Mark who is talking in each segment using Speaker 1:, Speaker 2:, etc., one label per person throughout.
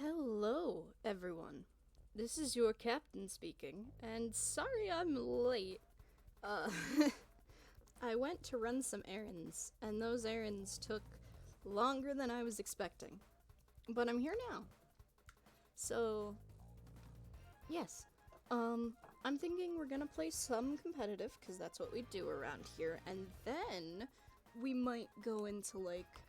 Speaker 1: Hello, everyone. This is your captain speaking, and sorry I'm late. Uh, I went to run some errands, and those errands took longer than I was expecting. But I'm here now. So, yes. I'm thinking we're gonna play some competitive, because that's what we do around here, and then we might go into, like,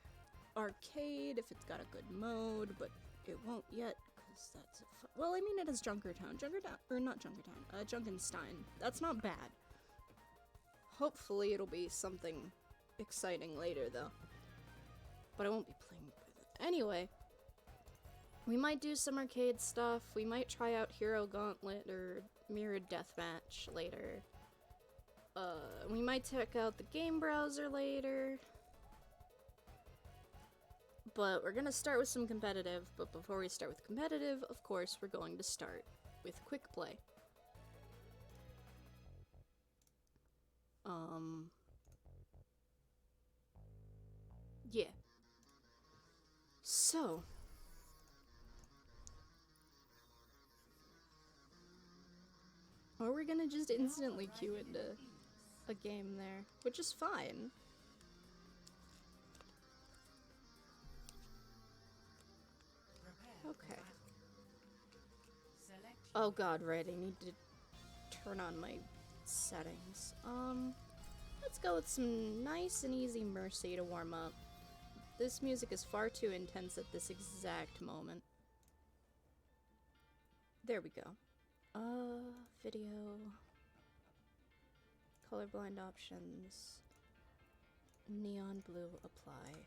Speaker 1: arcade if it's got a good mode, but it won't yet, because that's well, I mean, it is Junkertown. Or not Junkertown, Junkenstein. That's not bad. Hopefully it'll be something exciting later, though. But I won't be playing with it. Anyway, we might do some arcade stuff. We might try out Hero Gauntlet or Mirrored Deathmatch later. We might check out the game browser later. But we're gonna start with some competitive, but before we start with competitive, of course, we're going to start with quick play. Yeah. So. Or we're gonna just instantly queue into a game there, which is fine. Okay. Oh god, right, I need to turn on my settings. Let's go with some nice and easy Mercy to warm up. This music is far too intense at this exact moment. There we go. Video. Colorblind options. Neon blue apply.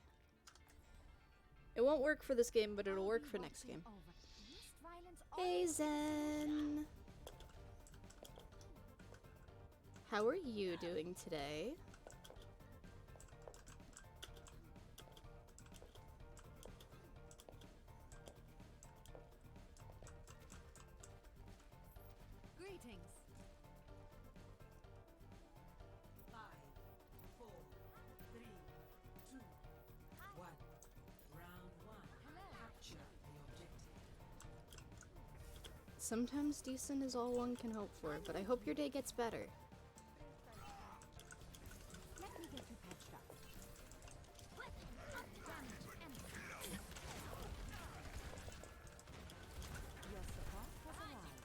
Speaker 1: It won't work for this game, but it'll work for next game. Hey Zen! How are you doing today?
Speaker 2: Greetings.
Speaker 3: 5, 4, 3, 2, 1. Round 1. Capture the objective.
Speaker 1: Sometimes decent is all one can hope for, but I hope your day gets better.
Speaker 2: Let me get you patched up. Your support has arrived.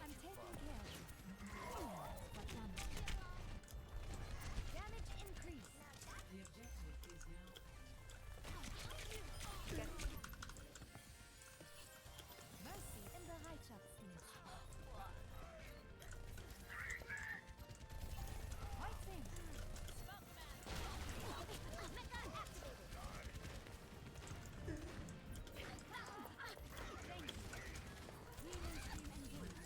Speaker 2: I'm taking care of you. What damage? Damage increase.
Speaker 3: The objective is now.
Speaker 2: Mercy in the Reitschaftsdienst. Right thing. Healing stream engaged.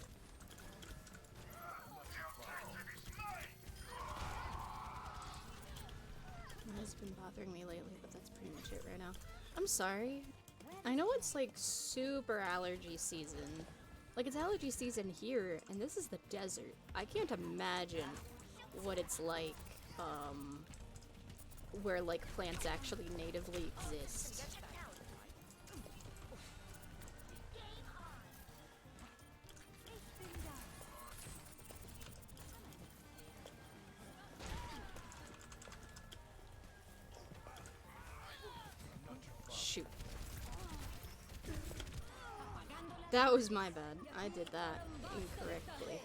Speaker 1: It has been bothering me lately, but that's pretty much it right now. I'm sorry. I know it's like super allergy season. Like it's allergy season here, and this is the desert. I can't imagine what it's like, where like plants actually natively exist. Shoot. That was my bad. I did that incorrectly.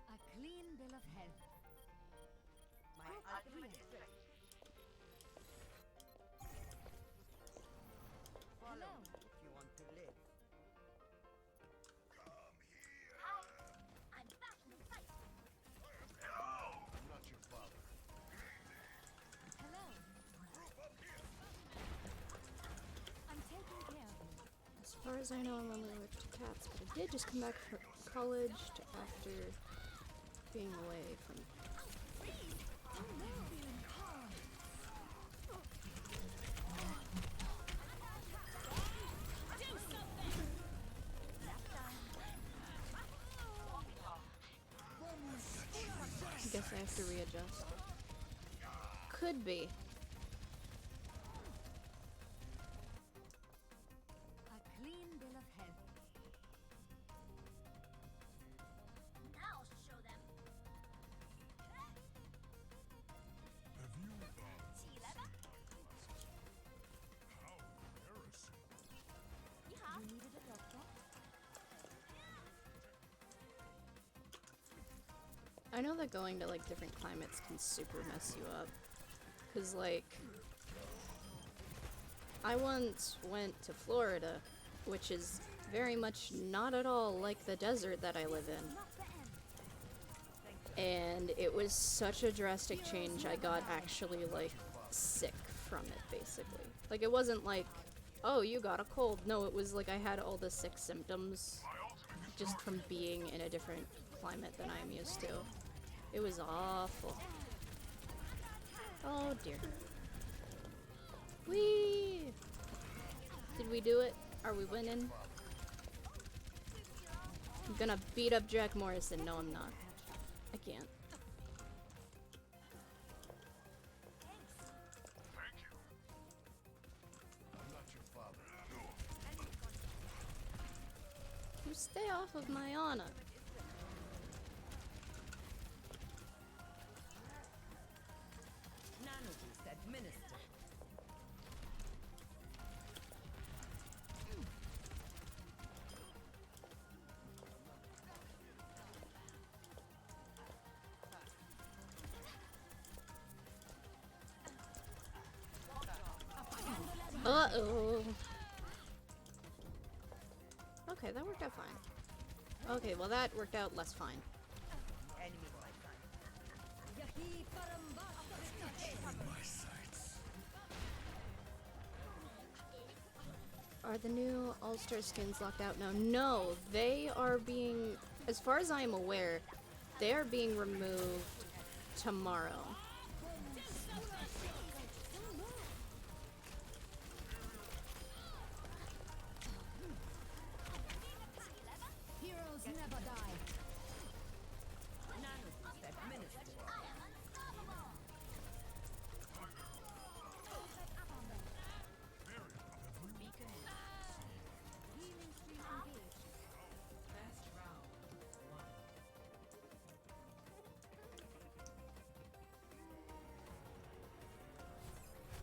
Speaker 2: A clean bill of health.
Speaker 3: My ultimate is ready. Follow me if you want to live.
Speaker 2: Hello. I'm taking care of you.
Speaker 1: As far as I know, I'm only allergic to cats, but I did just come back from college after being away from.
Speaker 2: Do something.
Speaker 1: have to readjust. Could be.
Speaker 2: A clean bill of health.
Speaker 4: Now show them.
Speaker 2: You needed a doctor?
Speaker 1: I know that going to like different climates can super mess you up. Cause like, I once went to Florida, which is very much not at all like the desert that I live in.
Speaker 2: Not the end.
Speaker 1: And it was such a drastic change, I got actually like sick from it basically. Like it wasn't like, oh you got a cold. No, it was like I had all the sick symptoms just from being in a different climate than I'm used to. It was awful. Oh dear. Whee! Did we do it? Are we winning? I'm gonna beat up Jack Morrison. No, I'm not. I can't. You stay off of my Ana.
Speaker 3: Nanoboost administered.
Speaker 1: Uh-oh. Okay, that worked out fine. Okay, well that worked out less fine.
Speaker 3: Enemy by sight.
Speaker 1: Are the new All-Star skins locked out now? No, they are being, as far as I am aware, they are being removed tomorrow.
Speaker 2: Heroes never die.
Speaker 3: Nanoboost administered.
Speaker 2: Healing stream engaged.
Speaker 3: First round. One.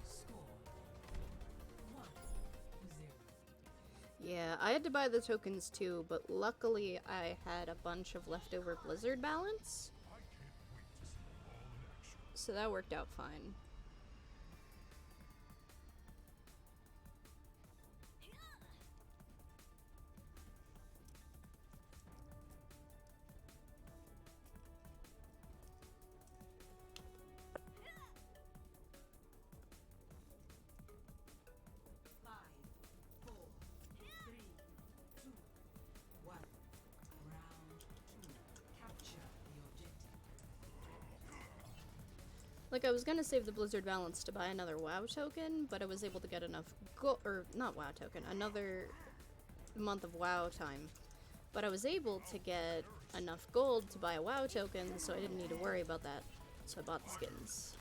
Speaker 3: Score. 1-0.
Speaker 1: Yeah, I had to buy the tokens too, but luckily I had a bunch of leftover Blizzard balance. So that worked out fine.
Speaker 3: Five, four, three, two, one. Round two. Capture the objective.
Speaker 1: Like, I was gonna save the Blizzard balance to buy another WoW token, but I was able to get enough or not WoW token, another month of WoW time. But I was able to get enough gold to buy a WoW token, so I didn't need to worry about that. So I bought the skins.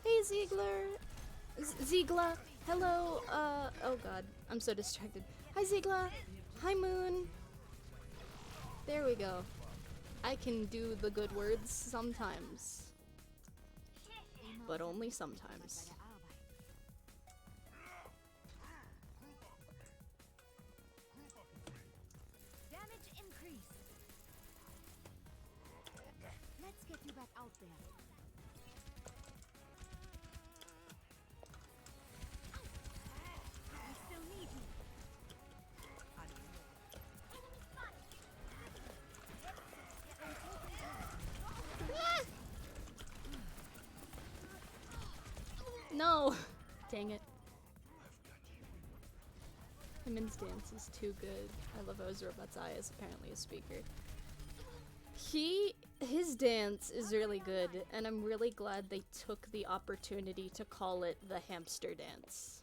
Speaker 1: Hey Ziegler! Ziegler! Hello, oh god, I'm so distracted. Hi Ziegler! Hi Moon! There we go. I can do the good words sometimes. But only sometimes.
Speaker 2: Damage increase. Let's get you back out there. We still need you.
Speaker 1: No! Dang it. Hyman's dance is too good. I love how his robot's eye is apparently a speaker. His dance is really good, and I'm really glad they took the opportunity to call it the hamster dance.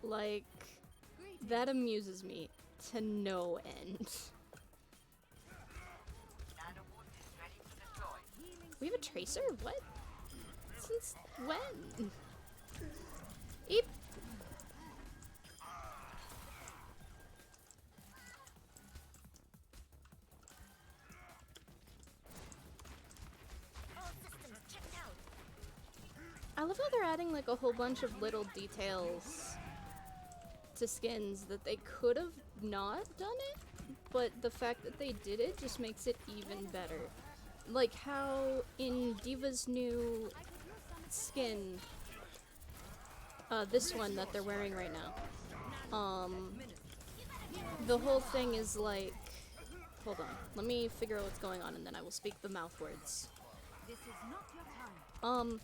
Speaker 1: Like, that amuses me to no end. We have a tracer? What? Since when? Eep.
Speaker 4: All systems checked out.
Speaker 1: I love how they're adding like a whole bunch of little details to skins that they could have not done it, but the fact that they did it just makes it even better. Like how in Diva's new skin, this one that they're wearing right now, the whole thing is like, hold on, let me figure out what's going on and then I will speak the mouth words.
Speaker 2: This is not your time.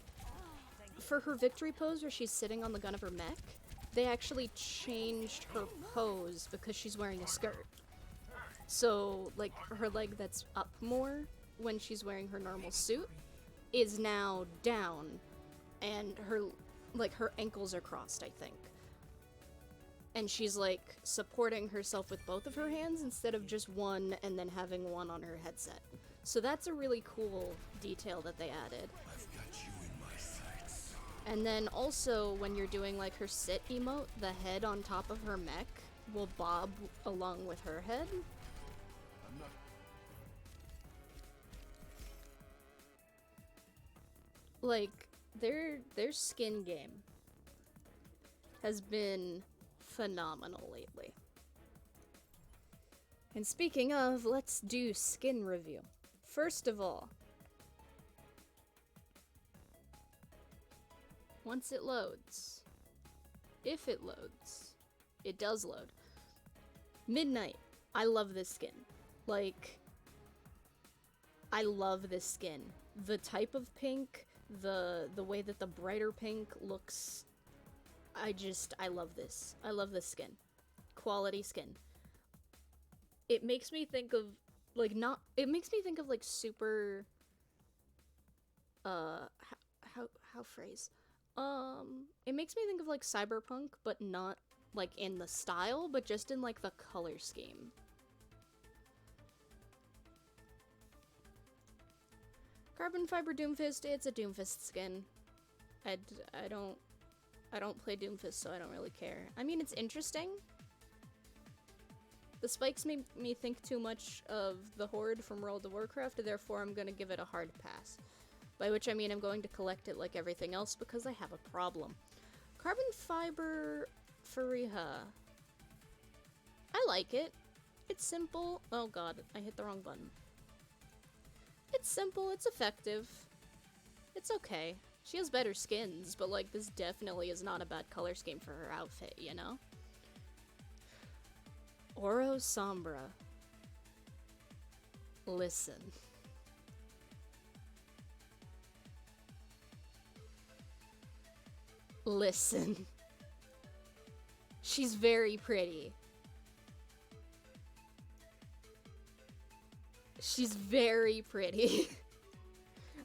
Speaker 1: For her victory pose where she's sitting on the gun of her mech, they actually changed her pose because she's wearing a skirt. So, like, her leg that's up more when she's wearing her normal suit is now down, and her, like, her ankles are crossed, I think. And she's, like, supporting herself with both of her hands instead of just one and then having one on her headset. So that's a really cool detail that they added. And then also, when you're doing like her sit emote, the head on top of her mech will bob along with her head. Like, their skin game has been phenomenal lately. And speaking of, let's do skin review. First of all, once it loads, if it loads, it does load. Midnight, I love this skin. Like, I love this skin. The type of pink, the way that the brighter pink looks, I love this. I love this skin. Quality skin. It makes me think of, like, it makes me think of, like, super, how phrase? It makes me think of like Cyberpunk, but not like in the style, but just in like the color scheme. Carbon Fiber Doomfist, it's a Doomfist skin. I don't play Doomfist, so I don't really care. I mean, it's interesting. The spikes make me think too much of the Horde from World of Warcraft, therefore I'm gonna give it a hard pass. By which I mean I'm going to collect it like everything else because I have a problem. Carbon Fiber Fariha. I like it. It's simple. Oh god, I hit the wrong button. It's simple, it's effective. It's okay. She has better skins, but like this definitely is not a bad color scheme for her outfit, you know? Oro Sombra. Listen. Listen. She's very pretty. She's very pretty.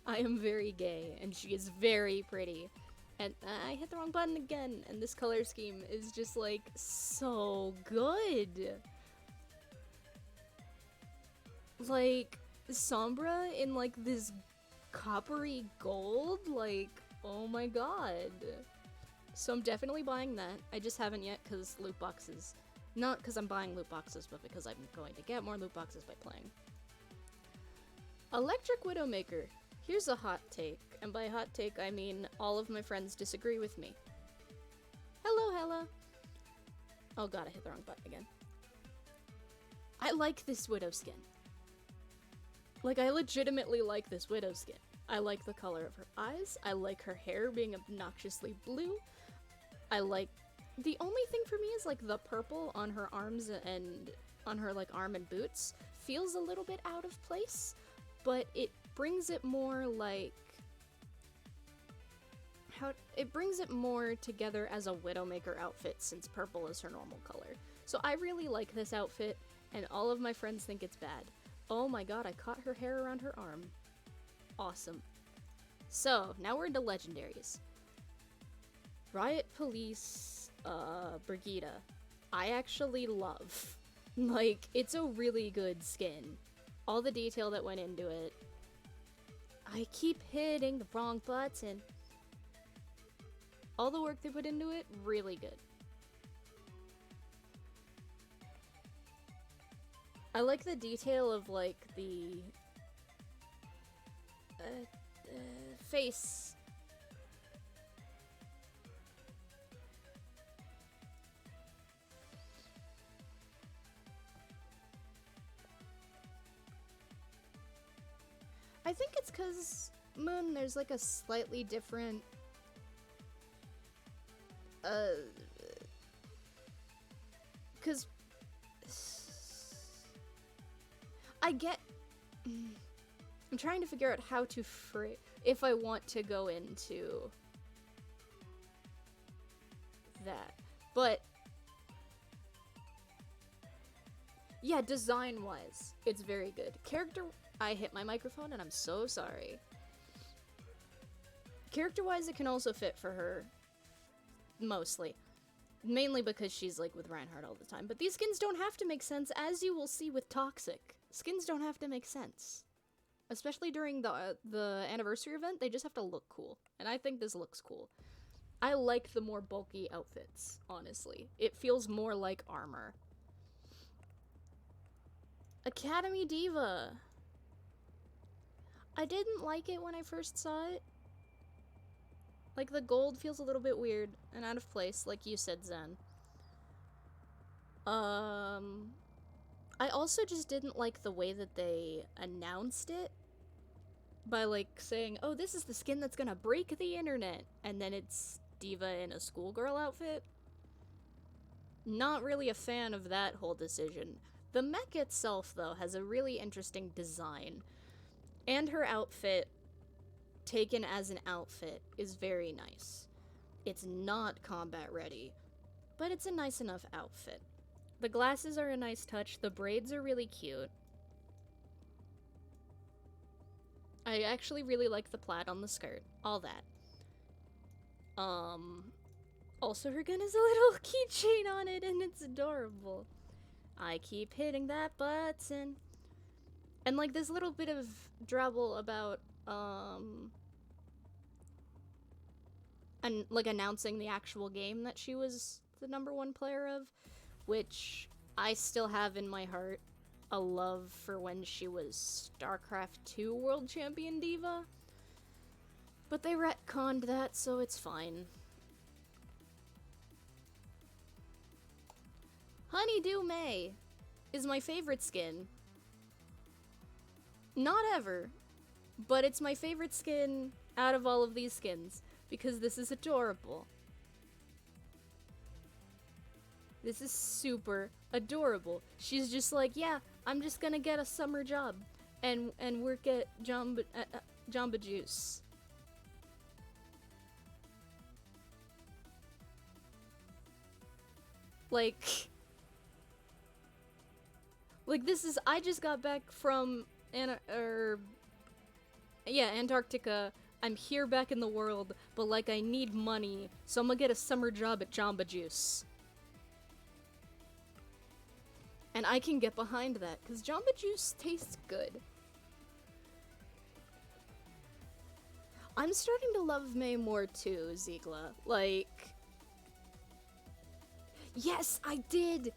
Speaker 1: I am very gay, and she is very pretty. And I hit the wrong button again, and this color scheme is just, like, so good. Like, Sombra in, like, this coppery gold, like, oh my god. So I'm definitely buying that. I just haven't yet because loot boxes. Not because I'm buying loot boxes, but because I'm going to get more loot boxes by playing. Electric Widowmaker. Here's a hot take, and by hot take I mean all of my friends disagree with me. Hello, Hella. Oh god, I hit the wrong button again. I like this Widow skin. Like, I legitimately like this Widow skin. I like the color of her eyes. I like her hair being obnoxiously blue. I like... The only thing for me is, like, the purple on her arms and on her, like, arm and boots feels a little bit out of place, but it brings it more, like... It brings it more together as a Widowmaker outfit since purple is her normal color. So I really like this outfit, and all of my friends think it's bad. Oh my god, I caught her hair around her arm. Awesome. So, now we're into legendaries. Riot Police, Brigida. I actually love. Like, it's a really good skin. All the detail that went into it. I keep hitting the wrong button. All the work they put into it, really good. I like the detail of, like, the face. I think it's because Moon, there's like a slightly different because I get I'm trying to figure out how to if I want to go into that. But yeah, design-wise, it's very good. I hit my microphone and I'm so sorry. Character-wise, it can also fit for her. Mostly. Mainly because she's, like, with Reinhardt all the time. But these skins don't have to make sense, as you will see with Toxic. Skins don't have to make sense. Especially during the anniversary event, they just have to look cool. And I think this looks cool. I like the more bulky outfits, honestly. It feels more like armor. Academy Diva. I didn't like it when I first saw it. Like, the gold feels a little bit weird and out of place, like you said, Zen. I also just didn't like the way that they announced it by, like, saying, oh, this is the skin that's gonna break the internet, and then it's Diva in a schoolgirl outfit. Not really a fan of that whole decision. The mech itself, though, has a really interesting design, and her outfit, taken as an outfit, is very nice. It's not combat ready, but it's a nice enough outfit. The glasses are a nice touch, the braids are really cute. I actually really like the plaid on the skirt, all that. Also her gun has a little keychain on it and it's adorable. I keep hitting that button. And like this little bit of drabble about, and like announcing the actual game that she was the #1 player of, which I still have in my heart a love for when she was StarCraft 2 World Champion Diva. But they retconned that, so it's fine. Honeydew May is my favorite skin. Not ever, but it's my favorite skin out of all of these skins, because this is adorable. This is super adorable. She's just like, yeah, I'm just gonna get a summer job and work at Jamba Juice. Like this is, I just got back from Antarctica. I'm here back in the world, but like I need money, so I'm gonna get a summer job at Jamba Juice. And I can get behind that, because Jamba Juice tastes good. I'm starting to love May more too, Ziegler. Like... Yes, I did!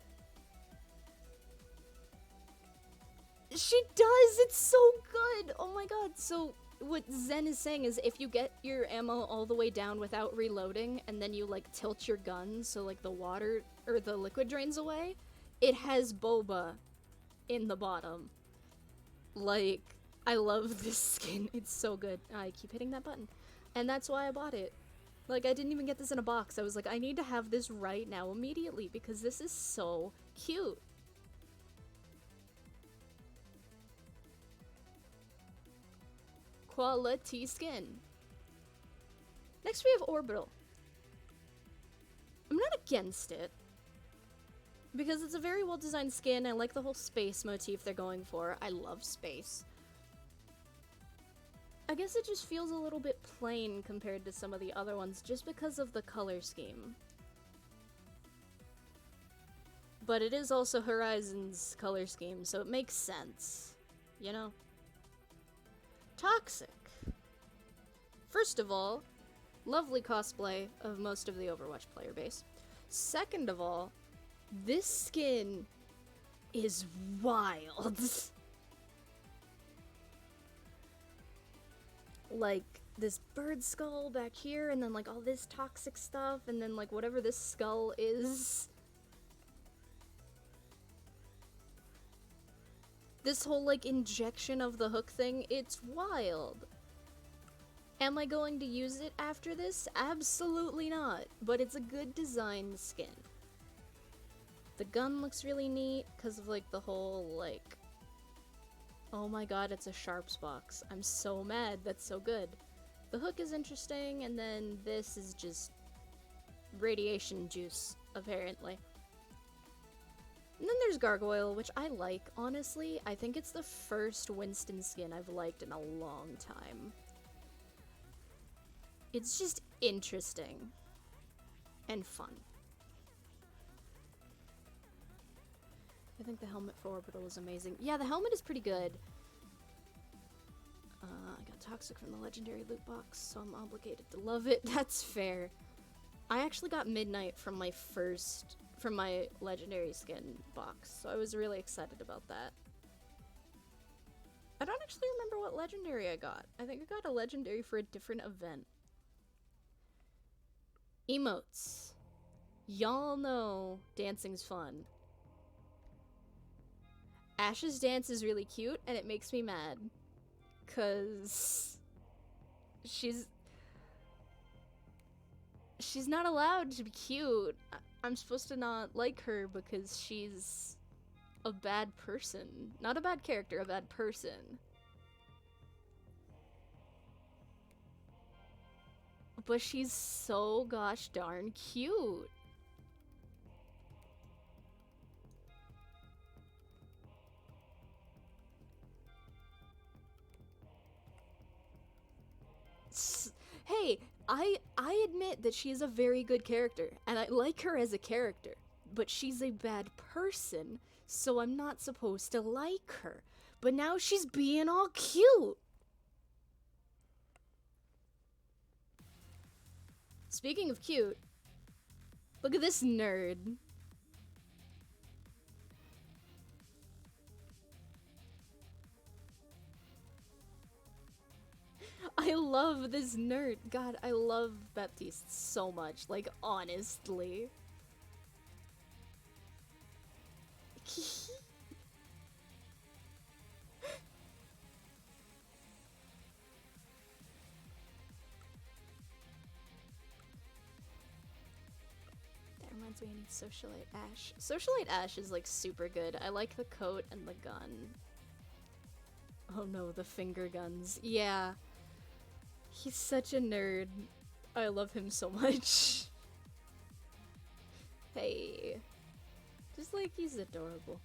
Speaker 1: She does! It's so good! Oh my god, so... What Zen is saying is if you get your ammo all the way down without reloading, and then you, like, tilt your gun so, like, the water, or the liquid drains away, it has boba in the bottom. Like, I love this skin. It's so good. I keep hitting that button. And that's why I bought it. Like, I didn't even get this in a box. I was like, I need to have this right now immediately because this is so cute. Quality skin. Next we have Orbital. I'm not against it, because it's a very well designed skin. I like the whole space motif they're going for. I love space. I guess it just feels a little bit plain compared to some of the other ones just because of the color scheme. But it is also Horizon's color scheme, so it makes sense. You know? Toxic. First of all, lovely cosplay of most of the Overwatch player base. Second of all, this skin is wild. Like, this bird skull back here, and then like all this toxic stuff, and then like whatever this skull is. This whole like injection of the hook thing, it's wild. Am I going to use it after this? Absolutely not, but it's a good design skin. The gun looks really neat because of like the whole like, oh my god, it's a sharps box. I'm so mad, that's so good. The hook is interesting, and then this is just radiation juice, apparently. And then there's Gargoyle, which I like, honestly. I think it's the first Winston skin I've liked in a long time. It's just interesting and fun. I think the helmet for Orbital is amazing. Yeah, the helmet is pretty good. I got Toxic from the Legendary loot box, so I'm obligated to love it. That's fair. I actually got Midnight from my Legendary skin box, so I was really excited about that. I don't actually remember what Legendary I got. I think I got a Legendary for a different event. Emotes. Y'all know dancing's fun. Ash's dance is really cute, and it makes me mad. 'Cause she's not allowed to be cute. I'm supposed to not like her because she's a bad person. Not a bad character, a bad person. But she's so gosh darn cute. Hey, I admit that she is a very good character, and I like her as a character, but she's a bad person, so I'm not supposed to like her. But now she's being all cute. Speaking of cute, look at this nerd. I love this nerd. God, I love Baptiste so much. Like, honestly. That reminds me, I need Socialite Ash. Socialite Ash is like super good. I like the coat and the gun. Oh no, the finger guns. Yeah. He's such a nerd. I love him so much. Hey. Just like, he's adorable.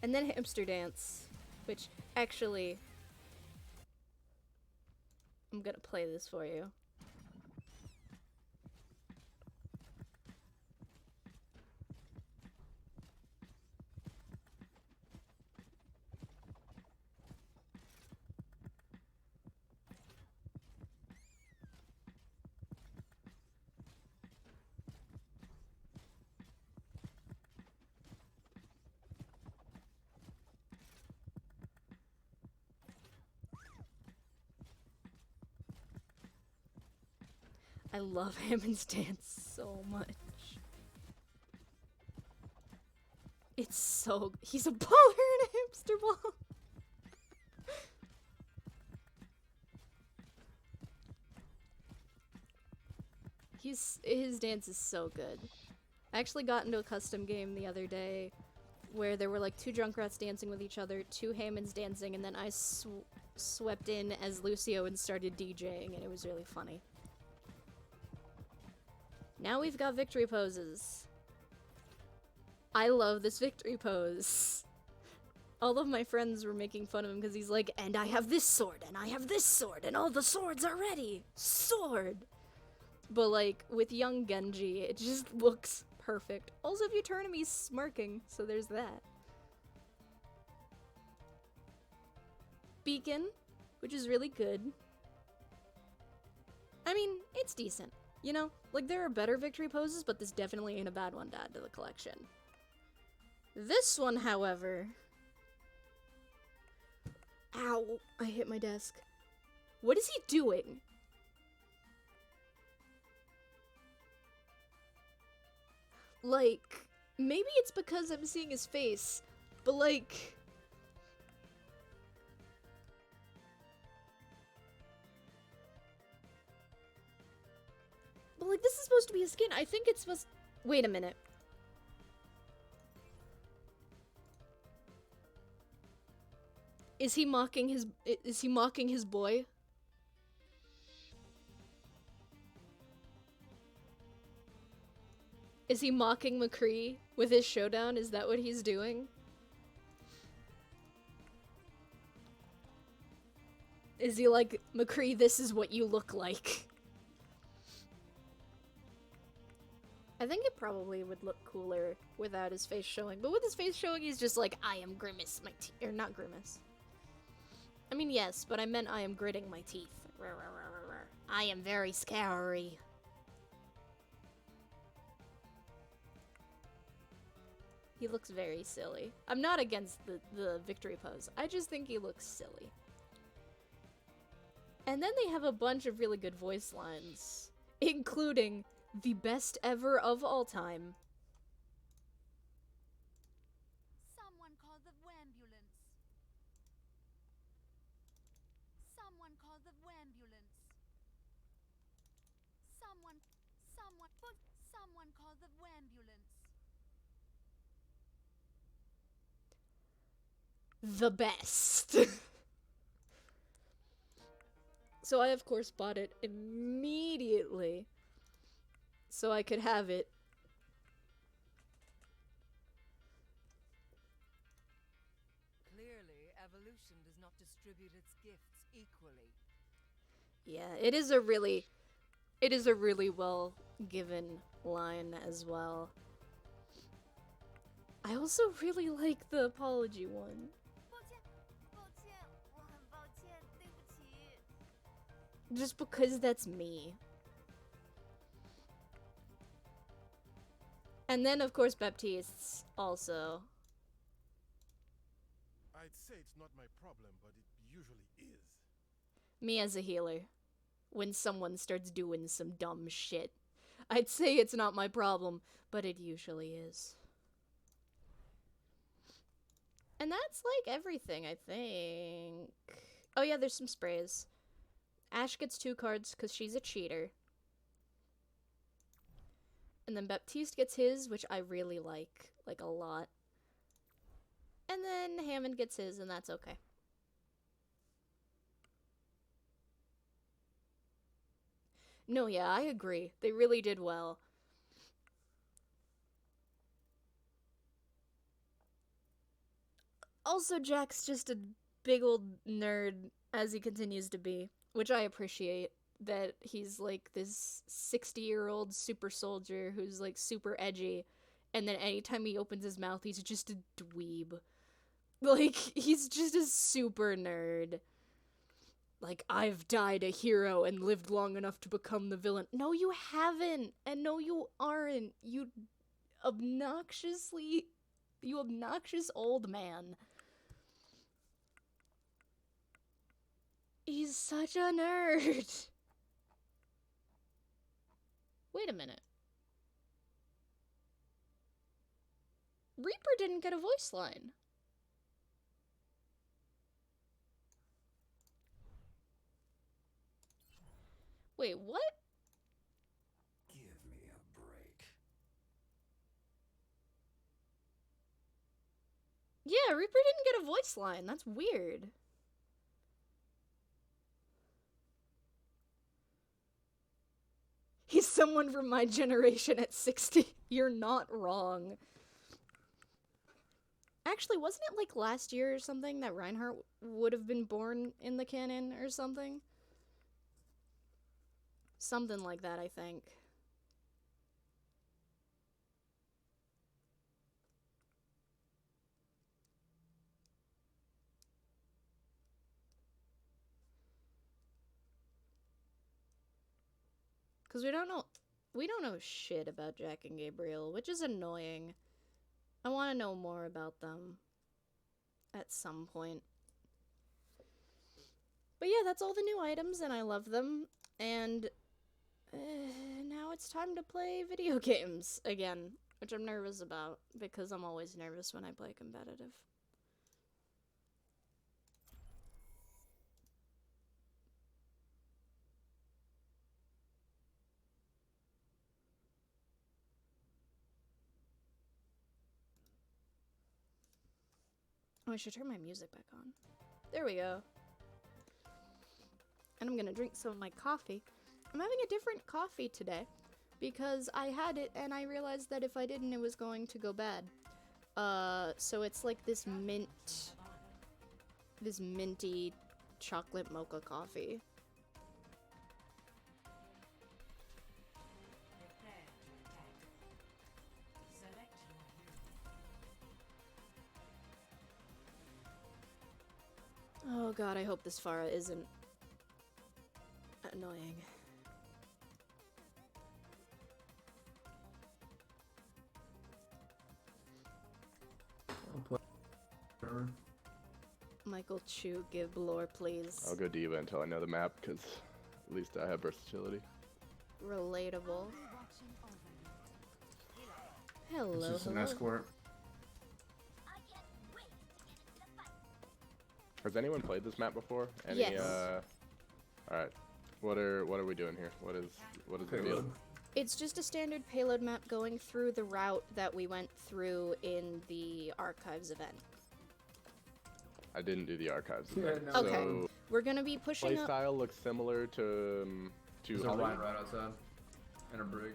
Speaker 1: And then Hamster Dance, which actually, I'm gonna play this for you. I love Hammond's dance so much. It's so... He's a baller in a hamster ball! His dance is so good. I actually got into a custom game the other day where there were like 2 Junkrats dancing with each other, 2 Hammonds dancing, and then I swept in as Lucio and started DJing, and it was really funny. Now we've got victory poses. I love this victory pose. All of my friends were making fun of him because he's like, and I have this sword, and I have this sword, and all the swords are ready. Sword! But like, with young Genji, it just looks perfect. Also, if you turn him, he's smirking, so there's that. Beacon, which is really good. I mean, it's decent. You know, like there are better victory poses, but this definitely ain't a bad one to add to the collection. This one, however... Ow, I hit my desk. What is he doing? Like, maybe it's because I'm seeing his face, but like... But like, this is supposed to be a skin. I think it's supposed... Wait a minute. Is he mocking his boy? Is he mocking McCree with his showdown? Is that what he's doing? Is he like, McCree, this is what you look like? I think it probably would look cooler without his face showing, but with his face showing, he's just like, I am Grimace, my teeth, or not Grimace. I mean, yes, but I meant I am gritting my teeth. I am very scary. He looks very silly. I'm not against the victory pose. I just think he looks silly. And then they have a bunch of really good voice lines, including the best ever of all time.
Speaker 2: Someone call the ambulance. Someone call the ambulance. Someone call the ambulance.
Speaker 1: The best. So I, of course, bought it immediately so I could have it.
Speaker 3: Clearly, evolution does not distribute its gifts equally.
Speaker 1: Yeah, it is a really well given line as well. I also really like the apology one.
Speaker 2: 抱歉，我很抱歉，对不起。
Speaker 1: Just because that's me. And then, of course, Baptiste's also.
Speaker 5: I'd say it's not my problem, but it usually is.
Speaker 1: Me as a healer. When someone starts doing some dumb shit. I'd say it's not my problem, but it usually is. And that's like everything, I think. Oh yeah, there's some sprays. Ash gets 2 cards because she's a cheater. And then Baptiste gets his, which I really like a lot. And then Hammond gets his, and that's okay. No, yeah, I agree. They really did well. Also, Jack's just a big old nerd, as he continues to be, which I appreciate. That he's like this 60-year-old super soldier who's like super edgy, and then anytime he opens his mouth, he's just a dweeb. Like, he's just a super nerd. Like, I've died a hero and lived long enough to become the villain. No, you haven't, and no, you aren't. You obnoxious old man. He's such a nerd. Wait a minute. Reaper didn't get a voice line. Wait, what?
Speaker 6: Give me a break.
Speaker 1: Yeah, Reaper didn't get a voice line. That's weird. He's someone from my generation at 60. You're not wrong. Actually, wasn't it like last year or something that Reinhardt would have been born in the canon or something? Something like that, I think. Because we don't know shit about Jack and Gabriel, which is annoying. I want to know more about them at some point. But yeah, that's all the new items, and I love them. And now it's time to play video games again, which I'm nervous about, because I'm always nervous when I play competitive. Oh, I should turn my music back on. There we go. And I'm gonna drink some of my coffee. I'm having a different coffee today because I had it and I realized that if I didn't, it was going to go bad. So it's like this minty chocolate mocha coffee.
Speaker 3: Prepare to attack. Select your hero.
Speaker 1: Oh god, I hope this Pharah isn't annoying.
Speaker 7: I'll play. Whatever.
Speaker 1: Michael Chu, give lore, please.
Speaker 8: I'll go Diva until I know the map, because at least I have versatility.
Speaker 1: Relatable.
Speaker 2: Watching over you.
Speaker 1: Hello,
Speaker 7: This is an
Speaker 1: hello.
Speaker 7: escort.
Speaker 4: I can't wait to get into the fight.
Speaker 8: Has anyone played this map before? Any,
Speaker 1: Yes.
Speaker 8: Alright. What are we doing here? What is the deal?
Speaker 7: Payload.
Speaker 1: It's just a standard payload map going through the route that we went through in the Archives event.
Speaker 8: I didn't do the archives
Speaker 7: Yeah,
Speaker 8: event.
Speaker 7: no.
Speaker 1: Okay.
Speaker 8: So
Speaker 1: We're gonna be pushing up.
Speaker 8: playstyle looks similar to
Speaker 7: There's a
Speaker 8: Hollywood.
Speaker 7: Ryan right outside. And a brig.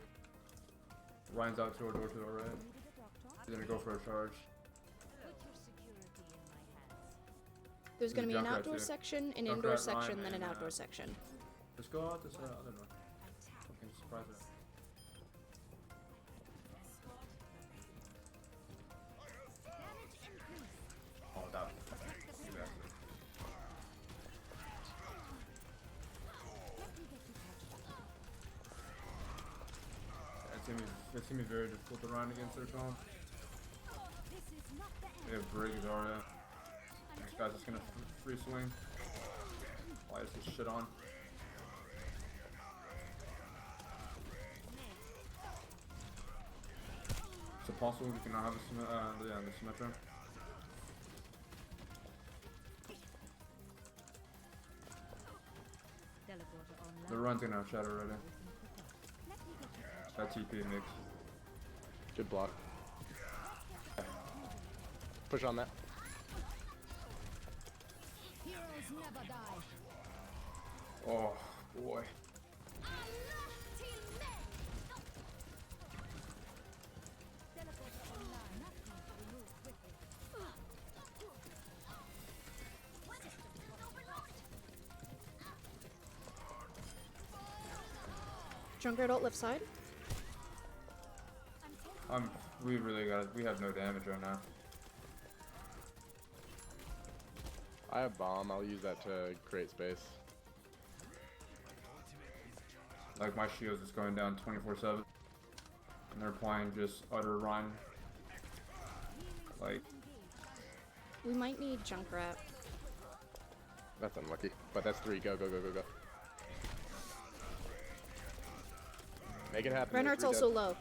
Speaker 7: Ryan's out to our door to the right.
Speaker 2: Needed a doctor?
Speaker 7: He's gonna go for a charge.
Speaker 2: Put your security in my hands.
Speaker 1: There's gonna be an
Speaker 7: Junkrat
Speaker 1: outdoor
Speaker 7: too.
Speaker 1: section, an
Speaker 7: Junkrat,
Speaker 1: indoor
Speaker 7: Ryan,
Speaker 1: section, then an
Speaker 7: and,
Speaker 1: outdoor section.
Speaker 7: Let's go out this other door. Fucking surprise it.
Speaker 2: Damage increase.
Speaker 7: Oh, that. You bastard.
Speaker 2: Let me get you patched up.
Speaker 7: That team is very difficult to run against their comp.
Speaker 2: This is not the
Speaker 7: They
Speaker 2: end.
Speaker 7: have brig as Arya.
Speaker 2: I'm
Speaker 7: Next guy's just gonna free swing. Why is this shit on? Is it possible we cannot have a the Symmetra?
Speaker 2: Teleporter online.
Speaker 7: The run's gonna have shadow already.
Speaker 2: Let me get you patched
Speaker 7: That TP mix.
Speaker 8: Good block. Push on that.
Speaker 2: Heroes never die.
Speaker 7: Oh boy.
Speaker 2: Teleporter online. Nothing remove quickly.
Speaker 1: Junkrat ult left side.
Speaker 7: We have no damage right now.
Speaker 8: I have bomb. I'll use that to create space.
Speaker 7: Like my shield's just going down 24/7. And they're playing just utter run. Like,
Speaker 1: We might need Junkrat.
Speaker 8: That's unlucky. But that's 3. Go, go, go, go, go. Make it happen.
Speaker 1: Reinhardt's
Speaker 8: There's 3
Speaker 1: also
Speaker 8: dead.
Speaker 1: low.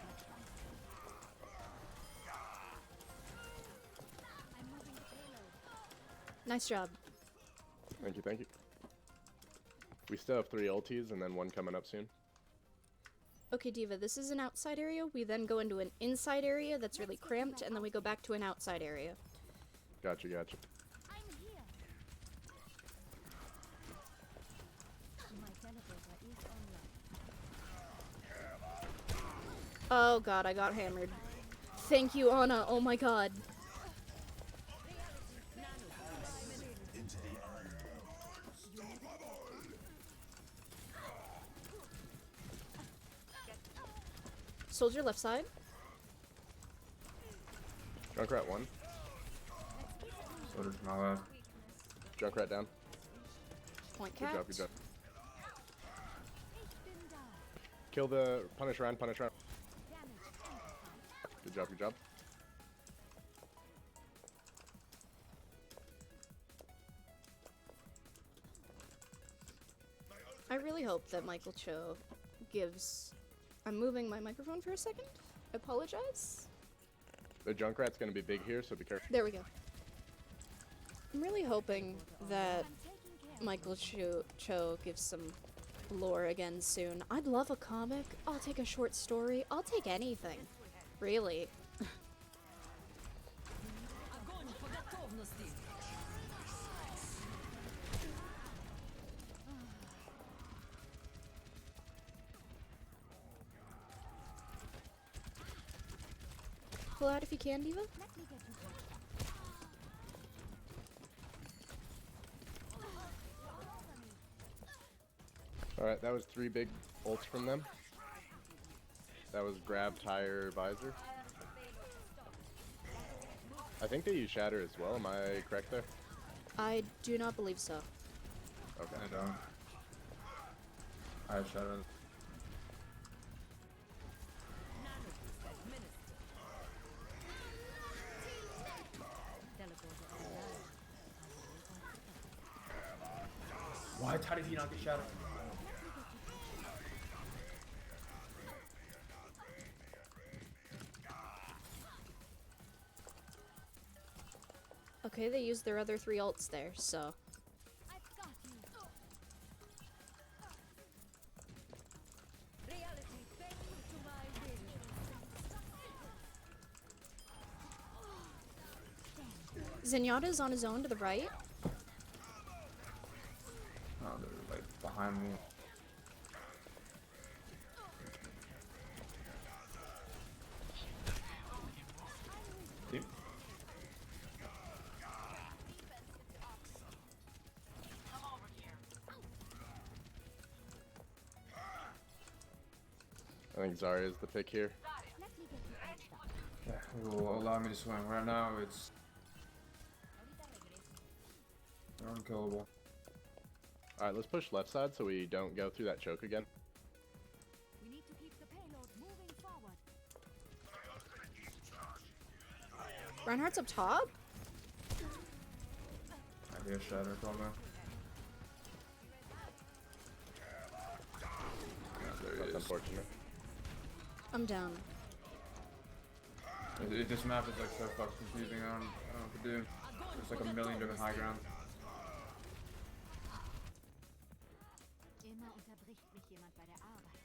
Speaker 2: I'm moving the payload.
Speaker 1: Nice job.
Speaker 8: Thank you, thank you. We still have 3 ultis and then 1 coming up soon.
Speaker 1: Okay, Diva, this is an outside area. We then go into an inside area that's really cramped, and then we go back to an outside area.
Speaker 8: Gotcha, gotcha.
Speaker 2: I'm here. My teleporter is online.
Speaker 1: Oh god, I got hammered. Thank you, Ana. Oh my god. Soldier left side.
Speaker 8: Junkrat 1.
Speaker 7: so there's my left.
Speaker 8: Junkrat down.
Speaker 1: Point
Speaker 8: Good
Speaker 1: cat.
Speaker 8: job, good job. Kill the punish round, punish round.
Speaker 2: Damage amplified.
Speaker 8: Good job, good job.
Speaker 1: I really hope that Michael Cho gives. I'm moving my microphone for a second. I apologize.
Speaker 8: The Junkrat's gonna be big here, so be careful.
Speaker 1: There we go. I'm really hoping that
Speaker 2: I'm taking care.
Speaker 1: Michael Cho gives some lore again soon. I'd love a comic. I'll take a short story. I'll take anything. Really.
Speaker 3: Огонь по готовности!
Speaker 1: Pull out if you can, Diva.
Speaker 2: Let me get you back.
Speaker 8: Alright, that was 3 big ults from them. That was grab, tire, visor. I think they use shatter as well, am I correct there?
Speaker 1: I do not believe so.
Speaker 8: Okay.
Speaker 7: I don't. I had shadow. What? How did he not get shadow?
Speaker 1: Okay, they used their other 3 ults there, so.
Speaker 2: I've got you.
Speaker 3: Reality bends to my will.
Speaker 1: Zenyatta's on his own to the right.
Speaker 7: Oh, they're like behind me. Deep.
Speaker 8: I think Zarya is the pick here.
Speaker 2: Let me get you patched up.
Speaker 7: Yeah, it will allow me to swing. Right now, it's they're unkillable.
Speaker 8: Alright, let's push left side so we don't go through that choke again.
Speaker 2: We need to keep the payload moving forward.
Speaker 1: Reinhardt's up top.
Speaker 7: I hear shatter probably. Yeah, there
Speaker 8: That's
Speaker 7: he is.
Speaker 8: unfortunate.
Speaker 1: I'm down.
Speaker 7: This map is like so fucking confusing. I don't know what to do. There's like a million different high grounds.
Speaker 2: Immer unterbricht mich jemand bei der Arbeit.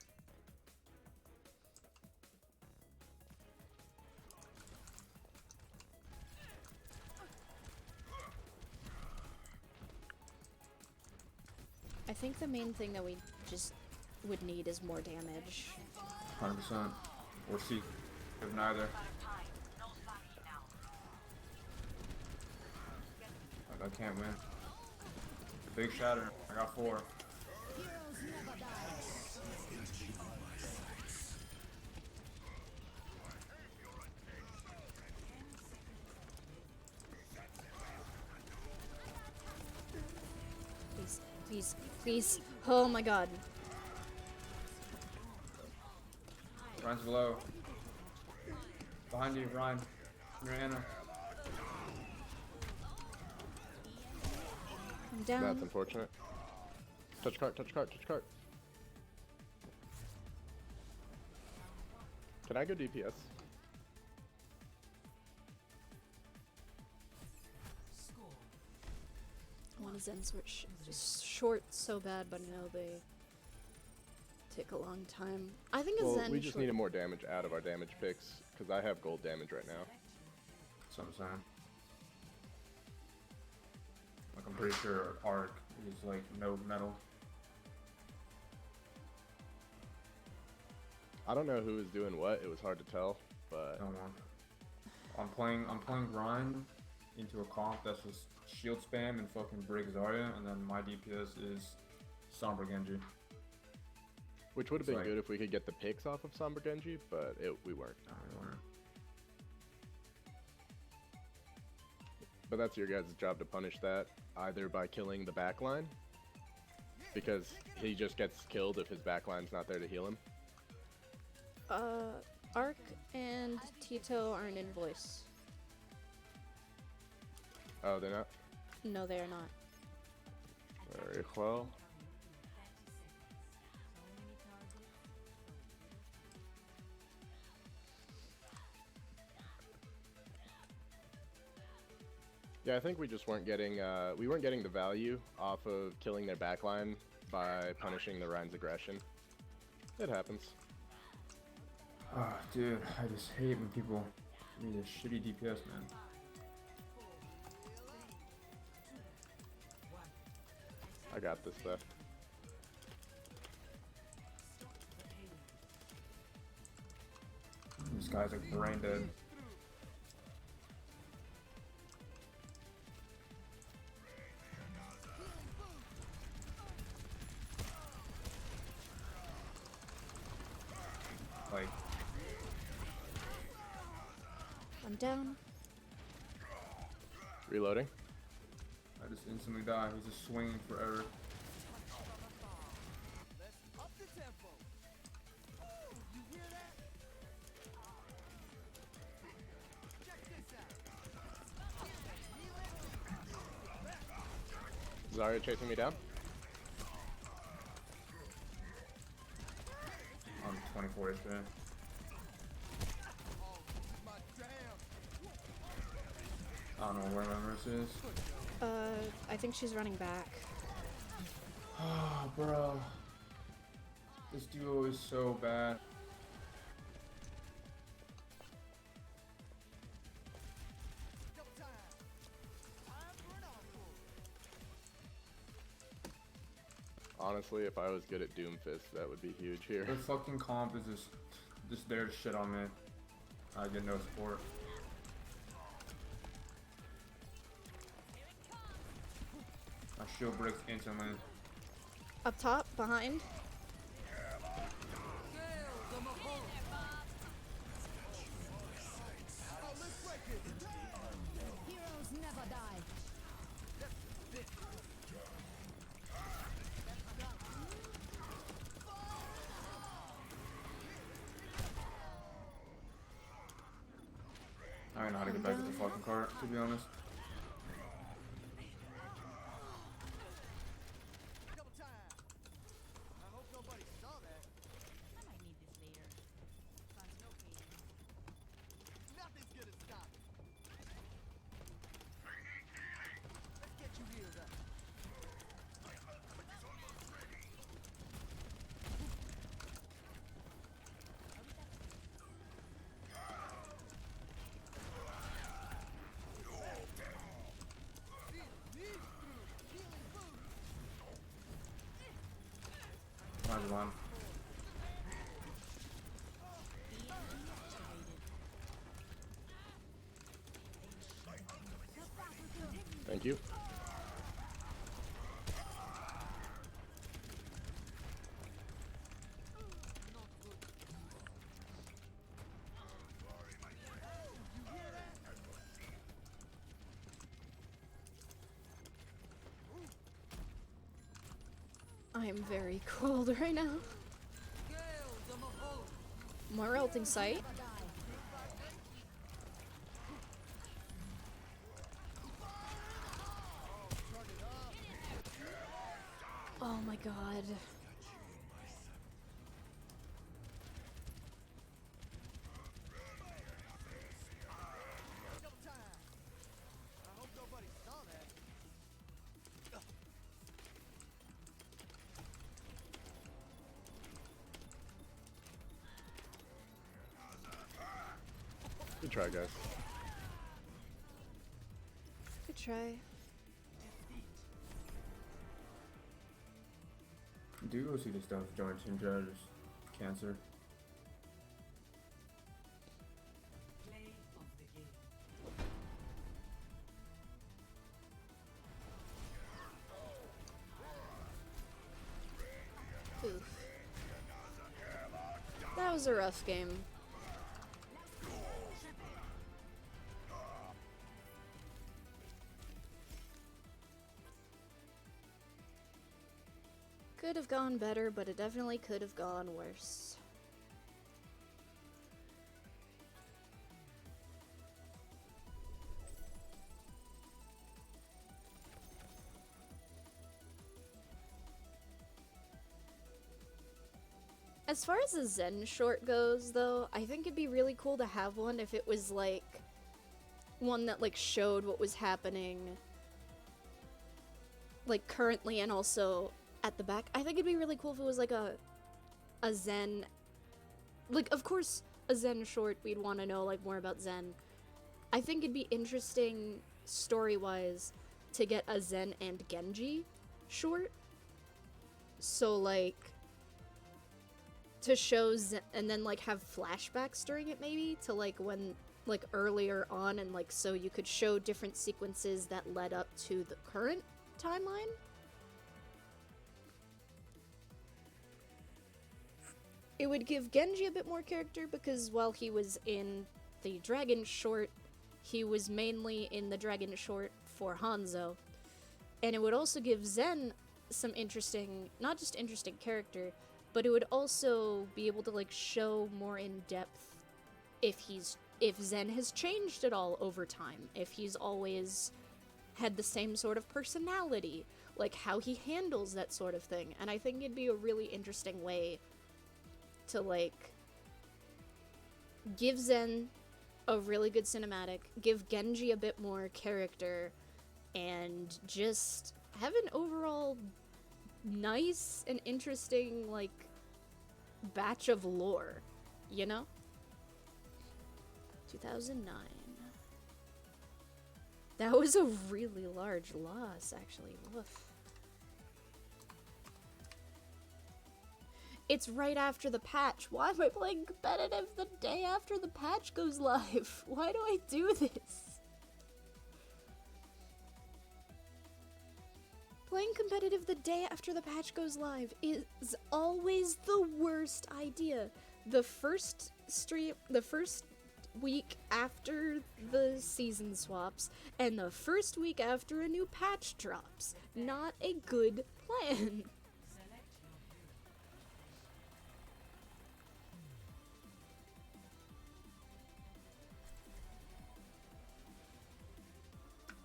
Speaker 1: I think the main thing that we just would need is more damage.
Speaker 7: 100%. Or C. If neither. Like, I can't win. Big shatter. I got 4.
Speaker 1: Please, please, please. Oh my god.
Speaker 7: Ryan's below. Behind you, Ryan. Your Anna.
Speaker 1: I'm down.
Speaker 8: That's unfortunate. Touch cart, touch cart, touch cart. Can I go DPS?
Speaker 1: I want to Zen switch. Just short so bad, but I know they take a long time. I think a
Speaker 8: Well,
Speaker 1: Zen
Speaker 8: we just
Speaker 1: short-
Speaker 8: needed more damage out of our damage picks, because I have gold damage right now.
Speaker 7: That's what I'm saying. Like, I'm pretty sure Arc is like no metal.
Speaker 8: I don't know who was doing what, it was hard to tell, but
Speaker 7: Don't want. I'm playing grind into a comp that's just shield spam and fucking break Zarya, and then my DPS is Sombra Genji.
Speaker 8: which would have
Speaker 7: It's
Speaker 8: been
Speaker 7: like-
Speaker 8: good if we could get the picks off of Sombra Genji, but we weren't.
Speaker 7: No, we weren't.
Speaker 8: But that's your guys' job to punish that, either by killing the backline, because he just gets killed if his backline's not there to heal him,
Speaker 1: Ark and Tito are an invoice.
Speaker 8: Oh, they're not?
Speaker 1: No, they are not.
Speaker 8: Very well. Yeah, I think we just weren't getting the value off of killing their backline by punishing the Rhine's aggression. It happens.
Speaker 7: Ah, dude, I just hate when people give me this shitty DPS, man.
Speaker 8: I got this stuff.
Speaker 7: This guy's like brain dead. Like,
Speaker 1: I'm down.
Speaker 8: Reloading.
Speaker 7: I just instantly die. He's just swinging forever.
Speaker 9: Up the tempo. You hear that? Check this out.
Speaker 8: Zarya chasing me down.
Speaker 7: I'm 24 HP.
Speaker 9: Oh, my damn.
Speaker 7: I don't know where my mercy is.
Speaker 1: I think she's running back.
Speaker 7: Oh, bro. This duo is so bad.
Speaker 9: Double time. Time for an encore.
Speaker 8: Honestly, if I was good at Doomfist, that would be huge here.
Speaker 7: Their fucking comp is just there to shit on me. I get no support. My shield breaks instantly.
Speaker 1: Up top, behind.
Speaker 2: Heroes never die.
Speaker 7: I don't know how to get back to the fucking cart, to be honest.
Speaker 9: Double time. I hope nobody saw that.
Speaker 2: I might need this later. Translocating.
Speaker 9: Nothing's gonna stop it. Let's get you healed up.
Speaker 7: Mine's one.
Speaker 8: Thank you.
Speaker 1: I am very cold right now. More ulting sight. Oh my god.
Speaker 9: Double time. I hope nobody saw that.
Speaker 8: Good try, guys.
Speaker 1: Good try.
Speaker 7: Do go see the stuff joint Team Judges. Cancer.
Speaker 3: Play of the game.
Speaker 1: Oof. That was a rough game. Could have gone better, but it definitely could have gone worse. As far as a Zen short goes, though, I think it'd be really cool to have one if it was, like, one that, like, showed what was happening, like, currently and also at the back. I think it'd be really cool if it was, like, a Zen... Like, of course, a Zen short, we'd want to know, like, more about Zen. I think it'd be interesting, story-wise, to get a Zen and Genji short. So, like... to show and then like have flashbacks during it maybe to like when like earlier on and like so you could show different sequences that led up to the current timeline. It would give Genji a bit more character because while he was in the Dragon short, he was mainly in the Dragon short for Hanzo. And it would also give Zen some interesting, not just interesting character, but it would also be able to like show more in depth if Zen has changed at all over time, if he's always had the same sort of personality, like how he handles that sort of thing. And I think it'd be a really interesting way to like give Zen a really good cinematic, give Genji a bit more character, and just have an overall nice and interesting, like, batch of lore, you know? 2009. That was a really large loss, actually. Woof. It's right after the patch. Why am I playing competitive the day after the patch goes live? Why do I do this? Playing competitive the day after the patch goes live is always the worst idea. The first week after the season swaps, and the first week after a new patch drops. Not a good plan.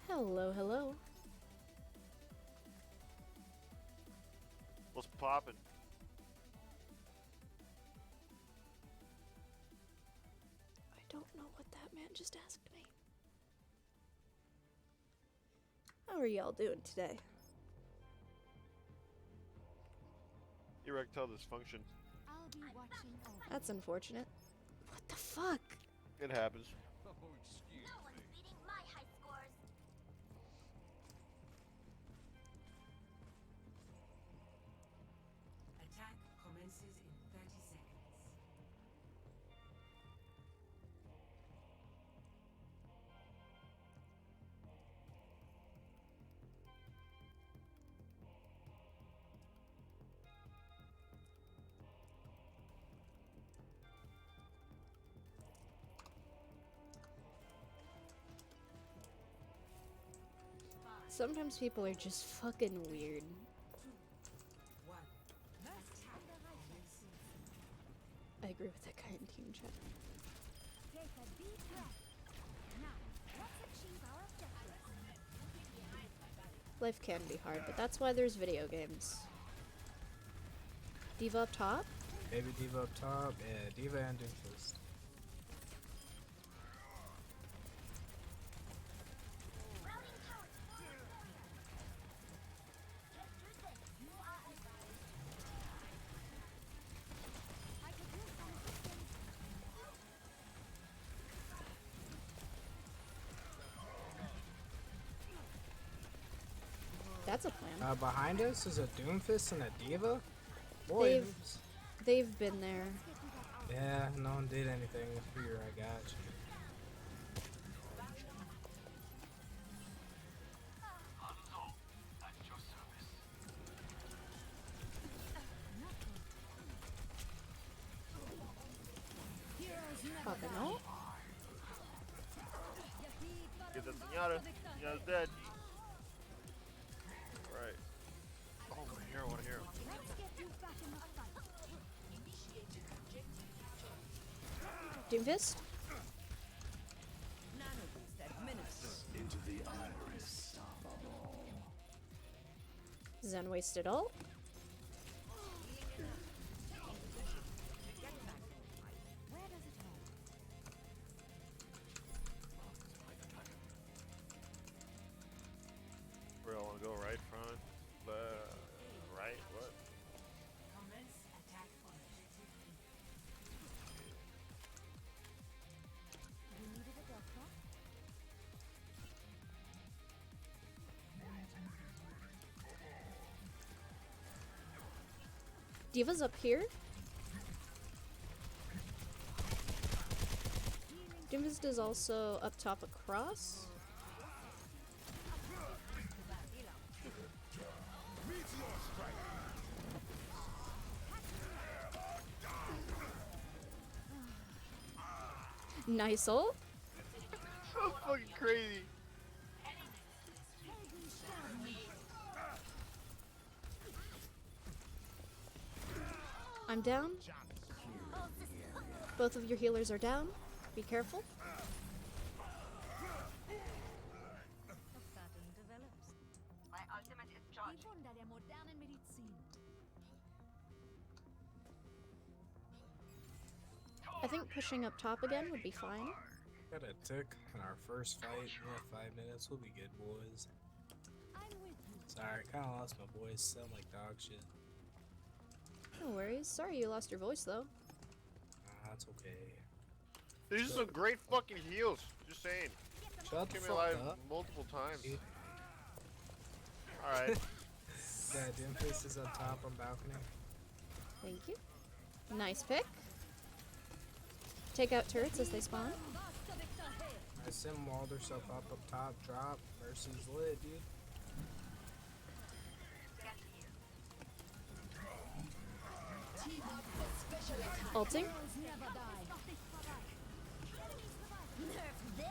Speaker 1: Hello, hello.
Speaker 10: What's poppin'?
Speaker 1: I don't know what that man just asked me. How are y'all doing today?
Speaker 10: Erectile dysfunction.
Speaker 2: I'll be watching over.
Speaker 1: That's unfortunate. What the fuck?
Speaker 10: It happens.
Speaker 4: No one's beating my high scores.
Speaker 3: Attack commences in 30 seconds.
Speaker 1: Sometimes people are just fucking weird.
Speaker 3: 1.
Speaker 1: I agree with that guy in team chat.
Speaker 2: Take a deep breath. Now, let's achieve our objective.
Speaker 1: Life can be hard, but that's why there's video games. Diva up top?
Speaker 11: Baby Diva up top, yeah, Diva and Doomfist.
Speaker 4: Routing tower. Get through this. You are advised.
Speaker 2: I could use some assistance.
Speaker 1: That's a plan.
Speaker 11: Behind us is a Doomfist and a Diva? Boy,
Speaker 1: They've been there.
Speaker 11: yeah, no one did anything. Here, I got you.
Speaker 1: Fucking no.
Speaker 10: Get the Zenyatta. Zenyatta's dead. Alright. Oh, what a hero, what a hero.
Speaker 2: Let's get you back in the fight.
Speaker 1: Doomfist?
Speaker 3: Nanoboost administered.
Speaker 6: Into the iris.
Speaker 1: Zen wasted ult.
Speaker 10: I'll go right front, left, right, what?
Speaker 2: You needed a doctor?
Speaker 1: Diva's up here. Diva's is also up top across. Nice ult.
Speaker 10: So fucking crazy.
Speaker 1: I'm down. Both of your healers are down. Be careful.
Speaker 2: A pattern develops.
Speaker 4: My ultimate is charged.
Speaker 2: Die Wunder der modernen Medizin.
Speaker 1: I think pushing up top again would be fine.
Speaker 11: Got a tick in our first fight. Yeah, 5 minutes. We'll be good, boys.
Speaker 2: I'm with you.
Speaker 11: Sorry, kind of lost my voice. Sound like dog shit.
Speaker 1: No worries. Sorry you lost your voice though.
Speaker 11: That's okay.
Speaker 10: These are some great fucking heals. Just saying.
Speaker 11: Shut the
Speaker 10: Keep me
Speaker 11: fuck
Speaker 10: alive
Speaker 11: up.
Speaker 10: multiple times.
Speaker 11: Dude.
Speaker 10: Alright.
Speaker 11: Yeah, Doomfist is up top on balcony.
Speaker 1: Thank you. Nice pick. Take out turrets as they spawn.
Speaker 11: I sim walled herself up top, drop. Mercy's lit, dude.
Speaker 1: Ulting.
Speaker 2: Never die.
Speaker 4: Nerf this.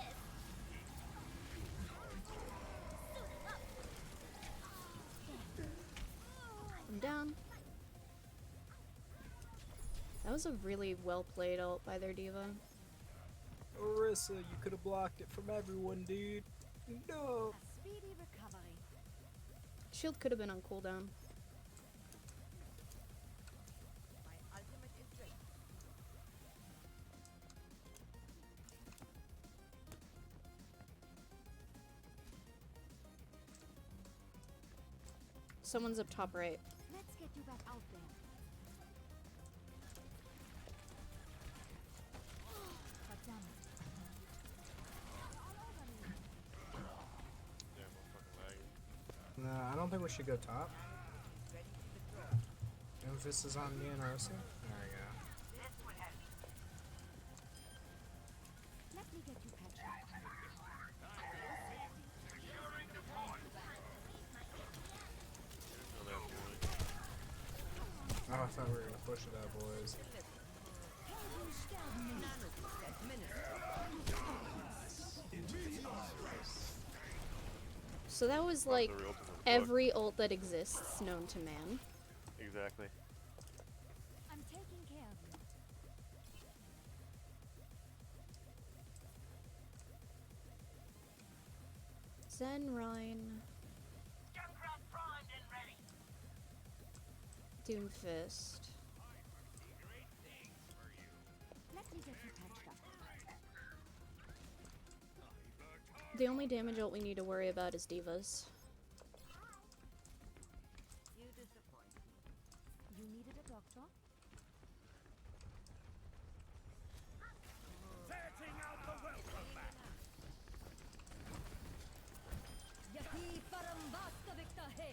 Speaker 1: I'm down. That was a really well played ult by their diva.
Speaker 11: Orisa, you could have blocked it from everyone, dude. No.
Speaker 2: A speedy recovery.
Speaker 1: Shield could have been on cooldown.
Speaker 4: My ultimate is ready.
Speaker 1: Someone's up top right.
Speaker 2: Let's get you back out there. But damn it.
Speaker 10: Damn, I'm fucking lagging.
Speaker 11: Nah, I don't think we should go top. Doomfist is on me and Orisa. There we go.
Speaker 2: Let me get you patched up.
Speaker 11: Oh, I thought we were gonna push it out, boys.
Speaker 1: So that was
Speaker 10: Not
Speaker 1: like
Speaker 10: the real ultimate, but-
Speaker 1: every ult that exists known to man.
Speaker 10: Exactly.
Speaker 2: I'm taking care of you.
Speaker 1: Zen, Rhine,
Speaker 4: Junkrat primed and ready.
Speaker 1: Doomfist.
Speaker 2: Let me get you patched up.
Speaker 1: The only damage ult we need to worry about is divas.
Speaker 4: You disappoint me.
Speaker 2: You needed a doctor? Yahi Parambasta Viktahe.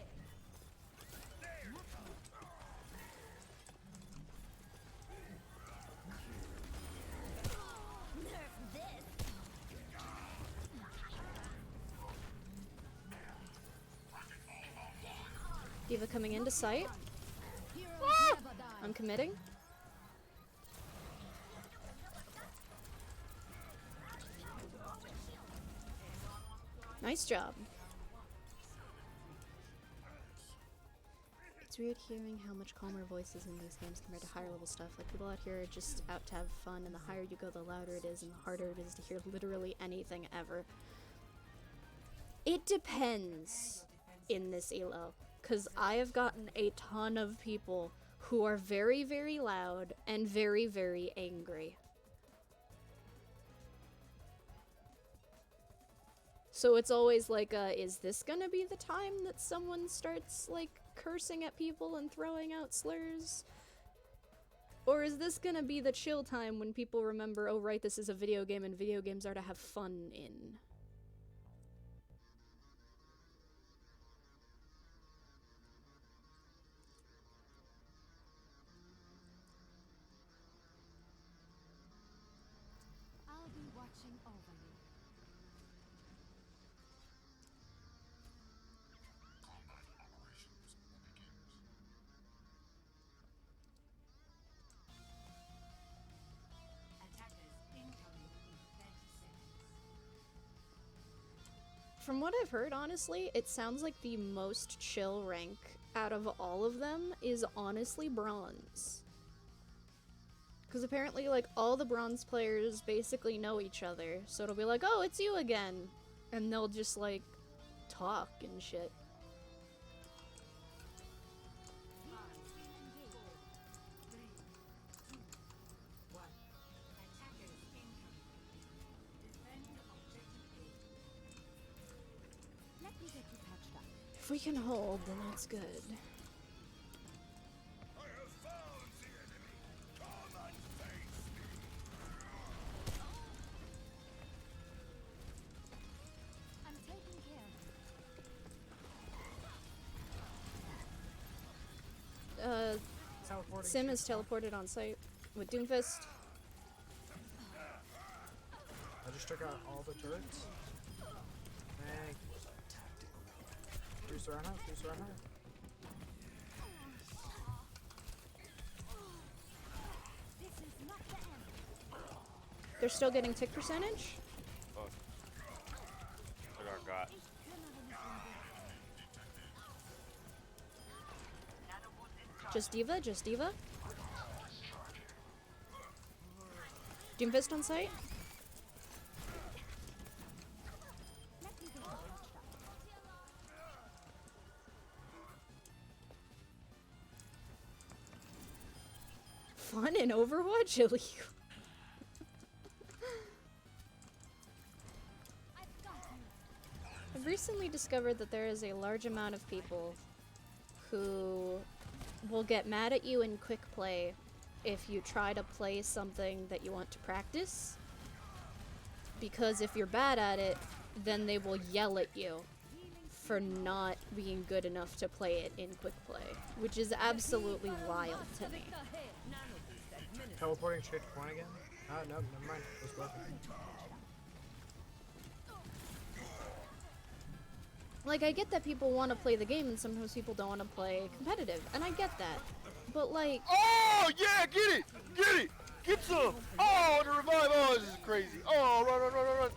Speaker 4: Nerf this.
Speaker 1: Diva coming into sight.
Speaker 2: Heroes never die.
Speaker 1: I'm committing. Nice job. It's weird hearing how much calmer voices in these games compared to higher level stuff. Like, people out here are just out to have fun, and the higher you go, the louder it is, and the harder it is to hear literally anything ever. It depends in this elo, because I have gotten a ton of people who are very, very loud and very, very angry. So it's always like, is this gonna be the time that someone starts, like, cursing at people and throwing out slurs? Or is this gonna be the chill time when people remember, oh right, this is a video game and video games are to have fun in?
Speaker 2: I'll be watching over you.
Speaker 6: Combat operations begins.
Speaker 3: Attackers incoming in 30 seconds.
Speaker 1: From what I've heard, honestly, it sounds like the most chill rank out of all of them is honestly bronze. Because apparently, like, all the bronze players basically know each other, so it'll be like, oh, it's you again! And they'll just, like, talk and shit.
Speaker 3: Attackers incoming. Defend objective A.
Speaker 2: Let me get you patched up.
Speaker 1: If we can hold, then that's good.
Speaker 6: I have found the enemy. Come and face me.
Speaker 2: I'm taking care of
Speaker 11: Teleporting.
Speaker 1: Sim is teleported on site with Doomfist.
Speaker 11: I just took out all the turrets. Thank you. Bruce Reinhardt, Bruce Reinhardt.
Speaker 2: This is not the end.
Speaker 1: They're still getting tick percentage.
Speaker 10: Fuck. I got.
Speaker 1: Just Diva, just Diva. Doomfist on site.
Speaker 2: Let me get you patched up.
Speaker 1: Fun in Overwatch? Illegal.
Speaker 2: I've got you.
Speaker 1: I've recently discovered that there is a large amount of people who will get mad at you in quick play if you try to play something that you want to practice. Because if you're bad at it, then they will yell at you for not being good enough to play it in quick play, which is absolutely wild to me.
Speaker 11: Teleporting straight to point again? Ah, no, never mind. It was broken.
Speaker 1: Like, I get that people want to play the game and sometimes people don't want to play competitive, and I get that. But, like,
Speaker 10: Oh yeah, get it, get it, get some. Oh, the revive. Oh, this is crazy. Oh, run, run, run, run, run.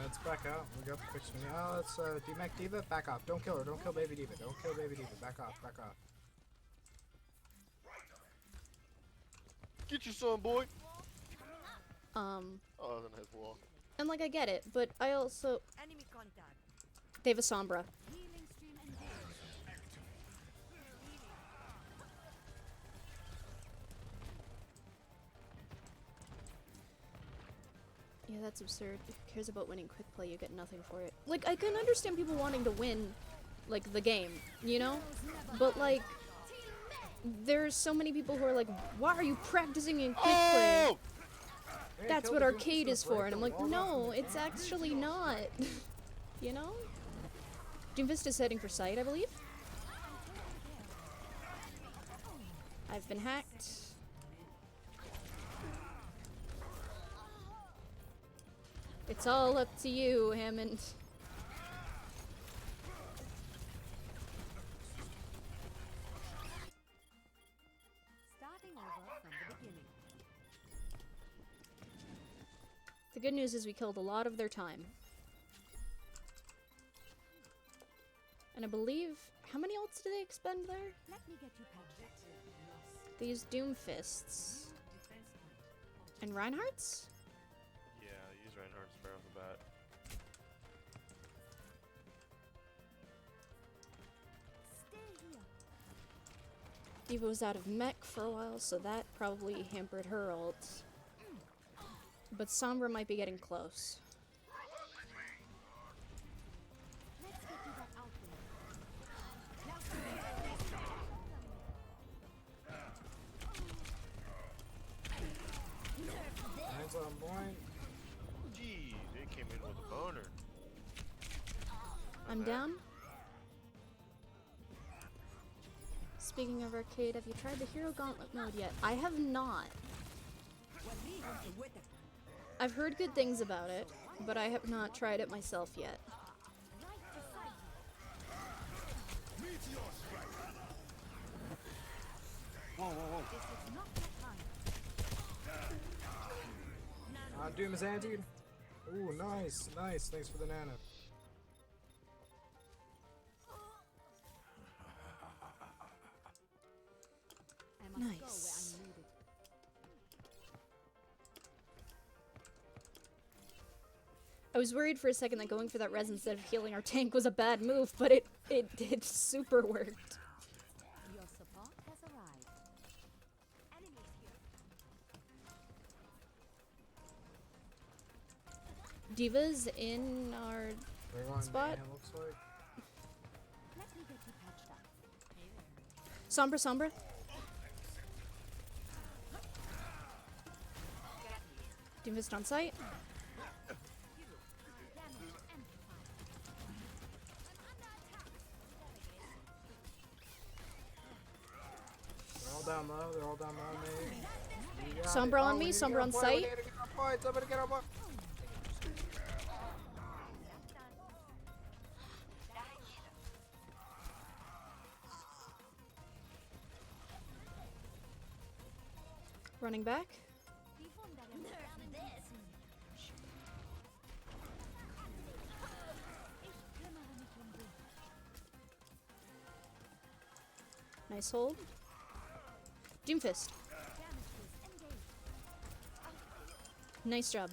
Speaker 11: Let's back out. We got the fix me. Oh, let's DMAC Diva. Back off. Don't kill her. Don't kill Baby Diva. Don't kill Baby Diva. Back off. Back off.
Speaker 10: Get your son, boy.
Speaker 1: um,
Speaker 10: Oh, that's a nice wall.
Speaker 1: and like, I get it, but I also,
Speaker 3: Enemy contact.
Speaker 1: they have a Sombra.
Speaker 2: Healing stream engaged.
Speaker 1: Yeah, that's absurd. Who cares about winning quick play? You get nothing for it. Like, I can understand people wanting to win, like, the game, you know? But, like, there's so many people who are like, why are you practicing in quick play?
Speaker 10: Oh!
Speaker 11: Hey,
Speaker 1: That's
Speaker 11: kill
Speaker 1: what
Speaker 11: the
Speaker 1: arcade
Speaker 11: Doomfist,
Speaker 1: is for.
Speaker 11: break
Speaker 1: And I'm
Speaker 11: the
Speaker 1: like,
Speaker 11: wall
Speaker 1: no,
Speaker 11: down.
Speaker 1: it's actually not. You know? Doomfist is heading for site, I believe. I've been hacked. It's all up to you, Hammond.
Speaker 2: Starting over from the beginning.
Speaker 1: The good news is we killed a lot of their time. And I believe, how many ults do they expend there?
Speaker 2: Let me get you patched up.
Speaker 1: These Doomfists. And Reinhardt's?
Speaker 10: Yeah, use Reinhardt's right off the bat.
Speaker 2: Stay here.
Speaker 1: Diva was out of mech for a while, so that probably hampered her ult. But Sombra might be getting close.
Speaker 2: Let's get you that out there.
Speaker 11: Hands on point.
Speaker 10: Gee, they came in with a boner.
Speaker 1: I'm down. Speaking of arcade, have you tried the Hero Gauntlet mode yet? I have not. I've heard good things about it, but I have not tried it myself yet.
Speaker 11: Doom is anti. Ooh, nice, nice. Thanks for the nano.
Speaker 2: I must go where
Speaker 1: Nice.
Speaker 2: I'm needed.
Speaker 1: I was worried for a second that going for that res instead of healing our tank was a bad move, but it super worked.
Speaker 2: Your support has arrived.
Speaker 4: Enemies here.
Speaker 1: Diva's in our
Speaker 11: They're going
Speaker 1: Spot.
Speaker 11: man, it looks like.
Speaker 2: Let me get you patched up.
Speaker 1: Sombra, Sombra. Doomfist on site.
Speaker 11: They're all down low. They're all down low, mate. You got
Speaker 1: Sombra
Speaker 11: it.
Speaker 1: on
Speaker 11: Oh,
Speaker 1: me,
Speaker 11: we need to
Speaker 1: Sombra
Speaker 11: get
Speaker 1: on
Speaker 11: point,
Speaker 1: site.
Speaker 11: We need to get our point. Somebody get our point.
Speaker 1: Running back. Nice hold. Doomfist. Nice job.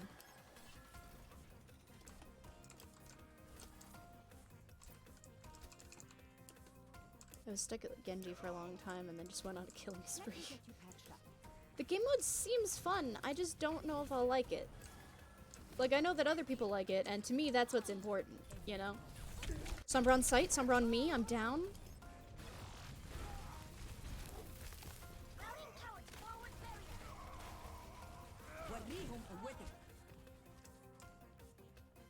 Speaker 1: I was stuck at Genji for a long time and then just went on a killing spree.
Speaker 2: Get you patched up.
Speaker 1: The game mode seems fun, I just don't know if I'll like it. Like, I know that other people like it, and to me that's what's important, you know? Sombra on site, Sombra on me, I'm down.
Speaker 4: Routing towards forward barrier.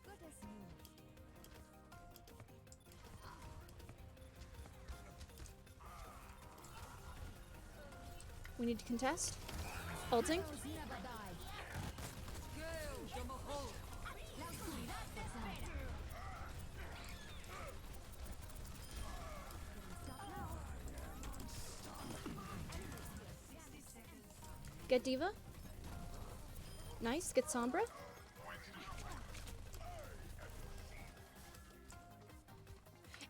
Speaker 2: Good as new.
Speaker 1: We need to contest. Ulting. Get Diva. Nice, get Sombra.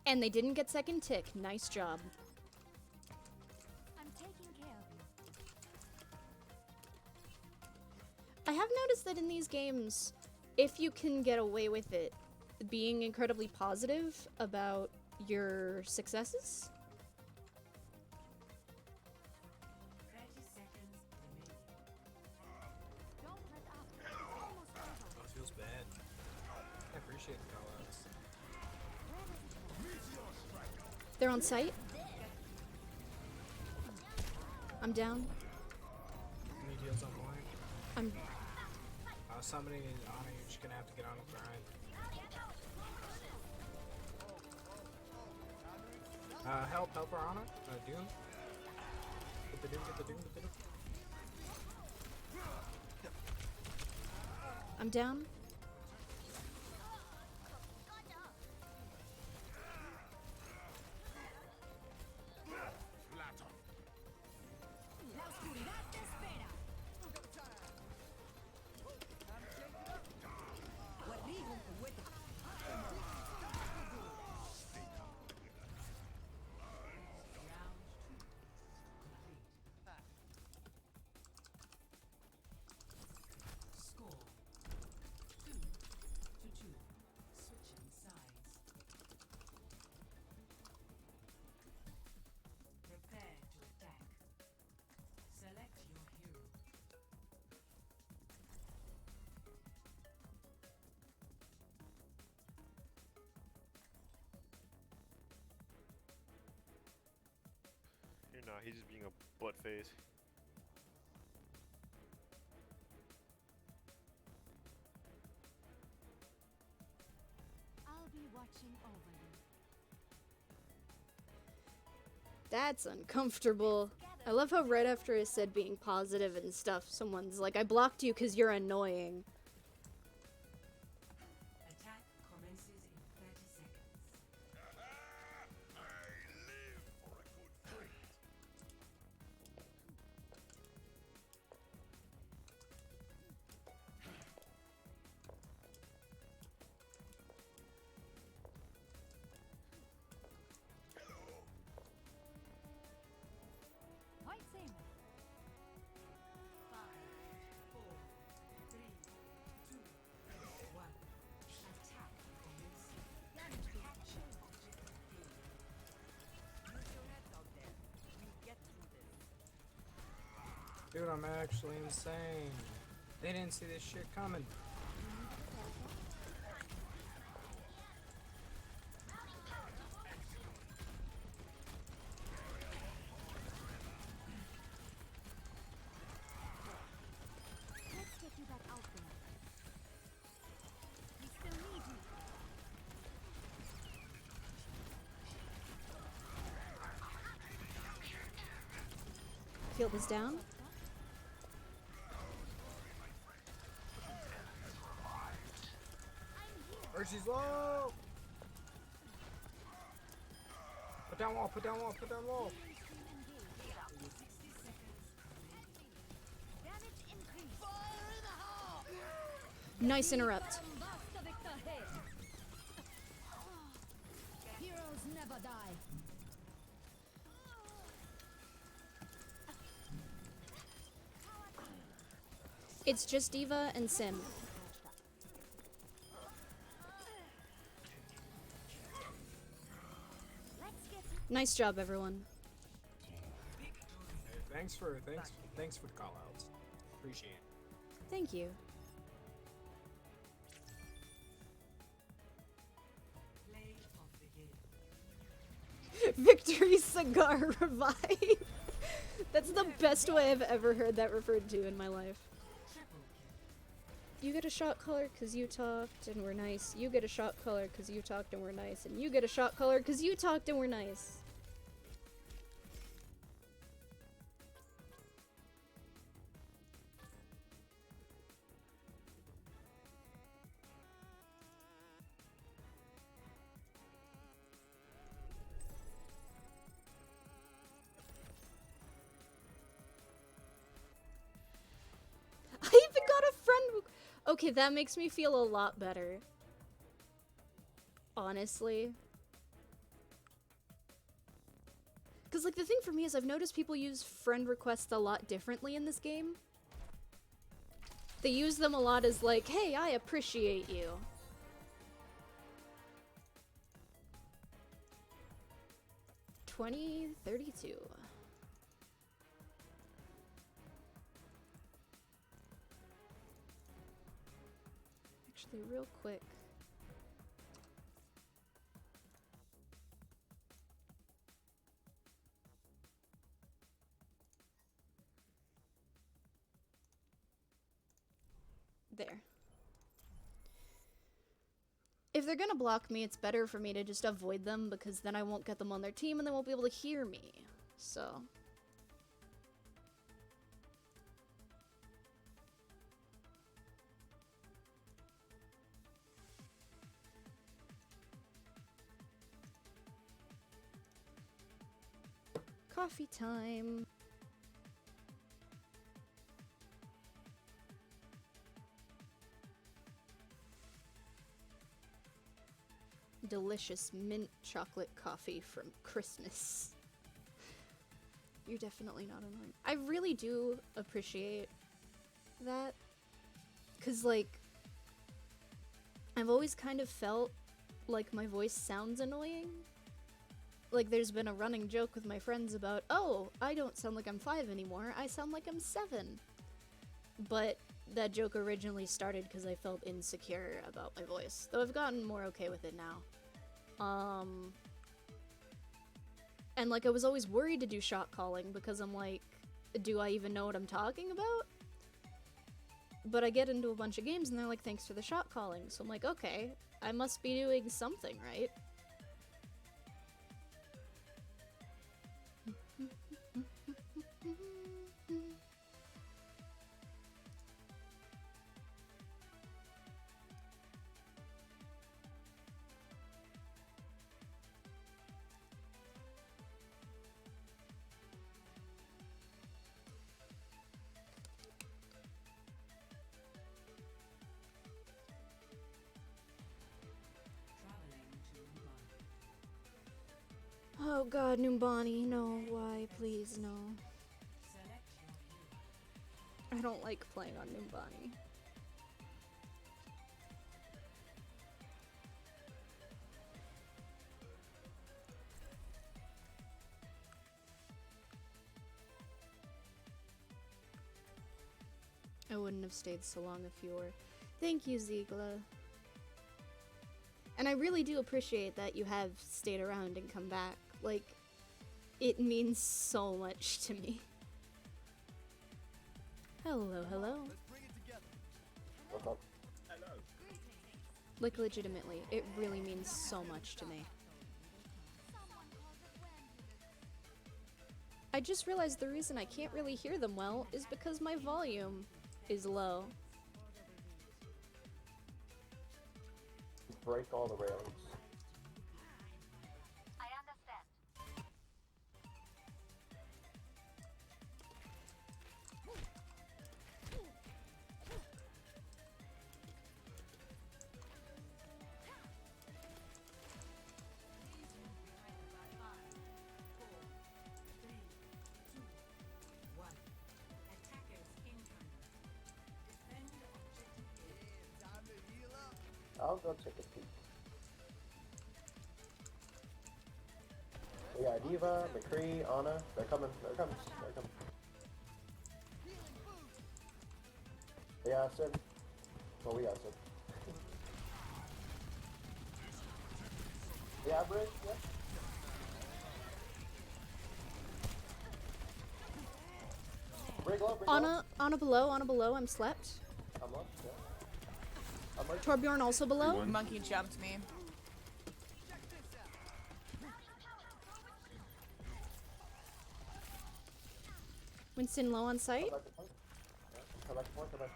Speaker 1: And they didn't get second tick. Nice job.
Speaker 2: I'm taking care of you.
Speaker 1: I have noticed that in these games, if you can get away with it, being incredibly positive about your successes.
Speaker 2: Don't let up. It's almost over.
Speaker 11: Oh, it feels bad. I appreciate the callouts.
Speaker 1: They're on site. I'm down.
Speaker 11: Need heals on point.
Speaker 1: I'm
Speaker 11: Somebody needs Ana. You're just gonna have to get on the grind. Help her Ana. Doom. Get the Doom. Get the Doom. Get the Doom.
Speaker 1: I'm down.
Speaker 10: he's just being a butt face.
Speaker 2: I'll be watching over you.
Speaker 1: That's uncomfortable. I love how right after I said being positive and stuff, someone's like, I blocked you because you're annoying.
Speaker 3: Attack commences in 30 seconds.
Speaker 6: I live for a good fight.
Speaker 2: Point aim.
Speaker 3: 5, 4, 3, 2, 1. Attack commencing.
Speaker 2: Damage being
Speaker 3: Use your heads out there. We get through this.
Speaker 11: Dude, I'm actually insane. They didn't see this shit coming.
Speaker 2: Let's get you back out there. We still need you.
Speaker 1: Field is down.
Speaker 11: Mercy's low! Put down wall, put down wall, put down wall!
Speaker 2: Damage increase.
Speaker 1: Nice interrupt.
Speaker 2: Heroes never die.
Speaker 1: It's just Diva and Sim.
Speaker 2: Let's get
Speaker 1: Nice job, everyone.
Speaker 11: Hey, thanks for the call outs. Appreciate it.
Speaker 1: Thank you.
Speaker 3: Play of the game.
Speaker 1: Victory Cigar Revive. That's the best way I've ever heard that referred to in my life.
Speaker 3: Triple kill.
Speaker 1: You get a shot color because you talked and were nice. You get a shot color because you talked and were nice. And you get a shot color because you talked and were nice. I even got a friend. Okay, that makes me feel a lot better. Honestly. Because, like, the thing for me is I've noticed people use friend requests a lot differently in this game. They use them a lot as, like, hey, I appreciate you. $20.32. Actually, real quick. There. If they're gonna block me, it's better for me to just avoid them because then I won't get them on their team and they won't be able to hear me. So. Coffee time. Delicious mint chocolate coffee from Christmas. You're definitely not annoying. I really do appreciate that. 'Cause, like, I've always kind of felt like my voice sounds annoying. Like, there's been a running joke with my friends about, oh, I don't sound like I'm 5 anymore, I sound like I'm 7. But that joke originally started because I felt insecure about my voice. Though I've gotten more okay with it now. And like I was always worried to do shot calling because I'm like, do I even know what I'm talking about? But I get into a bunch of games and they're like, thanks for the shot calling. So I'm like, okay, I must be doing something right. Oh god, Numbani, no, why, please, no. I don't like playing on Numbani. I wouldn't have stayed so long if you were. Thank you, Ziegler. And I really do appreciate that you have stayed around and come back. Like, it means so much to me. Hello, hello.
Speaker 10: What's up?
Speaker 1: Like, legitimately, it really means so much to me. I just realized the reason I can't really hear them well is because my volume is low.
Speaker 10: Break all the railings.
Speaker 4: I understand.
Speaker 10: I'll go take a peek. We got Diva, McCree, Anna. They're coming. They're coming. They're coming. Yeah, Sid. Well, we got Sid. Yeah, Bridge. Yeah. Brig low, brig low.
Speaker 1: Anna below, I'm slept.
Speaker 10: I'm low. Yeah. I'm right.
Speaker 1: Torbjorn also below.
Speaker 9: Monkey jumped me.
Speaker 1: Winston low on site.
Speaker 10: Come back to point. Yeah. Come back to point. Come back.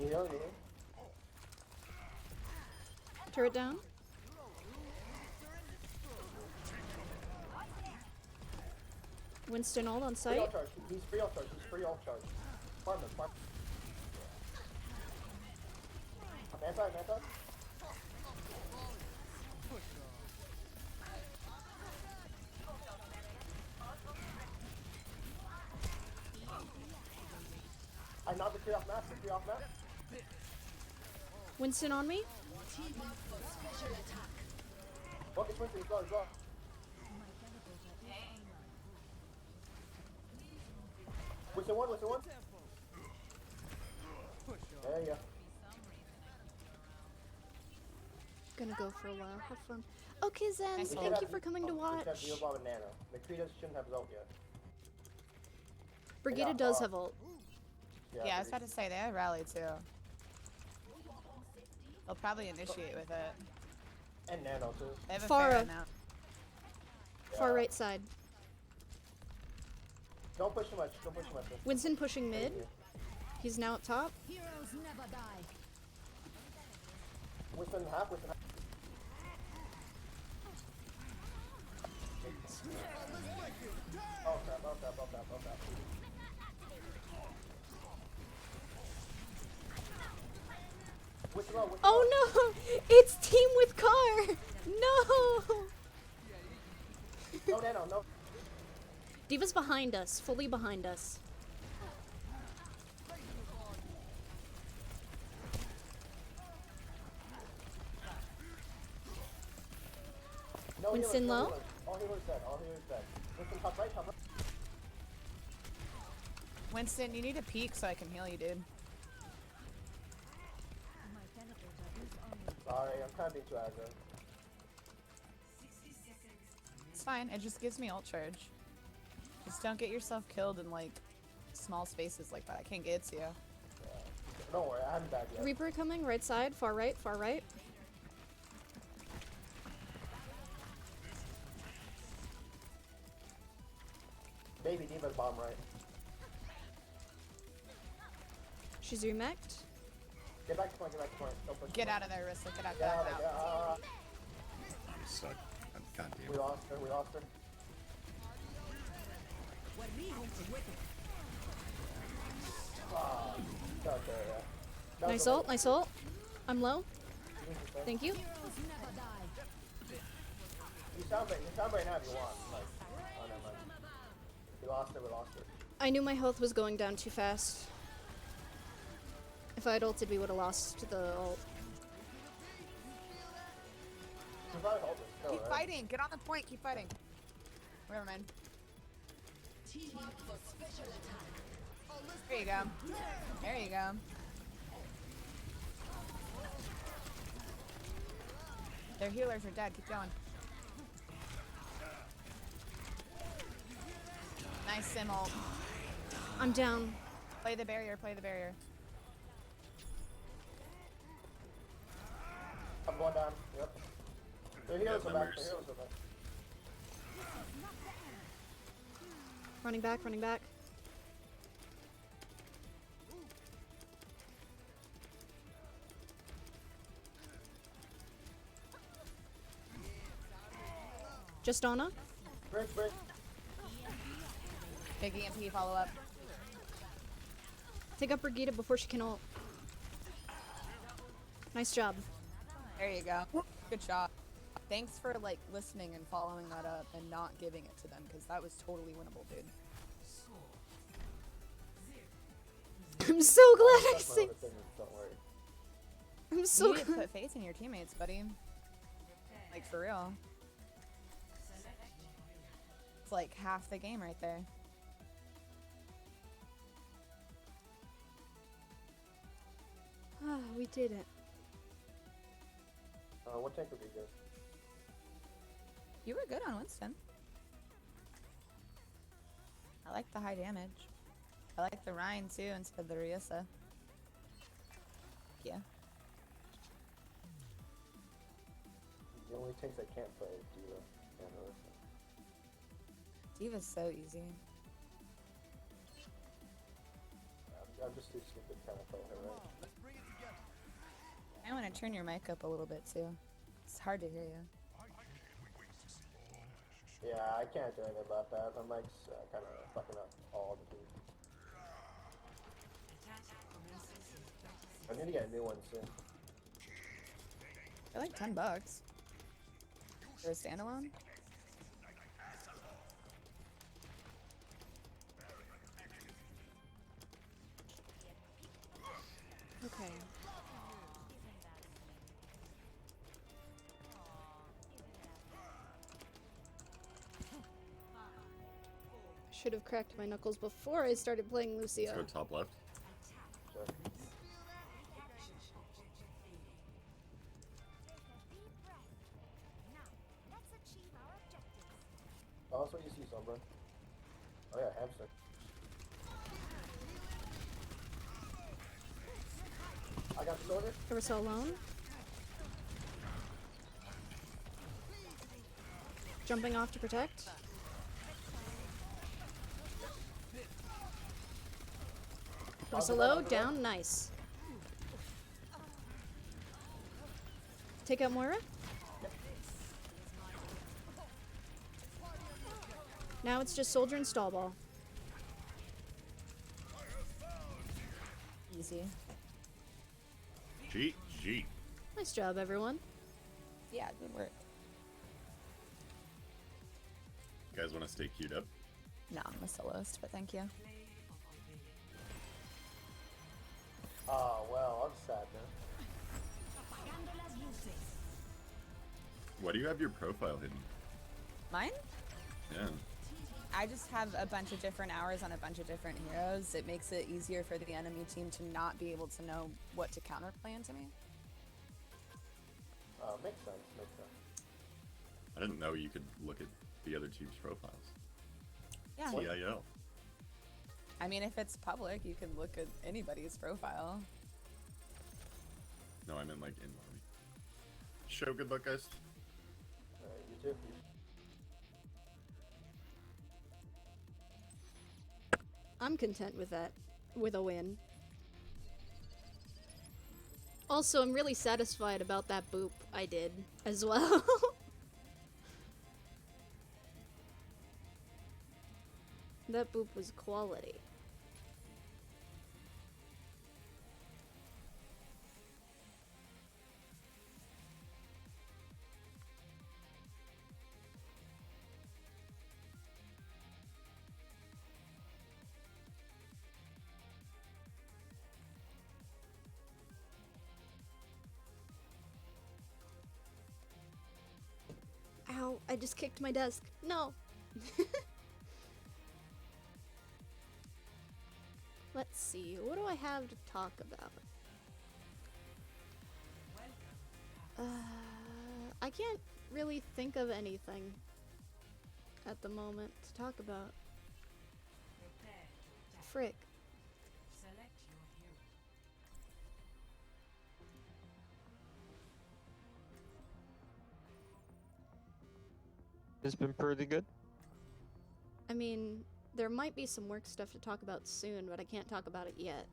Speaker 10: Yeah.
Speaker 1: Turret down. Winston ult on
Speaker 10: Free
Speaker 1: site.
Speaker 10: all charge. He's free all charge. He's free all charge. Farm him. Farm. Manta. Manta. I knocked the tree off map. The tree off map.
Speaker 1: Winston on me.
Speaker 10: Focus Winston. He's low. He's low. Winston one. Winston one. There you go.
Speaker 1: Gonna go for a while. Have fun. Okay, Zen.
Speaker 9: Nice
Speaker 1: Thank you for coming to watch.
Speaker 10: Deal bomb and nano. McCree shouldn't have his ult yet.
Speaker 1: Brigida does have ult.
Speaker 9: Yeah, I was about to say, they have rally too. They'll probably initiate with it.
Speaker 10: And nano too.
Speaker 9: They have a
Speaker 1: Farah.
Speaker 9: fair amount.
Speaker 1: Far right side.
Speaker 10: Don't push too much. Don't push too much.
Speaker 1: Winston pushing mid. He's now up top.
Speaker 2: Heroes never die.
Speaker 10: Winston half. Winston half. Oh crap. Oh crap. Oh crap. Oh crap. Winston low. Winston low.
Speaker 1: Oh no! It's team with car! No!
Speaker 10: No nano. No.
Speaker 1: Diva's behind us. Fully behind us.
Speaker 10: No
Speaker 1: Winston
Speaker 10: healers, no
Speaker 1: low?
Speaker 10: healers. All healers dead. All healers dead. Winston top right. Top right.
Speaker 9: Winston, you need a peek so I can heal you, dude.
Speaker 12: Sorry, I'm kind of being too aggro.
Speaker 13: It's fine. It just gives me ult charge. Just don't get yourself killed in like small spaces like that. I can't get to you.
Speaker 12: Don't worry, I haven't died yet.
Speaker 1: Reaper coming, right side, far right, far right.
Speaker 12: Baby D.Va's bomb right.
Speaker 1: She's remeched.
Speaker 12: Get back to point, get back to point. Don't push
Speaker 13: Get
Speaker 12: the
Speaker 13: out of there, Rissa. Get out,
Speaker 12: point.
Speaker 13: get out,
Speaker 12: Get
Speaker 13: get out.
Speaker 6: I'm stuck. I'm goddamn.
Speaker 12: We lost her, we lost her. Ah, okay, yeah. That was
Speaker 1: Nice
Speaker 12: the
Speaker 1: ult, nice ult. I'm low. Thank you.
Speaker 12: You sound right now if you want. Like, oh, never mind. We lost her, we lost her.
Speaker 1: I knew my health was going down too fast. If I had ulted, we would have lost the ult.
Speaker 12: She's probably holding still,
Speaker 13: Keep
Speaker 12: right?
Speaker 13: fighting. Get on the point. Keep fighting. Never mind. There you go. There you go. Their healers are dead. Keep going. Nice sim ult.
Speaker 1: I'm down.
Speaker 13: Play the barrier. Play the barrier.
Speaker 12: I'm going down, yep. The heroes are back, the heroes are back.
Speaker 1: Running back, running back. Just Donna.
Speaker 12: Bridge, bridge.
Speaker 13: Big EMP follow up.
Speaker 1: Take up Brigitte before she can ult. Nice job.
Speaker 13: There you go. Good shot. Thanks for like listening and following that up and not giving it to them because that was totally winnable, dude.
Speaker 1: I'm so glad I
Speaker 12: That's my
Speaker 1: saved.
Speaker 12: other thing, don't worry.
Speaker 1: I'm so
Speaker 13: You need to
Speaker 1: glad.
Speaker 13: put faith in your teammates, buddy. Like for real. It's like half the game right there.
Speaker 1: Ah, we did it.
Speaker 12: What tank would be good?
Speaker 13: You were good on Winston. I like the high damage. I like the Rhine too instead of the Ryusa. Yeah.
Speaker 12: The only tanks I can't play is D.Va and Orisa.
Speaker 13: D.Va's so easy.
Speaker 12: I'm just too stupid trying to play her, right?
Speaker 13: I want to turn your mic up a little bit too. It's hard to hear you.
Speaker 12: Yeah, I can't do anything about that. My mic's kind of fucking up all the time. I need to get a new one soon.
Speaker 13: They're like $10 for a standalone.
Speaker 1: Okay. Should have cracked my knuckles before I started playing Lucio.
Speaker 6: Let's go top left.
Speaker 12: Sure.
Speaker 2: Take a deep breath. Now, let's achieve our objectives.
Speaker 12: Oh, that's what you see, Sombra. Oh yeah, hamster. I got the soldier.
Speaker 1: Orisa alone. Jumping off to protect. Orisa low, down, nice. Take out Moira. Now it's just soldier and stall ball.
Speaker 13: Easy.
Speaker 6: GG.
Speaker 1: Nice job, everyone.
Speaker 13: Yeah, good work.
Speaker 6: You guys want to stay queued up?
Speaker 13: No, I'm a soloist, but thank you.
Speaker 12: Oh, well, I'm sad now.
Speaker 6: Why do you have your profile hidden?
Speaker 13: Mine?
Speaker 6: Yeah.
Speaker 13: I just have a bunch of different hours on a bunch of different heroes. It makes it easier for the enemy team to not be able to know what to counterplay into me.
Speaker 12: Makes sense, makes sense.
Speaker 14: I didn't know you could look at the other team's profiles.
Speaker 13: Yeah.
Speaker 14: TIO.
Speaker 13: I mean, if it's public, you can look at anybody's profile.
Speaker 14: No, I meant like in lobby. Show good luck, guys.
Speaker 12: Alright, you too.
Speaker 1: I'm content with that. With a win. Also, I'm really satisfied about that boop I did as well. That boop was quality. Ow, I just kicked my desk. No. Let's see, what do I have to talk about? I can't really think of anything at the moment to talk about. Frick.
Speaker 15: It's been pretty good.
Speaker 1: I mean, there might be some work stuff to talk about soon, but I can't talk about it yet.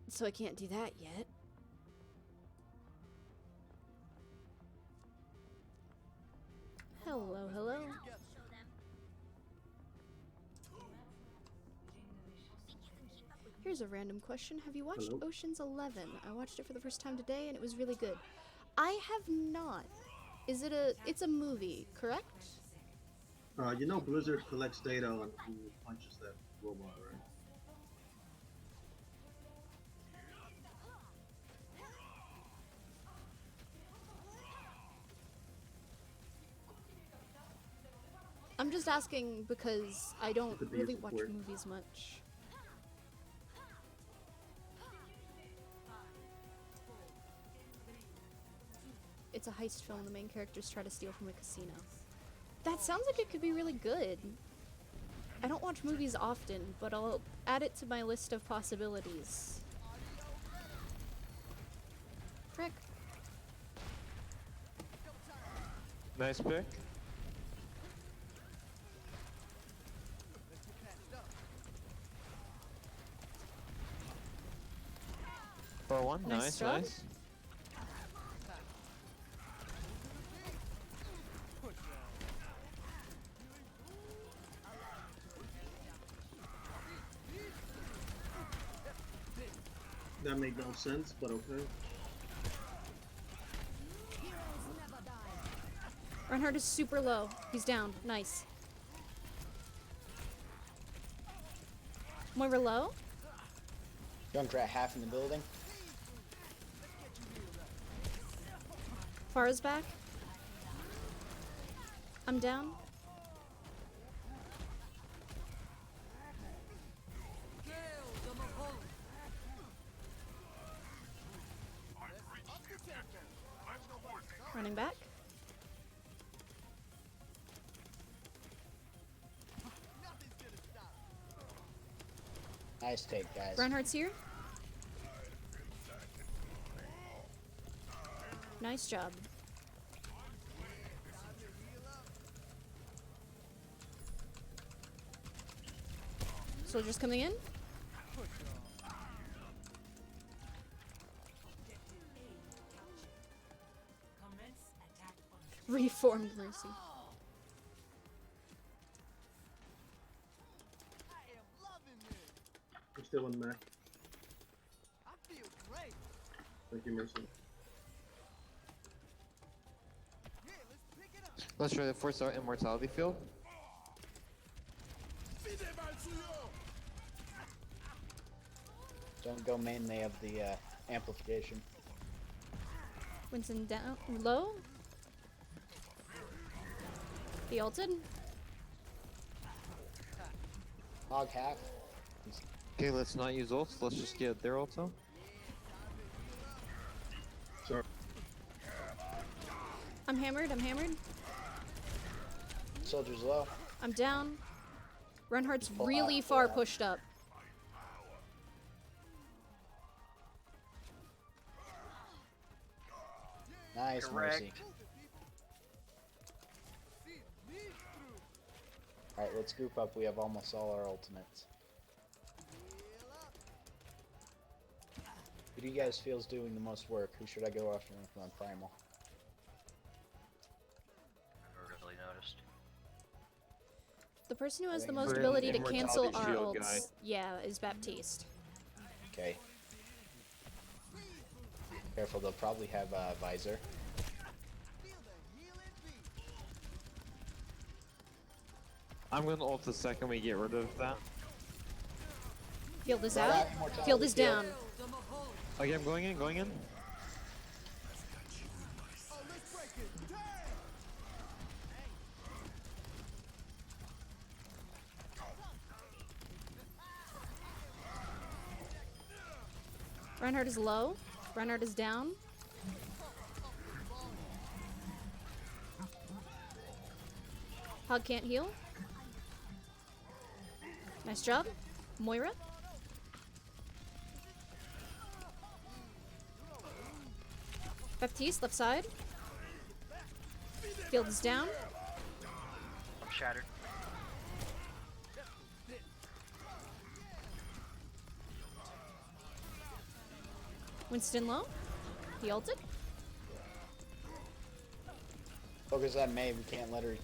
Speaker 1: So I can't do that yet. Hello, hello. Here's a random question. Have you watched Ocean's 11? I watched it for the first time today and it was really good. I have not. Is it it's a movie, correct?
Speaker 16: You know Blizzard collects data on who punches that robot, right?
Speaker 1: I'm just asking because I don't really watch movies much. It's a heist film. The main characters try to steal from a casino. That sounds like it could be really good. I don't watch movies often, but I'll add it to my list of possibilities. Frick.
Speaker 15: Nice pick. For one, nice, nice.
Speaker 16: That made no sense, but okay.
Speaker 1: Reinhardt is super low. He's down. Nice. Moira low?
Speaker 17: Junkrat half in the building.
Speaker 1: Farah's back. I'm down. Running back.
Speaker 17: Nice take, guys.
Speaker 1: Reinhardt's here. Nice job. Soldiers coming in. Reformed Mercy.
Speaker 16: I'm still in Mac. Thank you, Mercy.
Speaker 15: Let's try to force our immortality field.
Speaker 17: Don't go main, they have the amplification.
Speaker 1: Winston down low. He ulted.
Speaker 17: Hog half.
Speaker 15: Okay, let's not use ults. Let's just get their ults out.
Speaker 16: Sorry.
Speaker 1: I'm hammered. I'm hammered.
Speaker 17: Soldier's low.
Speaker 1: I'm down. Reinhardt's
Speaker 17: Oh,
Speaker 1: really far pushed up.
Speaker 17: Nice,
Speaker 10: Correct.
Speaker 17: Mercy. Alright, let's group up. We have almost all our ultimates. Who do you guys feel is doing the most work? Who should I go after on Primal?
Speaker 18: Never really noticed.
Speaker 1: The person who has the
Speaker 17: think
Speaker 1: most
Speaker 15: Bryn,
Speaker 1: ability to
Speaker 15: Immortality
Speaker 1: cancel our
Speaker 15: Shield
Speaker 1: ults,
Speaker 15: guy.
Speaker 1: yeah, is Baptiste.
Speaker 17: Okay. Careful, they'll probably have Visor.
Speaker 15: I'm gonna ult the second we get rid of that.
Speaker 1: Field is
Speaker 17: Not
Speaker 1: out.
Speaker 17: that immortality
Speaker 1: Field is
Speaker 17: field.
Speaker 1: down.
Speaker 15: Okay, I'm going in, going in.
Speaker 1: Reinhardt is low. Reinhardt is down. Hog can't heal. Nice job. Moira. Baptiste, left side. Field is down.
Speaker 18: I'm shattered.
Speaker 1: Winston low. He ulted.
Speaker 17: Focus on May, we can't let her.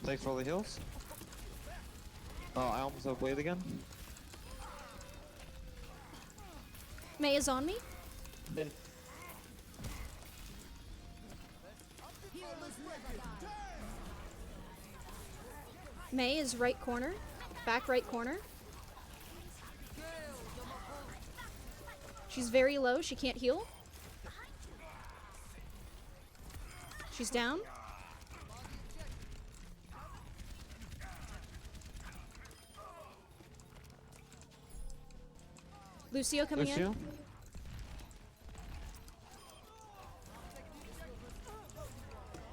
Speaker 15: Thanks for all the heals. Oh, I almost have Blade again.
Speaker 1: May is on me.
Speaker 17: Then
Speaker 1: May is right corner. Back right corner. She's very low. She can't heal. She's down. Lucio coming
Speaker 15: Lucio?
Speaker 1: in.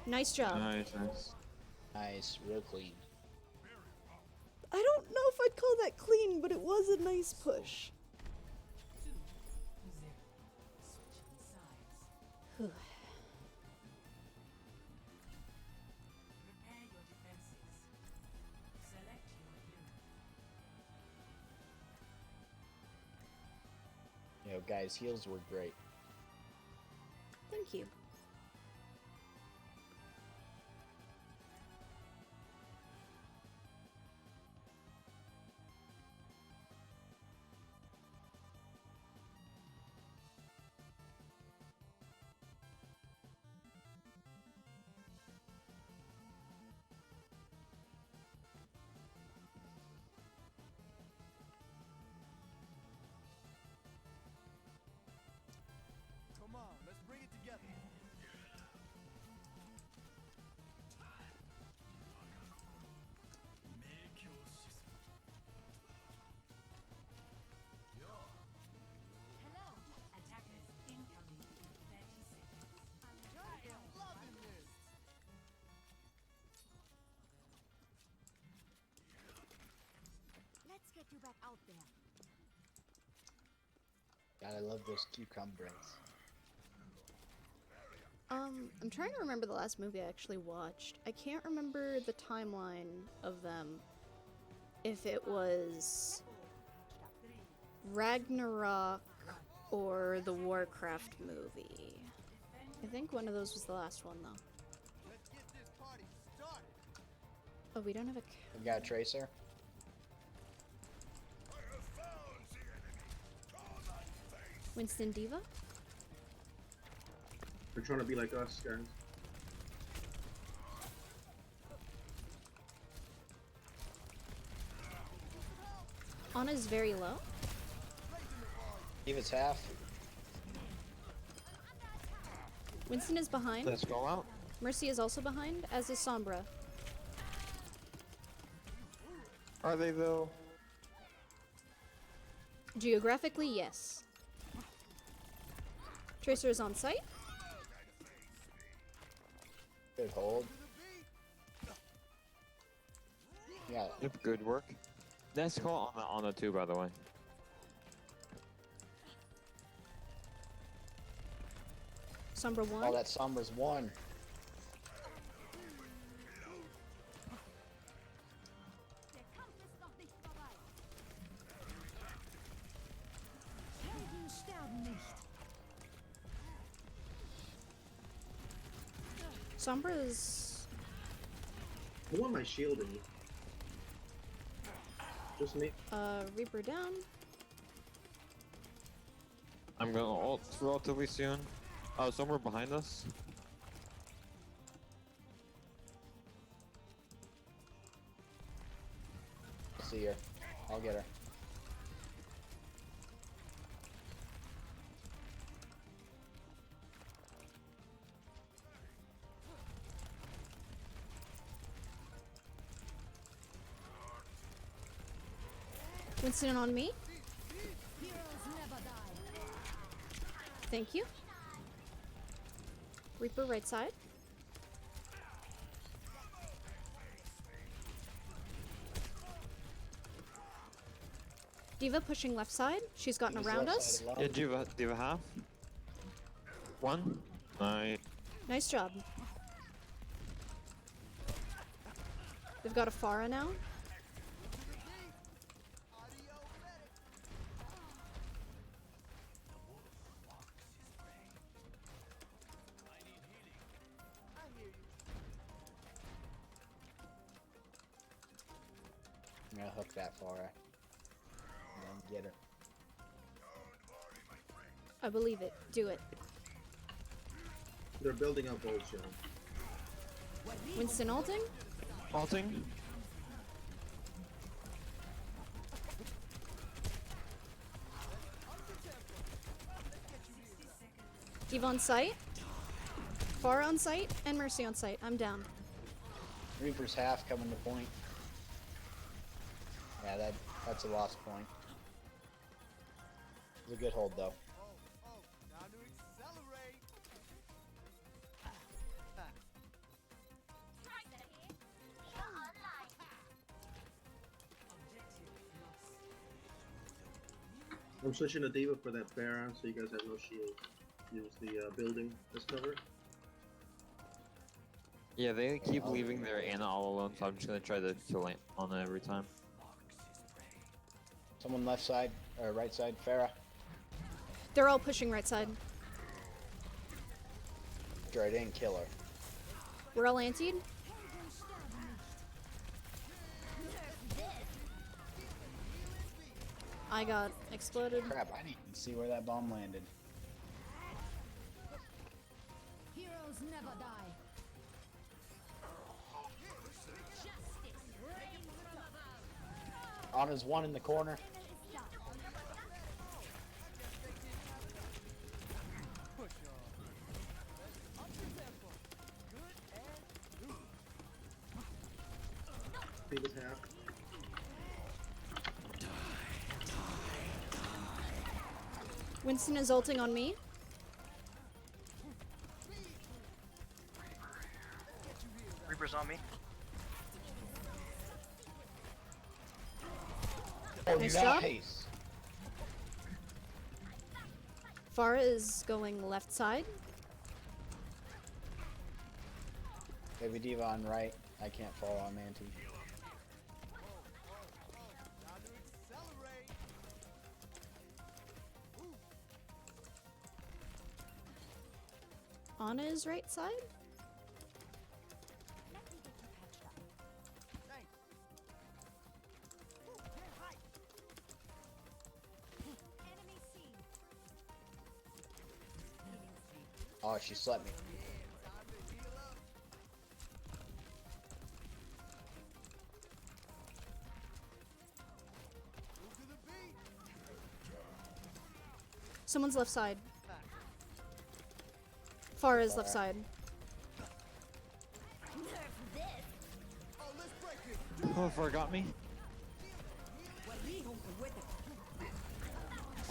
Speaker 1: Nice job.
Speaker 15: Nice, nice.
Speaker 17: nice, real clean.
Speaker 1: I don't know if I'd call that clean, but it was a nice push. Whew.
Speaker 17: You know, guys, heals were great.
Speaker 1: Thank you.
Speaker 9: Come on, let's bring it together.
Speaker 2: Hello. Attackers incoming in 30 seconds.
Speaker 9: I am loving this.
Speaker 2: Let's get you back out there.
Speaker 17: God, I love those cucumbers.
Speaker 1: I'm trying to remember the last movie I actually watched. I can't remember the timeline of them. If it was Ragnarok or the Warcraft movie. I think one of those was the last one, though.
Speaker 9: Let's get this party started.
Speaker 1: Oh, we don't have a...
Speaker 17: We got a Tracer.
Speaker 1: Winston Diva?
Speaker 16: They're trying to be like us, guys.
Speaker 1: Anna's very low.
Speaker 17: Eva's half.
Speaker 1: Winston is behind.
Speaker 15: Let's go out.
Speaker 1: Mercy is also behind, as is Sombra.
Speaker 15: Are they though?
Speaker 1: Geographically, yes. Tracer is on site.
Speaker 17: Good hold. Yeah.
Speaker 15: Yep, good work. Nice call on the 2, by the way.
Speaker 1: Sombra 1.
Speaker 17: Oh, that Sombra's 1.
Speaker 2: Der Kampf ist noch nicht vorbei. Helden sterben nicht.
Speaker 1: Sombra's...
Speaker 16: Who am I shielding? Just me?
Speaker 1: Reaper down.
Speaker 15: I'm gonna ult relatively soon. Oh, somewhere behind us.
Speaker 17: See her. I'll get her.
Speaker 1: Winston on me.
Speaker 2: Heroes never die.
Speaker 1: Thank you. Reaper right side. Diva pushing left side. She's gotten
Speaker 17: He's
Speaker 1: around
Speaker 17: left
Speaker 1: us.
Speaker 17: side alone.
Speaker 15: Yeah, Diva half. 1. Nice.
Speaker 1: Nice job. They've got a Pharah now.
Speaker 17: I'm gonna hook that for her. And then get her.
Speaker 1: I believe it. Do it.
Speaker 16: They're building up old John.
Speaker 1: Winston ulting.
Speaker 15: Ulting.
Speaker 1: Diva on site. Pharah on site. And Mercy on site. I'm down.
Speaker 17: Reaper's half coming to point. Yeah, that's a lost point. It's a good hold though.
Speaker 9: Time to accelerate.
Speaker 16: I'm switching to Diva for that Baron, so you guys have no shield. Use the building as cover.
Speaker 15: Yeah, they keep leaving their Ana all alone, so I'm just gonna try to kill Ana every time.
Speaker 17: Someone left side, or right side, Farah.
Speaker 1: They're all pushing right side.
Speaker 17: Sure, I didn't kill her.
Speaker 1: We're all antied. I got exploded.
Speaker 17: Crap, I didn't even see where that bomb landed.
Speaker 2: Heroes never die.
Speaker 17: Ana's 1 in the corner.
Speaker 9: Push on. Up the tempo. Good and loose.
Speaker 16: Diva's half.
Speaker 1: Winston is ulting on me.
Speaker 18: Reaper's on me.
Speaker 17: Oh,
Speaker 1: Nice job.
Speaker 17: nice.
Speaker 1: Pharah is going left side.
Speaker 17: Baby Diva on right. I can't follow on Manti.
Speaker 9: Time to accelerate.
Speaker 1: Ana is right side.
Speaker 9: Thanks.
Speaker 2: Enemy seen.
Speaker 17: Oh, she slept me.
Speaker 1: Someone's left side. Pharah's left side.
Speaker 15: Oh, forgot me.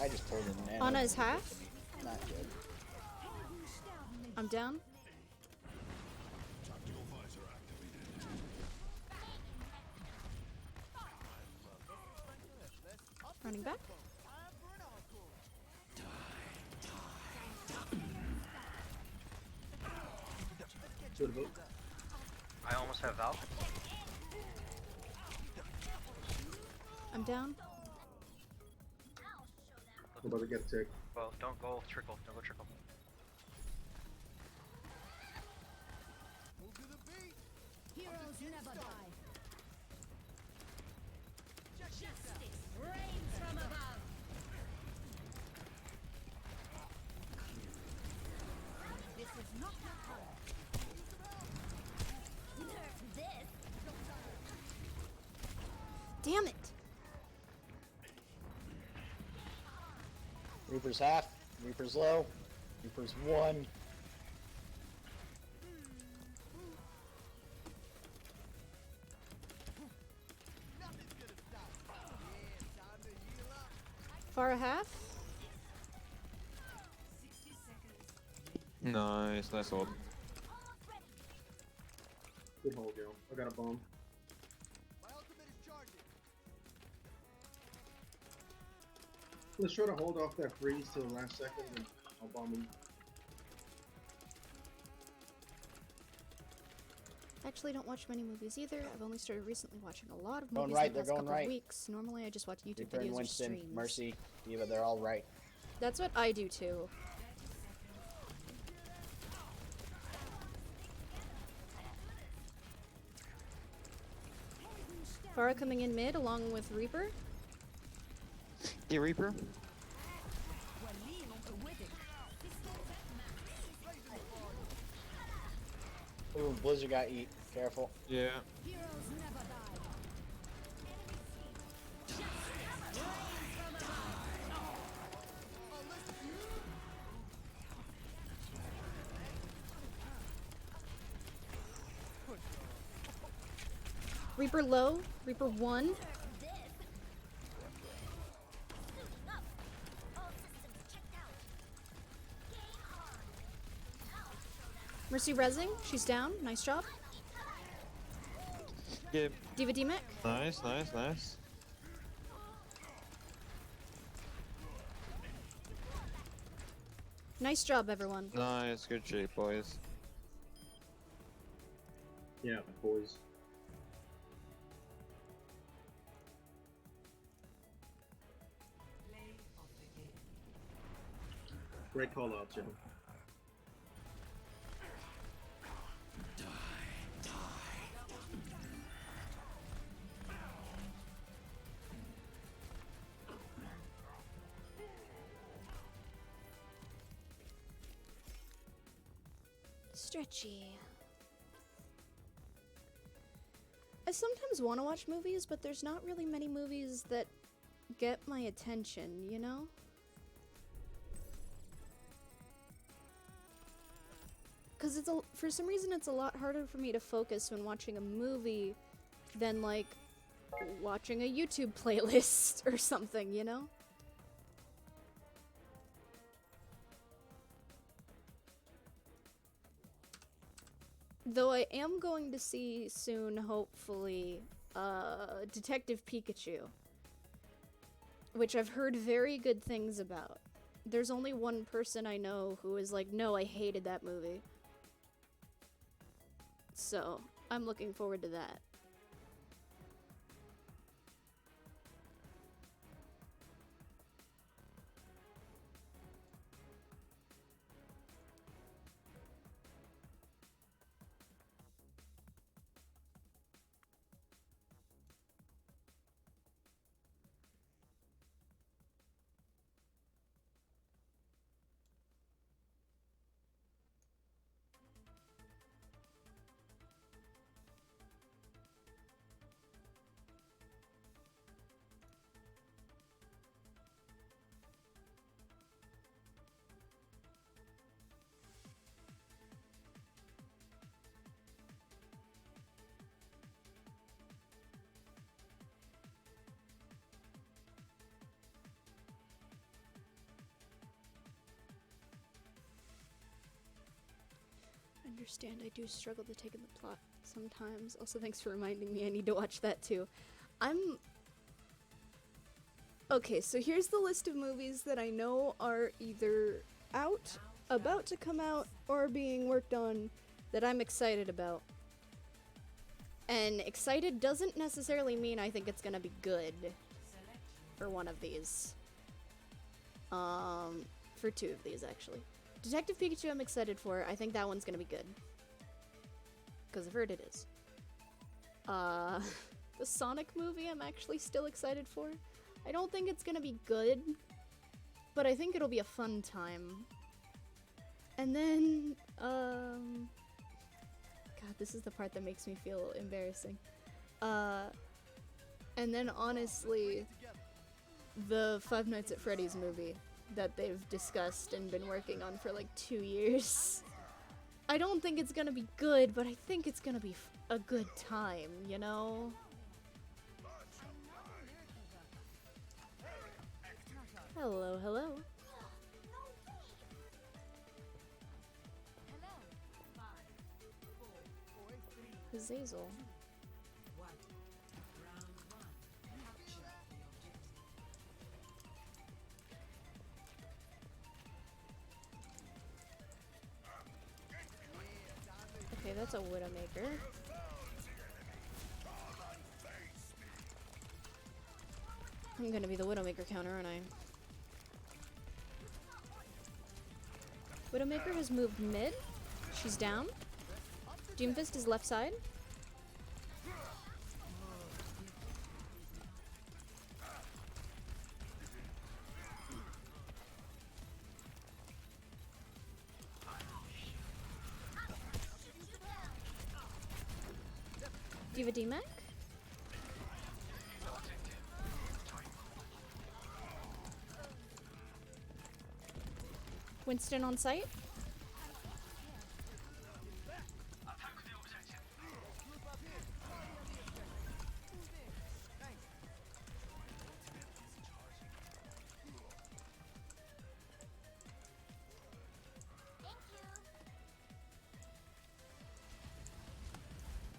Speaker 17: I just pulled an nano.
Speaker 1: Ana is half.
Speaker 17: Not good.
Speaker 1: I'm down. Running back.
Speaker 18: I almost have Valve.
Speaker 1: I'm down.
Speaker 16: I'm about to get a tick.
Speaker 18: Well, don't go trickle. Don't go trickle.
Speaker 2: Heroes never die. Justice reigns from above. This is not your time.
Speaker 4: Nerf this.
Speaker 1: Damn it.
Speaker 17: Reaper's half. Reaper's low. Reaper's 1.
Speaker 1: Far half.
Speaker 15: Nice hold.
Speaker 16: Good hold, yo. I got a bomb. Let's try to hold off that freeze till the last second and I'll bomb him.
Speaker 1: I actually don't watch many movies either. I've only started recently watching a lot of
Speaker 17: Going
Speaker 1: movies
Speaker 17: right,
Speaker 1: in the
Speaker 17: they're
Speaker 1: past
Speaker 17: going
Speaker 1: couple
Speaker 17: right.
Speaker 1: of weeks. Normally I just watch YouTube
Speaker 17: Reaper and
Speaker 1: videos or
Speaker 17: Winston,
Speaker 1: streams.
Speaker 17: Mercy, Diva, they're all right.
Speaker 1: That's what I do too. Farah coming in mid along with Reaper.
Speaker 15: Yeah, Reaper.
Speaker 17: Ooh, Blizzard got eat. Careful.
Speaker 15: Yeah.
Speaker 2: Heroes never die.
Speaker 1: Reaper low. Reaper 1. Mercy rezzing. She's down. Nice job.
Speaker 15: Yeah.
Speaker 1: Diva D-Mech.
Speaker 15: Nice.
Speaker 1: Nice job, everyone.
Speaker 15: Nice, good shape, boys.
Speaker 16: Yeah, boys. Great call out, Jim.
Speaker 1: Stretchy. I sometimes want to watch movies, but there's not really many movies that get my attention, you know? Because for some reason it's a lot harder for me to focus when watching a movie than, like, watching a YouTube playlist or something, you know? Though I am going to see soon, hopefully, Detective Pikachu, which I've heard very good things about. There's only one person I know who is like, no, I hated that movie. So, I'm looking forward to that. understand I do struggle to take in the plot sometimes. Also, thanks for reminding me I need to watch that too. Okay, so here's the list of movies that I know are either out, about to come out, or being worked on that I'm excited about. And excited doesn't necessarily mean I think it's gonna be good for one of these. For two of these, actually. Detective Pikachu I'm excited for. I think that one's gonna be good. Because I've heard it is. The Sonic movie I'm actually still excited for. I don't think it's gonna be good, but I think it'll be a fun time. And then, God, this is the part that makes me feel embarrassing. And then honestly, the Five Nights at Freddy's movie that they've discussed and been working on for like 2 years. I don't think it's gonna be good, but I think it's gonna be a good time, you know? Hello, hello. Azazel. Okay, that's a Widowmaker. I'm gonna be the Widowmaker counter, aren't I? Widowmaker has moved mid. She's down. Doomfist is left side. Do you have a DMAC? Winston on site.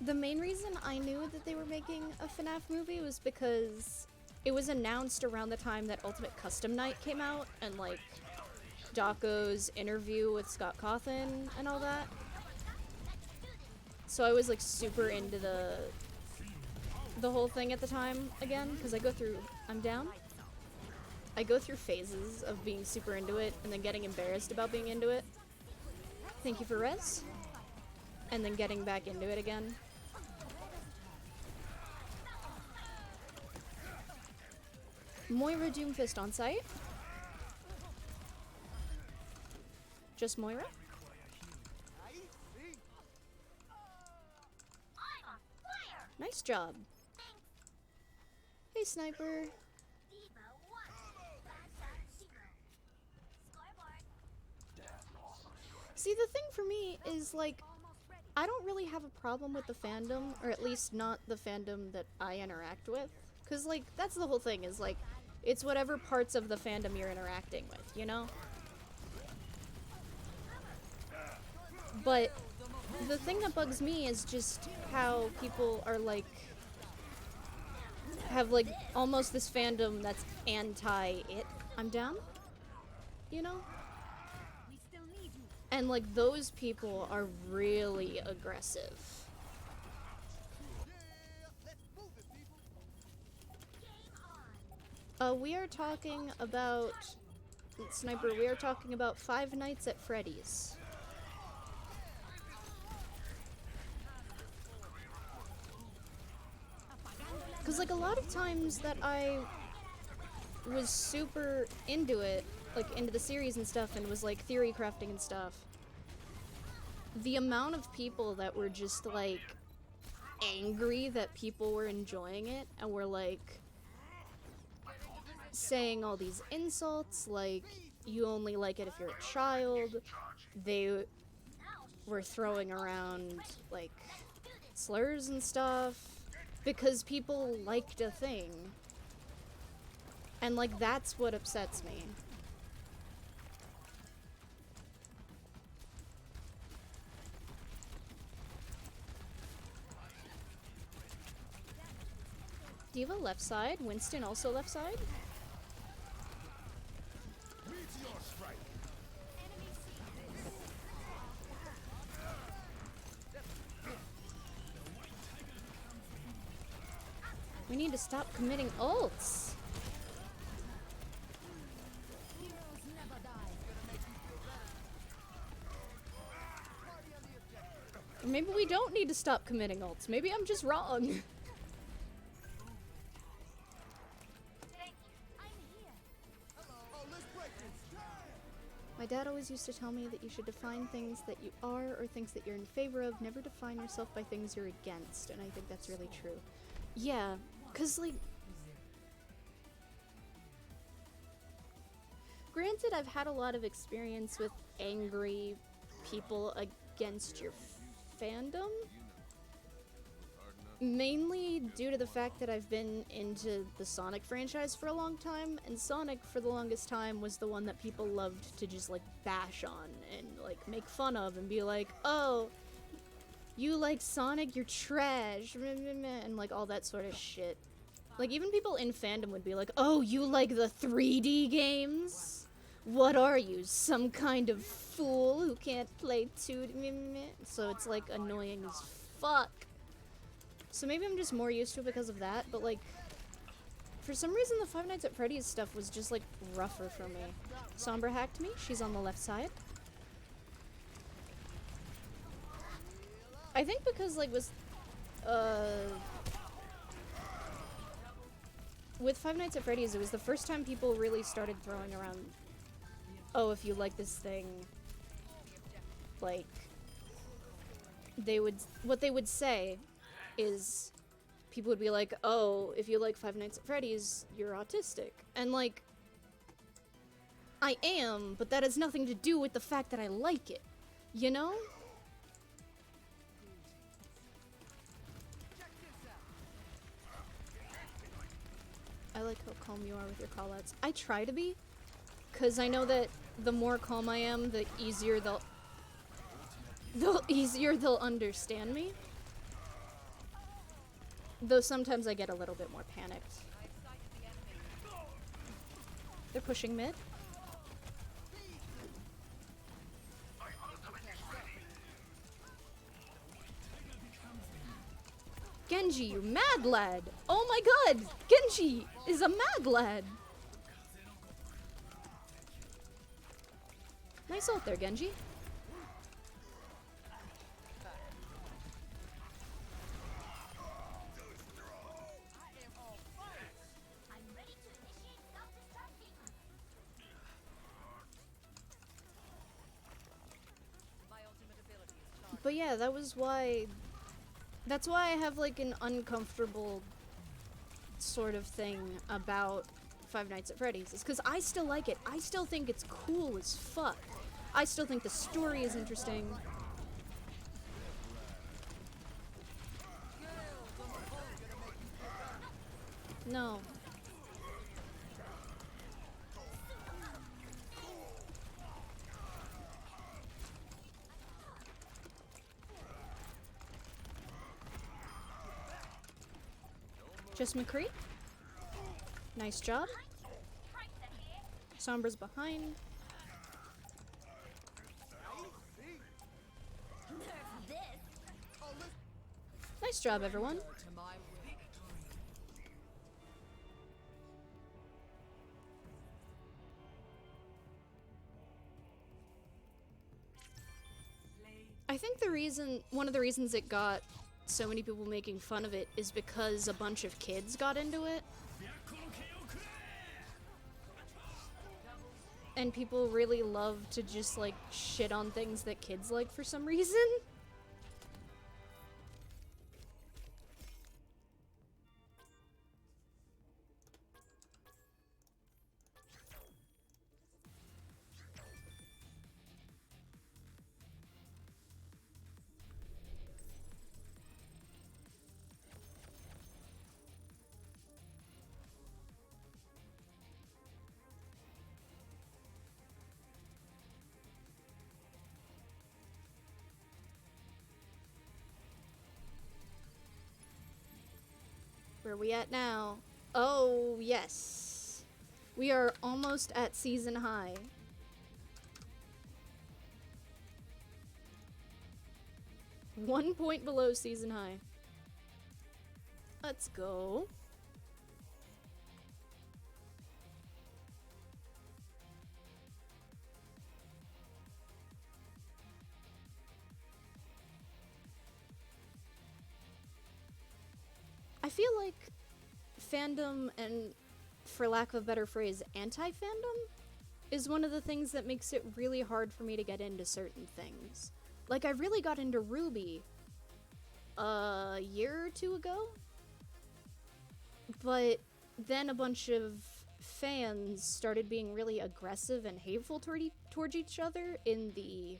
Speaker 1: The main reason I knew that they were making a FNAF movie was because it was announced around the time that Ultimate Custom Night came out, and like Jocko's interview with Scott Cawthon and all that. So I was like super into the whole thing at the time again, because I'm down. I go through phases of being super into it and then getting embarrassed about being into it. Thank you for res. And then getting back into it again. Moira Doomfist on site. Just Moira. Nice job. Hey, Sniper. See, the thing for me is, like, I don't really have a problem with the fandom, or at least not the fandom that I interact with. Because, like, that's the whole thing, is, like, it's whatever parts of the fandom you're interacting with, you know? But the thing that bugs me is just how people are, like, have, like, almost this fandom that's anti-it. I'm down? You know? And, like, those people are really aggressive. We are talking about... Sniper, we are talking about Five Nights at Freddy's. Because, like, a lot of times that I was super into it, like, into the series and stuff, and was, like, theory crafting and stuff, the amount of people that were just, like, angry that people were enjoying it, and were, like, saying all these insults, like, you only like it if you're a child. They were throwing around, like, slurs and stuff, because people liked a thing. And, like, that's what upsets me. Diva left side. Winston also left side.
Speaker 6: Meteor strike.
Speaker 1: We need to stop committing ults. Or maybe we don't need to stop committing ults. Maybe I'm just wrong. My dad always used to tell me that you should define things that you are or things that you're in favor of. Never define yourself by things you're against. And I think that's really true. Yeah, because, like, granted, I've had a lot of experience with angry people against your fandom. Mainly due to the fact that I've been into the Sonic franchise for a long time, and Sonic, for the longest time, was the one that people loved to just, like, bash on and, like, make fun of and be like, oh, you like Sonic, you're trash, and, like, all that sort of shit. Like, even people in fandom would be like, oh, you like the 3D games? What are you, some kind of fool who can't play 2D? So it's, like, annoying as fuck. So maybe I'm just more used to it because of that, but, like, for some reason the Five Nights at Freddy's stuff was just, like, rougher for me. Sombra hacked me, she's on the left side. I think because, like, with Five Nights at Freddy's, it was the first time people really started throwing around, oh, if you like this thing, like, what they would say is, people would be like, oh, if you like Five Nights at Freddy's, you're autistic. And, like, I am, but that has nothing to do with the fact that I like it, you know? I like how calm you are with your callouts. I try to be, because I know that the more calm I am, the easier they'll understand me. Though sometimes I get a little bit more panicked. They're pushing mid. Genji, you mad lad! Oh my god! Genji is a mad lad! Nice ult there, Genji. But yeah, that's why I have, like, an uncomfortable sort of thing about Five Nights at Freddy's. Is because I still like it. I still think it's cool as fuck. I still think the story is interesting. No. Just McCree. Nice job. Sombra's behind. Nice job, everyone. I think one of the reasons it got so many people making fun of it is because a bunch of kids got into it. And people really love to just, like, shit on things that kids like for some reason. Where are we at now? Oh, yes. We are almost at season high. One point below season high. Let's go. I feel like fandom and, for lack of a better phrase, anti-fandom is one of the things that makes it really hard for me to get into certain things. Like, I really got into RWBY a year or two ago, but then a bunch of fans started being really aggressive and hateful towards each other in the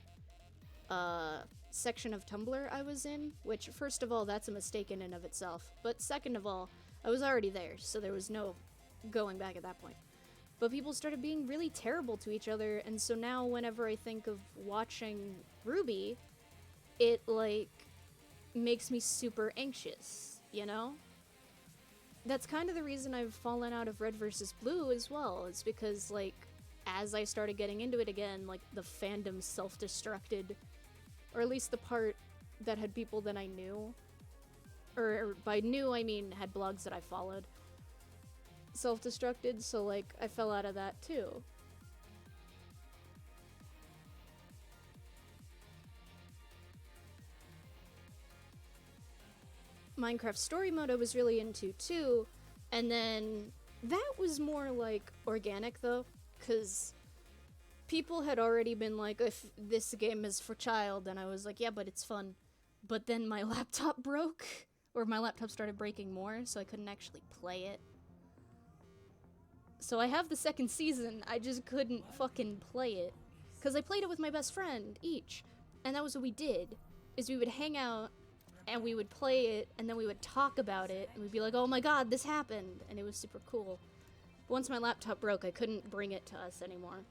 Speaker 1: section of Tumblr I was in, which, first of all, that's a mistake in and of itself, but second of all, I was already there, so there was no going back at that point. But people started being really terrible to each other, and so now whenever I think of watching RWBY, it, like, makes me super anxious, you know? That's kind of the reason I've fallen out of Red vs. Blue as well, is because, like, as I started getting into it again, like, the fandom self-destructed, or at least the part that had people that I knew, or by knew I mean had blogs that I followed, self-destructed, so, like, I fell out of that too. Minecraft Story Mode I was really into too, and then that was more like organic though, because people had already been like, if this game is for child, and I was like, yeah, but it's fun. But then my laptop broke, or my laptop started breaking more, so I couldn't actually play it. So I have the second season, I just couldn't fucking play it. Because I played it with my best friend, each. And that was what we did, is we would hang out, and we would play it, and then we would talk about it, and we'd be like, oh my god, this happened, and it was super cool. But once my laptop broke, I couldn't bring it to us anymore.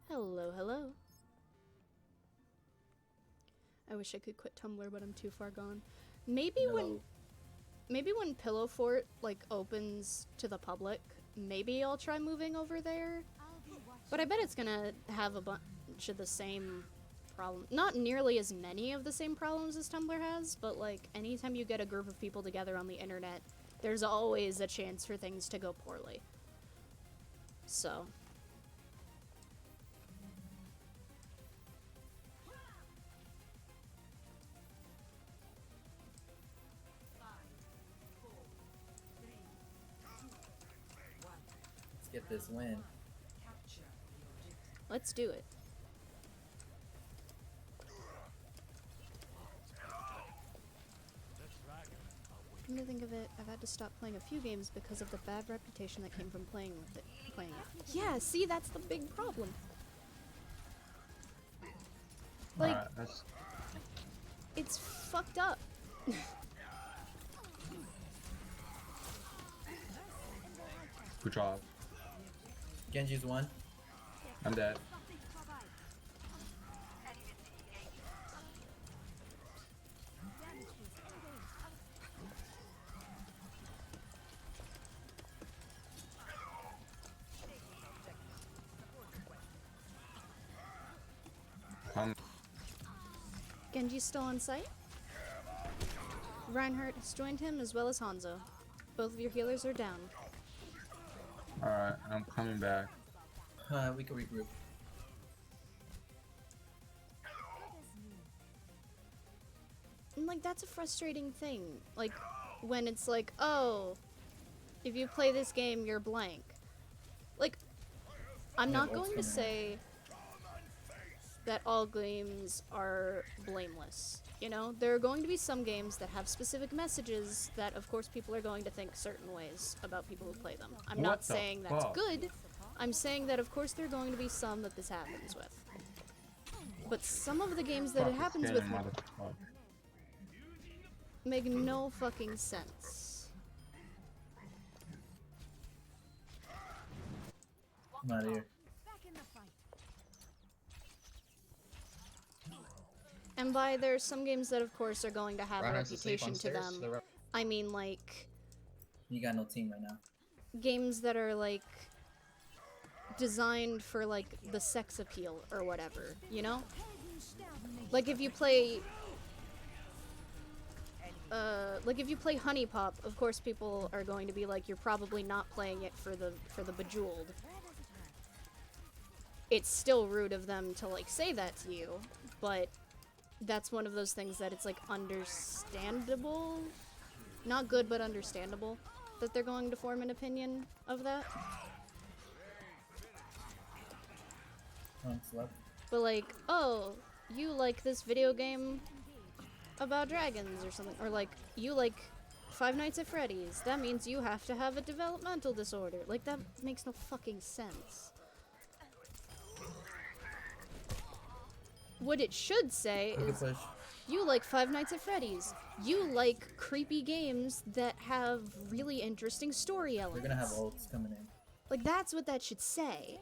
Speaker 1: Hello, hello. I wish I could quit Tumblr, but I'm too far gone. Maybe when Pillow Fort, like, opens to the public, maybe I'll try moving over there. But I bet it's gonna have a bunch of the same problems. Not nearly as many of the same problems as Tumblr has, but, like, anytime you get a group of people together on the internet, there's always a chance for things to go poorly. So...
Speaker 19: get this win.
Speaker 1: let's do it. Come to think of it, I've had to stop playing a few games because of the bad reputation that came from playing it. Yeah, see, that's the big problem. Like, it's fucked up.
Speaker 7: Good job.
Speaker 19: Genji's one.
Speaker 7: I'm dead.
Speaker 1: Genji's still on site. Reinhardt has joined him as well as Hanzo. Both of your healers are down.
Speaker 7: Alright, I'm coming back.
Speaker 19: We can regroup.
Speaker 1: And, like, that's a frustrating thing. Like, when it's like, oh, if you play this game, you're blank. Like, I'm not going to say that all games are blameless. You know, there are going to be some games that have specific messages that, of course, people are going to think certain ways about people who play them. I'm not saying that's good. I'm saying that, of course, there are going to be some that this happens with. But some of the games that it happens with make no fucking sense.
Speaker 19: I'm out of here.
Speaker 2: Back in the fight.
Speaker 1: And by there's some games that, of course, are going to have a
Speaker 19: Ryan has to sleep
Speaker 1: reputation
Speaker 19: on
Speaker 1: to
Speaker 19: stairs,
Speaker 1: them.
Speaker 19: the rep-
Speaker 1: I mean, like,
Speaker 19: You got no team right now.
Speaker 1: games that are, like, designed for, like, the sex appeal or whatever, you know? Like, if you play... like, if you play Honey Pop, of course people are going to be like, you're probably not playing it for the Bejeweled. It's still rude of them to, like, say that to you, but that's one of those things that it's, like, understandable? Not good, but understandable that they're going to form an opinion of that. But, like, oh, you like this video game about dragons or something, or like, you like Five Nights at Freddy's, that means you have to have a developmental disorder. Like, that makes no fucking sense. What it should say is, you like Five Nights at Freddy's, you like creepy games that have really interesting story elements.
Speaker 19: We're gonna have ults coming in.
Speaker 1: Like, that's what that should say.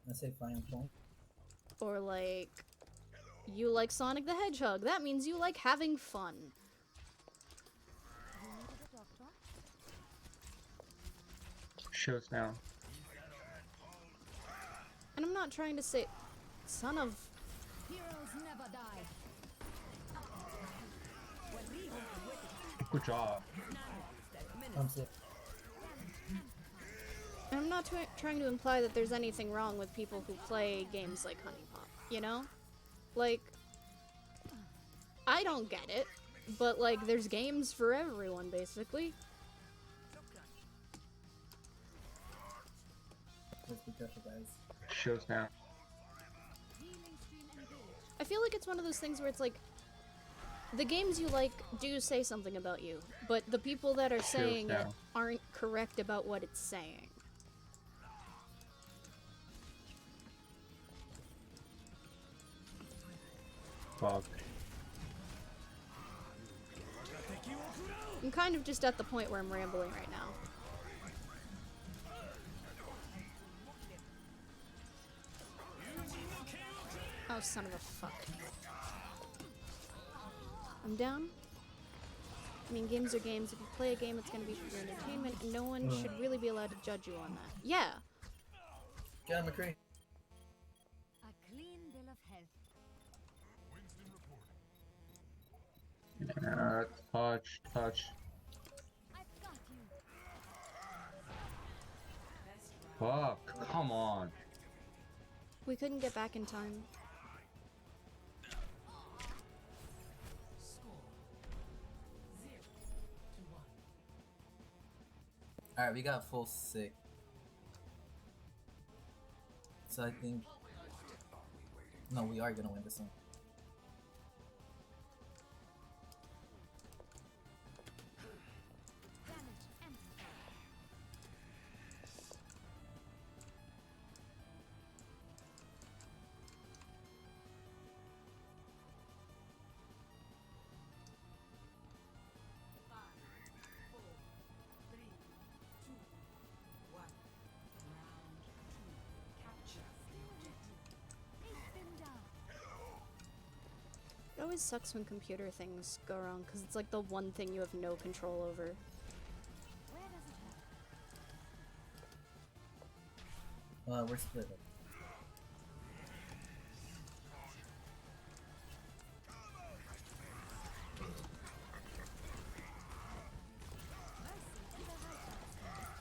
Speaker 19: I say flying point.
Speaker 1: Or like, you like Sonic the Hedgehog, that means you like having fun.
Speaker 15: Show's down.
Speaker 1: And I'm not trying to say, son of...
Speaker 2: Heroes never die.
Speaker 15: Good job.
Speaker 1: And I'm not trying to imply that there's anything wrong with people who play games like Honey Pop, you know? Like, I don't get it, but like, there's games for everyone, basically.
Speaker 19: Let's be careful, guys.
Speaker 15: Show's down.
Speaker 1: I feel like it's one of those things where it's like, the games you like do say something about you, but the people that are saying it aren't correct about what it's saying.
Speaker 15: Fuck.
Speaker 1: I'm kind of just at the point where I'm rambling right now. Oh, son of a fuck. I'm down. I mean, games are games. If you play a game, it's gonna be for your entertainment, and no one should really be allowed to judge you on that. Yeah.
Speaker 19: Get him, McCree.
Speaker 2: A clean bill of health.
Speaker 15: Touch.
Speaker 2: I've got you.
Speaker 15: Fuck, come on.
Speaker 1: We couldn't get back in time.
Speaker 19: Alright, we got full 6. So I think... No, we are gonna win this one.
Speaker 1: It always sucks when computer things go wrong, because it's like the one thing you have no control over.
Speaker 19: We're split up.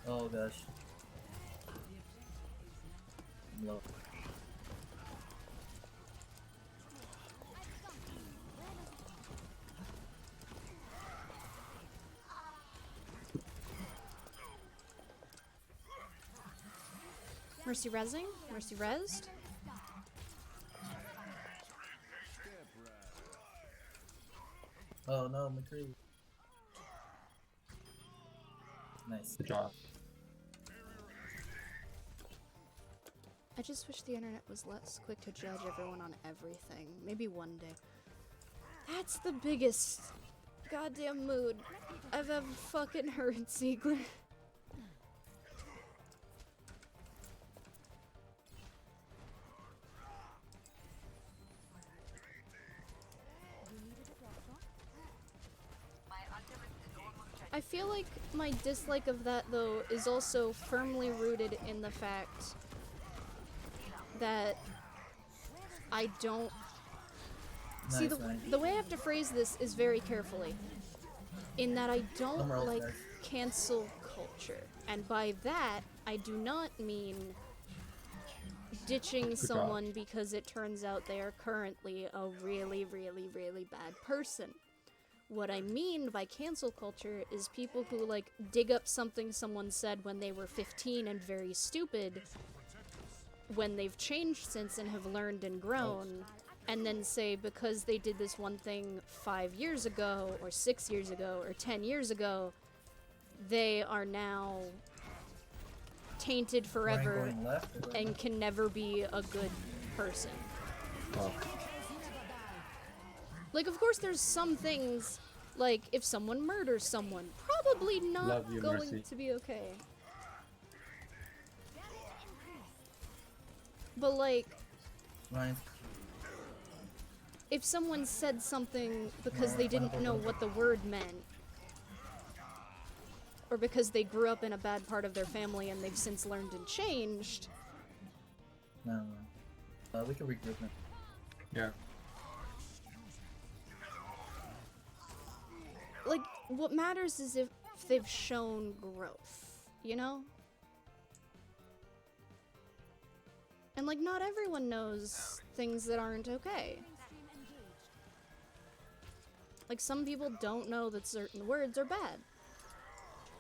Speaker 19: Oh gosh. I'm low.
Speaker 1: Mercy resing? Mercy resed?
Speaker 19: Oh no, McCree. Nice.
Speaker 15: Good job.
Speaker 1: I just wish the internet was less quick to judge everyone on everything. Maybe one day. That's the biggest goddamn mood I've ever fucking heard, Ziegler. I feel like my dislike of that, though, is also firmly rooted in the fact that I don't... See, the way I have to phrase this is very carefully. In that I don't like cancel culture. And by that, I do not mean ditching someone because it turns out they are currently a really, really, really bad person. What I mean by cancel culture is people who, like, dig up something someone said when they were 15 and very stupid, when they've changed since and have learned and grown, and then say because they did this one thing 5 years ago, or 6 years ago, or 10 years ago, they are now tainted forever and can never be a good person. Like, of course there's some things, like, if someone murders someone, probably not going to be okay. But, like, if someone said something because they didn't know what the word meant, or because they grew up in a bad part of their family and they've since learned and changed...
Speaker 19: No. We can regroup now.
Speaker 7: Yeah.
Speaker 1: Like, what matters is if they've shown growth, you know? And, like, not everyone knows things that aren't okay. Like, some people don't know that certain words are bad.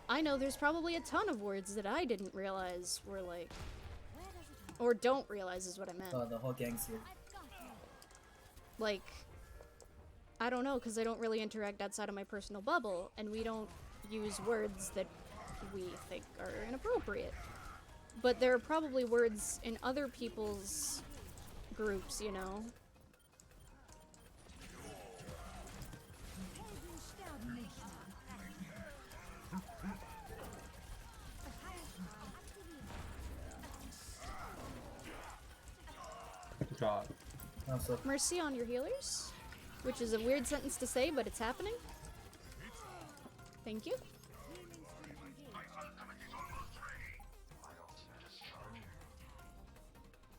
Speaker 1: I know there's probably a ton of words that I didn't realize were, like... Or don't realize is what I meant.
Speaker 19: The whole gang's here.
Speaker 1: Like... I don't know, because I don't really interact outside of my personal bubble, and we don't use words that we think are inappropriate. But there are probably words in other people's groups, you know?
Speaker 7: God.
Speaker 1: Mercy on your healers, which is a weird sentence to say, but it's happening. Thank you.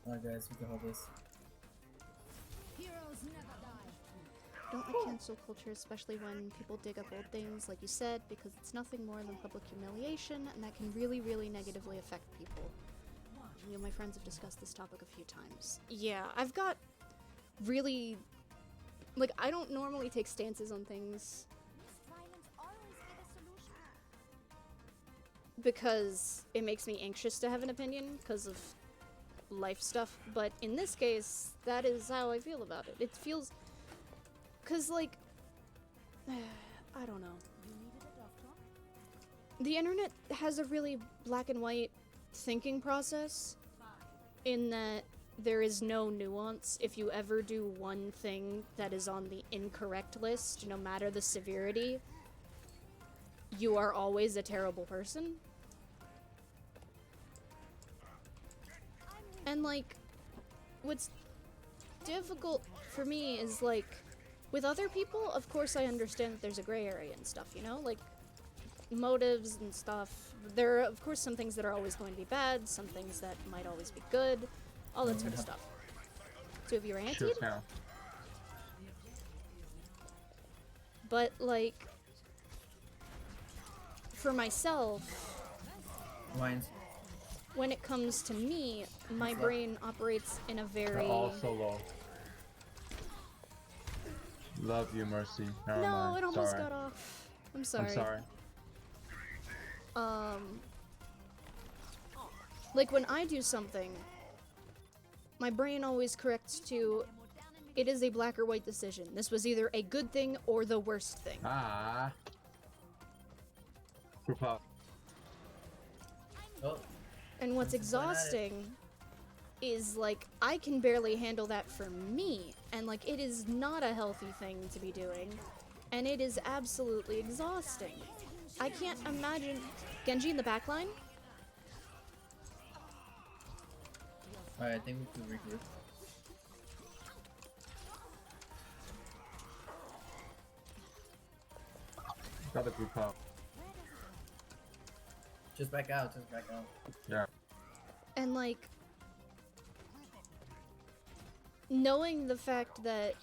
Speaker 19: Alright guys, we can hold this.
Speaker 1: Don't like cancel culture, especially when people dig up old things, like you said, because it's nothing more than public humiliation, and that can really, really negatively affect people. You know, my friends have discussed this topic a few times. Yeah, I've got really... Like, I don't normally take stances on things because it makes me anxious to have an opinion because of life stuff, but in this case, that is how I feel about it. It feels... Because, like... I don't know. The internet has a really black and white thinking process in that there is no nuance. If you ever do one thing that is on the incorrect list, no matter the severity, you are always a terrible person. And, like, what's difficult for me is, like, with other people, of course I understand that there's a gray area and stuff, you know? Like, motives and stuff. There are, of course, some things that are always going to be bad, some things that might always be good, all that sort of stuff. So have you ranted? But, like, for myself, when it comes to me, my brain operates in a very...
Speaker 20: Also low. Love you, Mercy. Never
Speaker 1: no,
Speaker 20: mind.
Speaker 1: it almost
Speaker 20: Sorry.
Speaker 1: got off. I'm sorry.
Speaker 20: I'm sorry.
Speaker 1: Like when I do something, my brain always corrects to, it is a black or white decision. This was either a good thing or the worst thing.
Speaker 20: Ah. Group up.
Speaker 19: Oh.
Speaker 1: And what's exhausting is, like, I can barely handle that for me, and, like, it is not a healthy thing to be doing, and it is absolutely exhausting. I can't imagine... Genji in the backline?
Speaker 19: Alright, I think we can regroup.
Speaker 20: Got the group up.
Speaker 19: Just back out, just back out.
Speaker 20: Yeah.
Speaker 1: And like knowing the fact that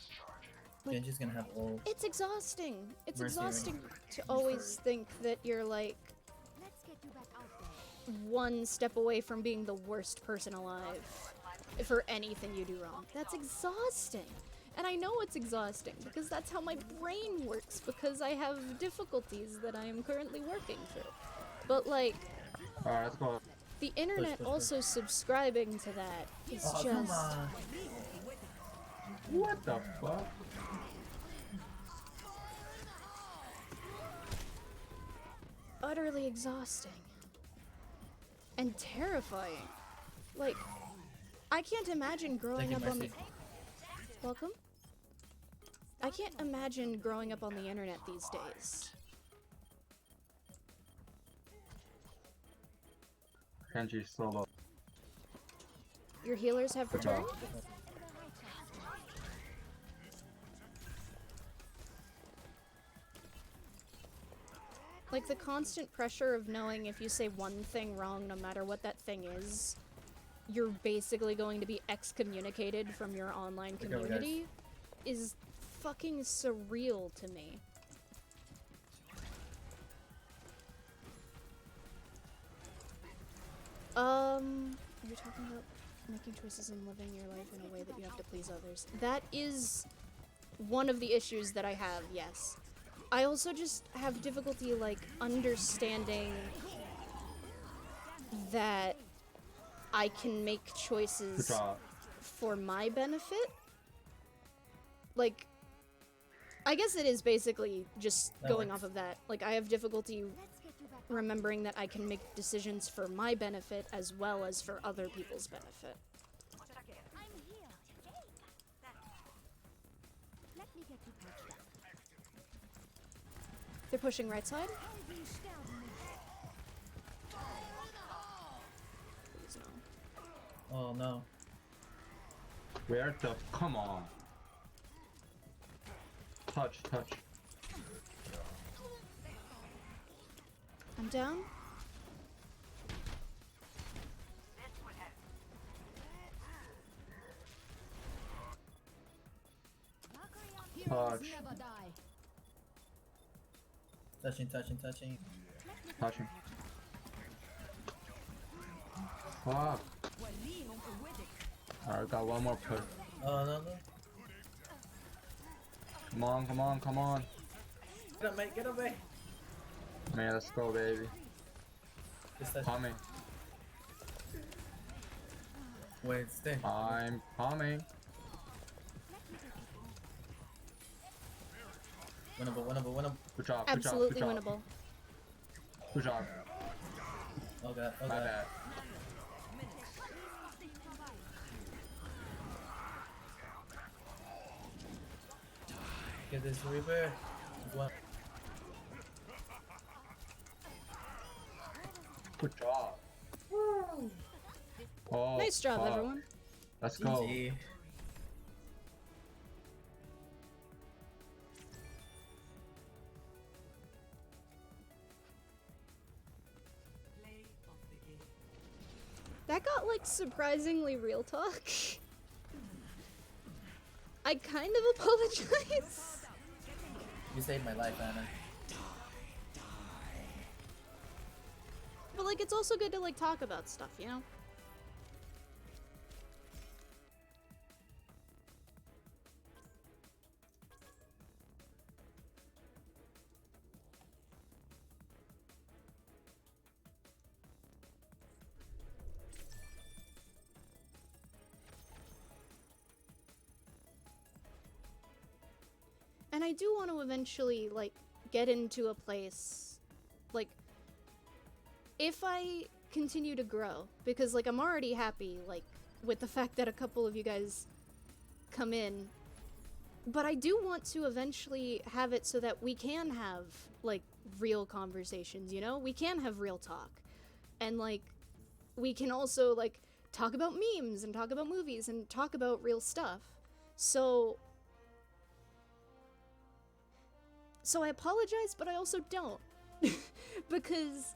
Speaker 1: like,
Speaker 19: Genji's gonna have ult.
Speaker 1: it's exhausting. It's
Speaker 19: Mercy,
Speaker 1: exhausting
Speaker 19: ready?
Speaker 1: to always think that you're like
Speaker 2: Let's get you back out there.
Speaker 1: one step away from being the worst person alive for anything you do wrong. That's exhausting. And I know it's exhausting because that's how my brain works, because I have difficulties that I am currently working through. But like,
Speaker 20: Alright, let's go.
Speaker 1: the internet
Speaker 19: push.
Speaker 1: also subscribing to that is
Speaker 19: Oh, come
Speaker 1: just
Speaker 19: on.
Speaker 20: What the fuck?
Speaker 1: utterly exhausting and terrifying. Like, I can't imagine growing
Speaker 19: Thank you,
Speaker 1: up on the
Speaker 19: Mercy.
Speaker 1: welcome. I can't imagine growing up on the internet these days.
Speaker 20: Genji solo.
Speaker 1: Your healers have
Speaker 20: Good job.
Speaker 1: returned. Like the constant pressure of knowing if you say one thing wrong, no matter what that thing is, you're basically going to be excommunicated from your online
Speaker 19: Take over, guys.
Speaker 1: community is fucking surreal to me. You're talking about making choices and living your life in a way that you have to please others. That is one of the issues that I have, yes. I also just have difficulty, like, understanding that I can make
Speaker 20: Good
Speaker 1: choices
Speaker 20: job.
Speaker 1: for my benefit. Like, I guess it is basically just
Speaker 19: That
Speaker 1: going
Speaker 19: works.
Speaker 1: off of that. Like, I have difficulty remembering that I can make decisions for my benefit as well as for other people's benefit.
Speaker 2: I'm here. Let me get you patched up.
Speaker 1: They're pushing right side.
Speaker 2: Helden sterben nicht.
Speaker 1: Please no.
Speaker 19: Oh no.
Speaker 20: Where the? Come on. Touch, touch.
Speaker 1: I'm down.
Speaker 20: Touch.
Speaker 2: Never die.
Speaker 19: Touching, touching, touching.
Speaker 20: Touching. Fuck. Alright, got one more push.
Speaker 19: Oh no no.
Speaker 20: Come on, come on, come on.
Speaker 19: Get up, mate, get up, mate.
Speaker 20: Man, let's go, baby.
Speaker 19: Just touch.
Speaker 20: Coming.
Speaker 19: Wait, stay.
Speaker 20: I'm coming.
Speaker 19: Winnable, winnable, winnable.
Speaker 20: Good job,
Speaker 1: Absolutely
Speaker 20: good job,
Speaker 1: winnable.
Speaker 20: good job.
Speaker 19: Oh god, oh
Speaker 20: My
Speaker 19: god.
Speaker 20: bad.
Speaker 19: Get this Reaper. One.
Speaker 20: Good job. Oh,
Speaker 1: Nice job,
Speaker 20: fuck.
Speaker 1: everyone.
Speaker 20: Let's go.
Speaker 19: GG.
Speaker 1: That got like surprisingly real talk. I kind of apologize.
Speaker 19: You saved my life, Anna.
Speaker 1: But like it's also good to like talk about stuff, you know? And I do want to eventually, like, get into a place, like, if I continue to grow, because, like, I'm already happy, like, with the fact that a couple of you guys come in, but I do want to eventually have it so that we can have, like, real conversations, you know? We can have real talk. And, like, we can also, like, talk about memes and talk about movies and talk about real stuff. So I apologize, but I also don't. Because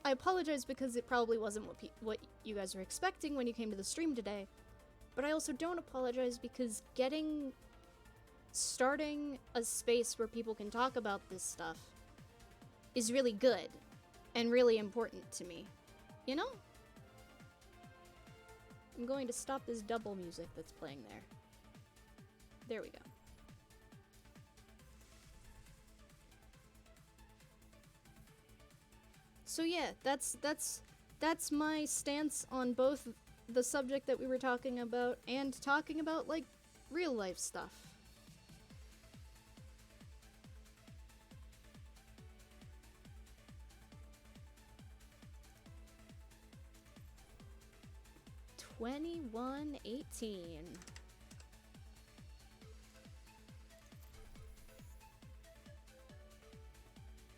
Speaker 1: I apologize because it probably wasn't what you guys were expecting when you came to the stream today. But I also don't apologize because starting a space where people can talk about this stuff is really good and really important to me. You know? I'm going to stop this double music that's playing there. There we go. So yeah, that's my stance on both the subject that we were talking about and talking about, like, real life stuff. $21.18.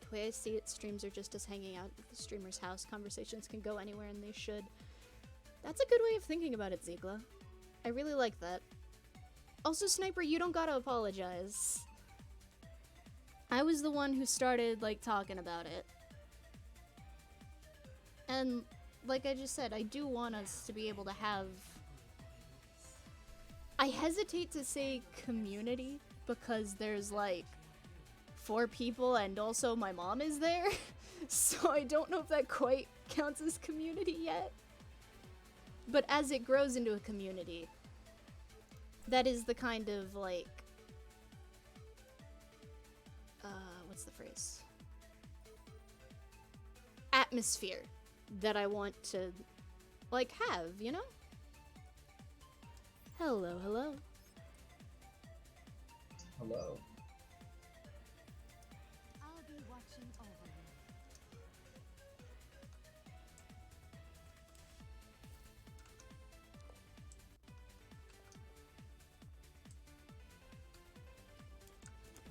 Speaker 1: The way I see it, streams are just us hanging out at the streamer's house. Conversations can go anywhere, and they should. That's a good way of thinking about it, Ziegler. I really like that. Also, Sniper, you don't gotta apologize. I was the one who started, like, talking about it. And, like I just said, I do want us to be able to have... I hesitate to say community, because there's, like, 4 people and also my mom is there. So I don't know if that quite counts as community yet. But as it grows into a community, that is the kind of, like, what's the phrase? Atmosphere that I want to, like, have, you know? Hello, hello.
Speaker 20: Hello.
Speaker 2: I'll be watching over you.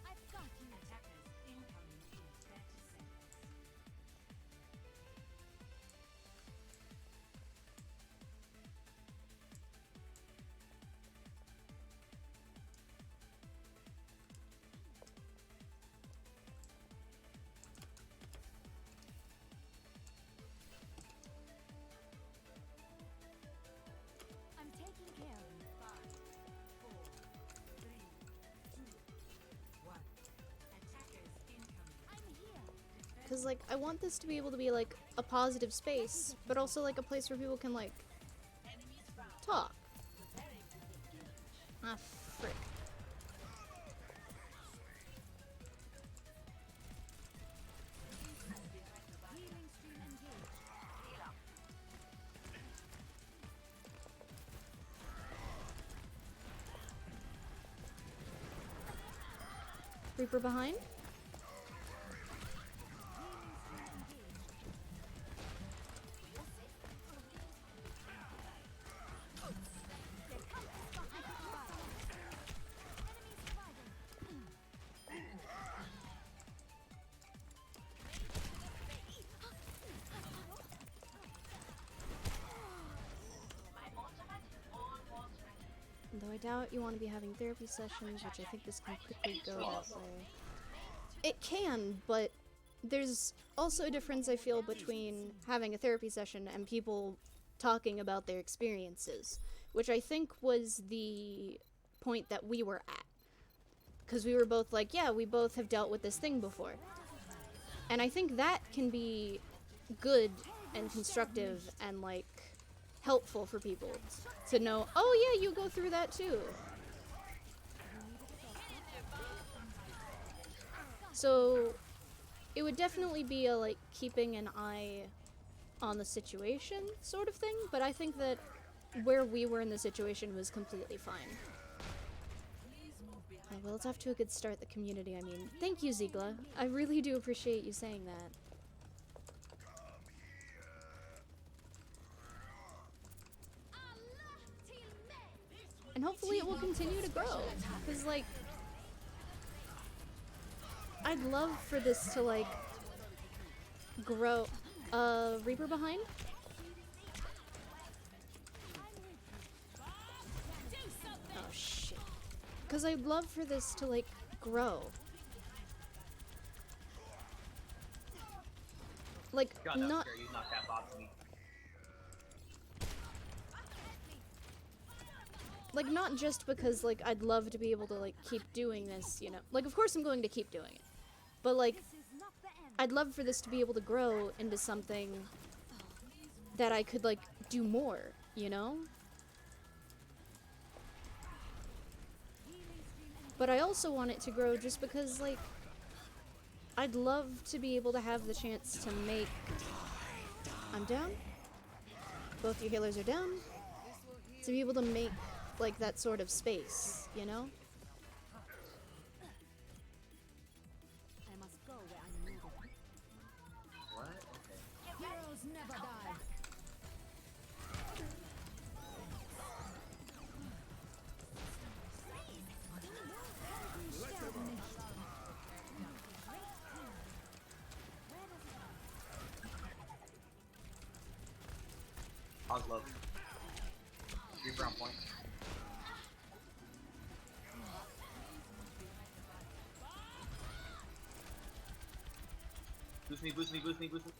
Speaker 2: I've got you. Attackers incoming in 30 seconds. I'm taking care of you. 5, 4, 3, 2, 1. Attackers incoming. I'm here.
Speaker 1: Because, like, I want this to be able to be, like, a positive space, but also, like, a place where people can, like, talk. Ah, frick.
Speaker 2: Healing stream engaged.
Speaker 1: Reaper behind? Though I doubt you want to be having therapy sessions, which I think this can quickly go that way. It can, but there's also a difference, I feel, between having a therapy session and people talking about their experiences, which I think was the point that we were at. Because we were both like, yeah, we both have dealt with this thing before. And I think that can be good and constructive and, like, helpful for people to know, oh yeah, you go through that too. So it would definitely be a, like, keeping an eye on the situation sort of thing, but I think that where we were in the situation was completely fine. Oh, well, it's off to a good start, the community, I mean. Thank you, Ziegler. I really do appreciate you saying that. And hopefully it will continue to grow, because, like, I'd love for this to, like, grow. Reaper behind? Oh, shit. Because I'd love for this to, like, grow. like,
Speaker 21: God, that was
Speaker 1: not
Speaker 21: scary. You knocked that box me.
Speaker 1: like not just because like I'd love to be able to like keep doing this, you know. Like of course I'm going to keep doing it. But like I'd love for this to be able to grow into something that I could like do more, you know? But I also want it to grow just because like I'd love to be able to have the chance to make... I'm down. Both your healers are down. To be able to make like that sort of space, you know?
Speaker 2: I must go where I'm needed.
Speaker 21: What? Okay.
Speaker 2: Heroes never die.
Speaker 21: Hog love. Reaper on point. Boost me, boost me, boost me, boost me.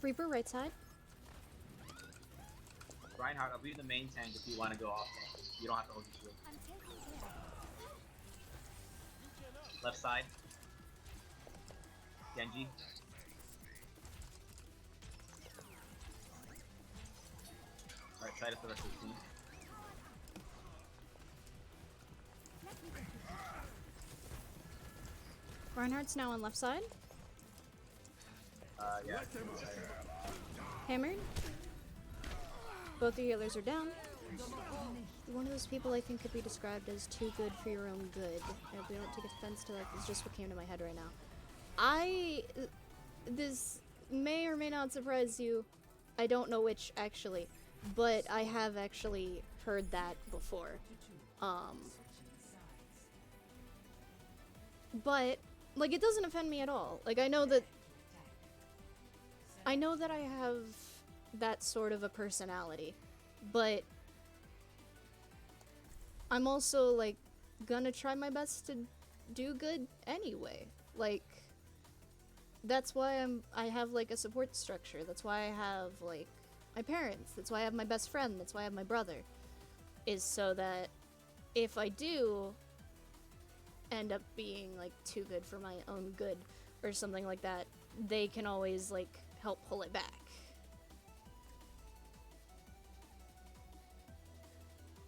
Speaker 1: Reaper right side.
Speaker 21: Reinhardt, I'll be the main tank if you want to go off. You don't have to hold your shield. Left side. Genji. Right side is the rest of the team.
Speaker 1: Reinhardt's now on left side.
Speaker 21: Yeah.
Speaker 1: Hammered. Both the healers are down. You're one of those people I think could be described as too good for your own good. I don't take offense to that, it's just what came to my head right now. This may or may not surprise you. I don't know which, actually. But I have actually heard that before. But, like, it doesn't offend me at all. Like, I know that I have that sort of a personality, but I'm also, like, gonna try my best to do good anyway. Like, that's why I have, like, a support structure. That's why I have, like, my parents. That's why I have my best friend. That's why I have my brother. Is so that if I do end up being, like, too good for my own good or something like that, they can always, like, help pull it back.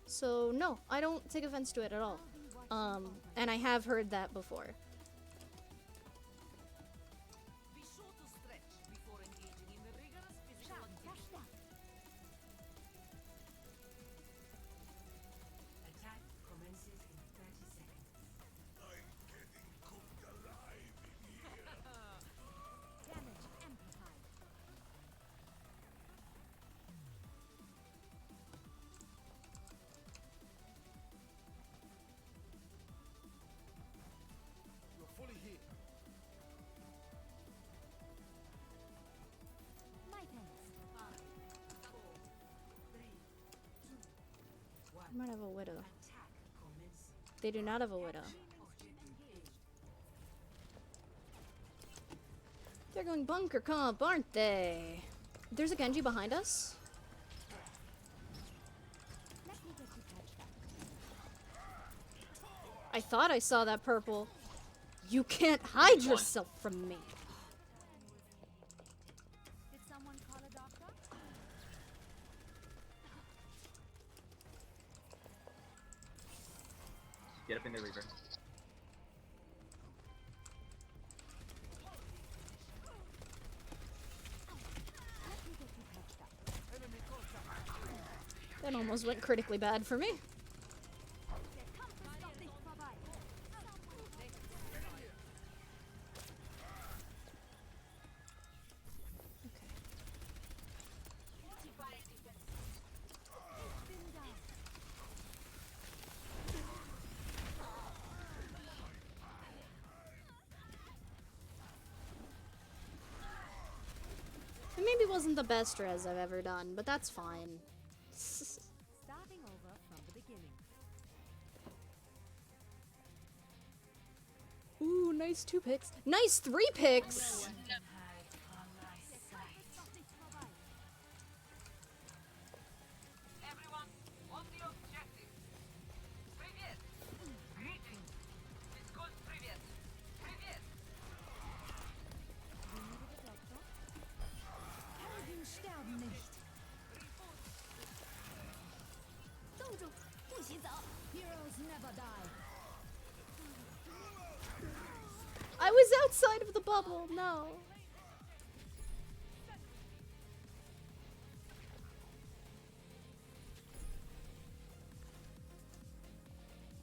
Speaker 1: So, no, I don't take offense to it at all. And I have heard that before.
Speaker 9: Be sure to stretch before engaging in the rigorous physical activity. Attack commences in 30 seconds.
Speaker 6: I'm getting cooked alive in here.
Speaker 2: Damage amplified.
Speaker 5: You're fully healed.
Speaker 2: My thanks.
Speaker 9: 5, 4, 3, 2, 1.
Speaker 1: I might have a widow.
Speaker 9: Attack commencing.
Speaker 1: They do not have a widow.
Speaker 9: Engaged.
Speaker 1: They're going bunker comp, aren't they? There's a Genji behind us.
Speaker 2: Let me get you patched up.
Speaker 1: I thought I saw that purple. You can't hide yourself from me.
Speaker 2: Did someone call a doctor?
Speaker 21: Get up in there, Reaper.
Speaker 2: Let me get you patched up.
Speaker 1: That almost went critically bad for me.
Speaker 2: Bye-bye.
Speaker 1: wasn't the best res I've ever done, but that's fine.
Speaker 2: Starting over from the beginning.
Speaker 1: Ooh, nice 2 picks. Nice 3 picks!
Speaker 9: Everyone, on the objective. Привет. Greeting. It's called Привет. Привет.
Speaker 2: Helden sterben nicht. Heroes never die.
Speaker 1: I was outside of the bubble, no.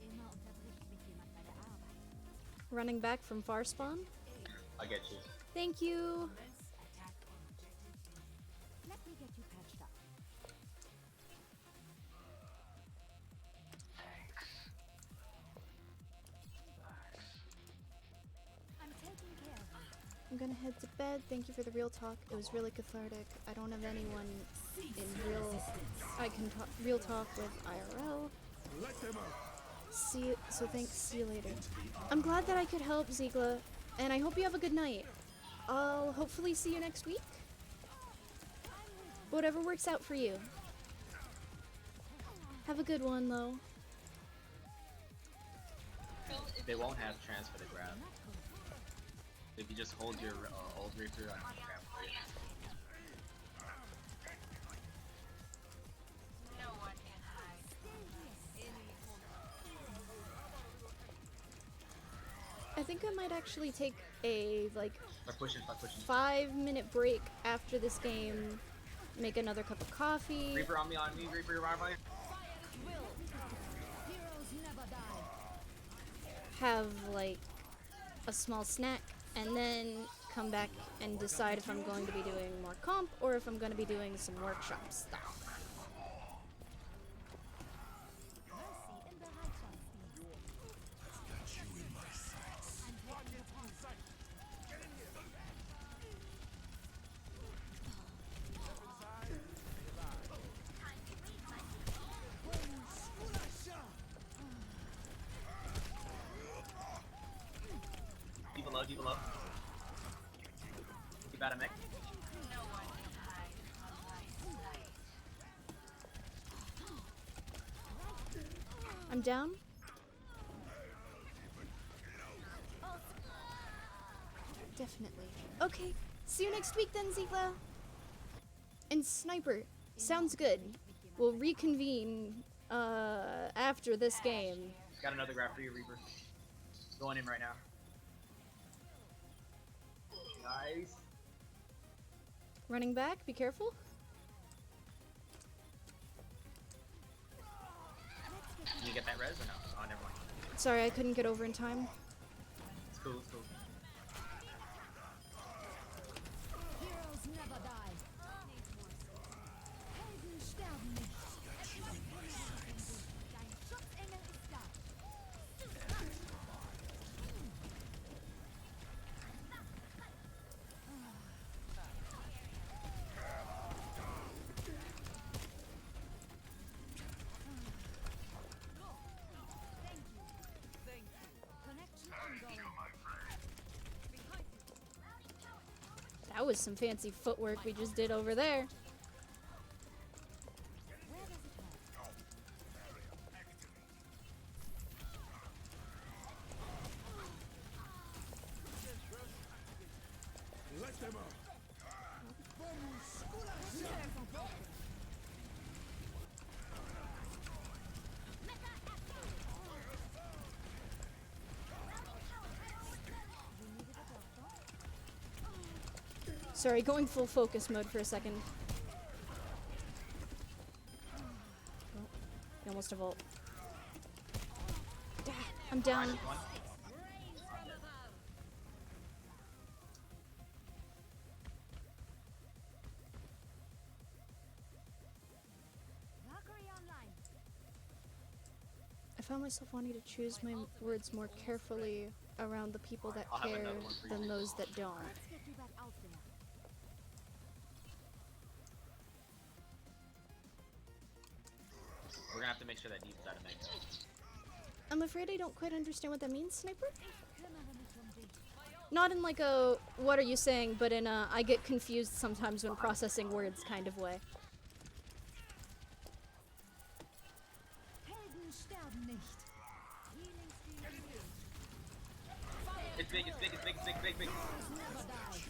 Speaker 2: Immer unterbricht mich jemand bei der Arbeit.
Speaker 1: Running back from far spawn.
Speaker 21: I'll get you.
Speaker 1: Thank you.
Speaker 2: Let me get you patched up. I'm taking care of you.
Speaker 1: I'm gonna head to bed. Thank you for the real talk. It was really cathartic. I don't have anyone in real. I can talk real talk with IRL.
Speaker 6: Let them out.
Speaker 1: See you later. I'm glad that I could help, Ziegler, and I hope you have a good night. I'll hopefully see you next week. Whatever works out for you. Have a good one, though.
Speaker 21: They won't have transfer to grab. If you just hold your old Reaper on grab for you.
Speaker 9: No one can hide.
Speaker 1: I think I might actually take a, like,
Speaker 21: Start pushing, start pushing.
Speaker 1: 5-minute break after this game. Make another cup of coffee.
Speaker 21: Reaper on me, Reaper, revive me.
Speaker 2: Heroes never die.
Speaker 1: Have, like, a small snack, and then come back and decide if I'm going to be doing more comp or if I'm going to be doing some workshop stuff.
Speaker 21: Deep below. Keep out of mech.
Speaker 1: I'm down. Definitely. Okay, see you next week then, Ziegler. And Sniper, sounds good. We'll reconvene after this game.
Speaker 21: Got another grab for you, Reaper. Going in right now. Nice.
Speaker 1: Running back, be careful.
Speaker 21: Did you get that res or no? Oh, never mind.
Speaker 1: Sorry, I couldn't get over in time.
Speaker 21: It's cool, it's cool.
Speaker 2: Heroes never die. Helden sterben nicht. Dein Schutzengel ist da.
Speaker 1: That was some fancy footwork we just did over there.
Speaker 6: Let them out.
Speaker 1: Sorry, going full focus mode for a second. Oh, he almost a vault. I'm down. I found myself wanting to choose my words more carefully around the people that
Speaker 21: I'll have
Speaker 1: care
Speaker 21: another one for you.
Speaker 1: than those that don't.
Speaker 2: Let's get you back out there.
Speaker 21: We're gonna have to make sure that Deep's out of mech.
Speaker 1: I'm afraid I don't quite understand what that means, Sniper. Not in like a what are you saying, but in a I get confused sometimes when processing words kind of way.
Speaker 2: Helden sterben nicht. Healing stream engaged.
Speaker 21: It's big, it's big, it's big, it's big, big, big.
Speaker 2: Never die.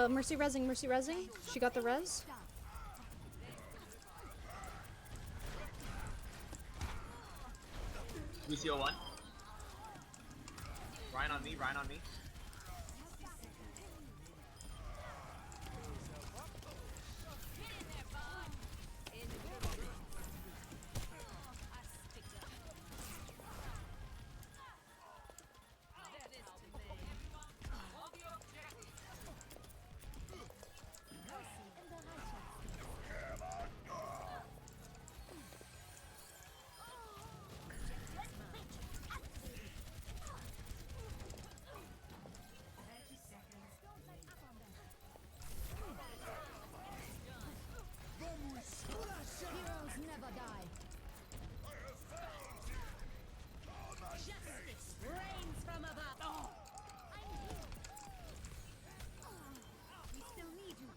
Speaker 1: Mercy resing, Mercy resing. She got the res.
Speaker 21: Lucio 1. Ryan on me, Ryan on me.
Speaker 2: Heroes never die.
Speaker 9: Justice reigns from above.
Speaker 2: I'm here. We still need you.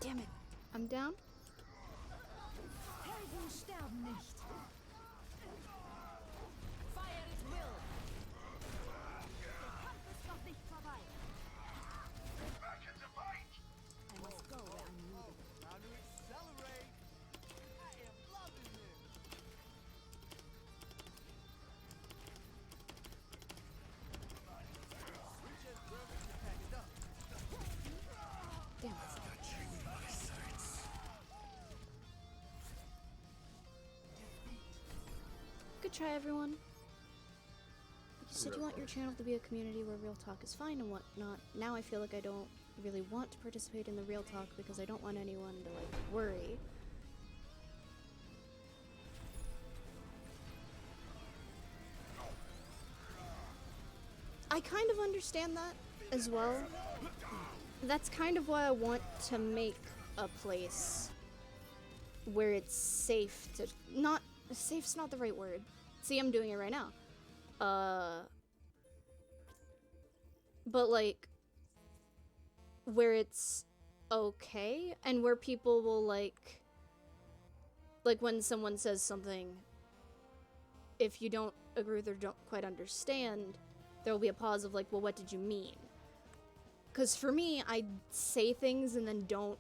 Speaker 1: Damn it. I'm down.
Speaker 2: Helden sterben nicht.
Speaker 9: Fire at will.
Speaker 2: Der Kampf ist noch nicht vorbei.
Speaker 6: Back in the fight!
Speaker 2: I must go where I'm needed.
Speaker 10: Time to accelerate. I am loving this.
Speaker 1: Damn it. Good try, everyone. You said you want your channel to be a community where real talk is fine and whatnot. Now I feel like I don't really want to participate in the real talk because I don't want anyone to, like, worry. I kind of understand that as well. That's kind of why I want to make a place where it's safe to not safe's not the right word. See, I'm doing it right now. But like where it's okay and where people will like when someone says something, if you don't agree with or don't quite understand, there will be a pause of like, well, what did you mean? Because for me, I say things and then don't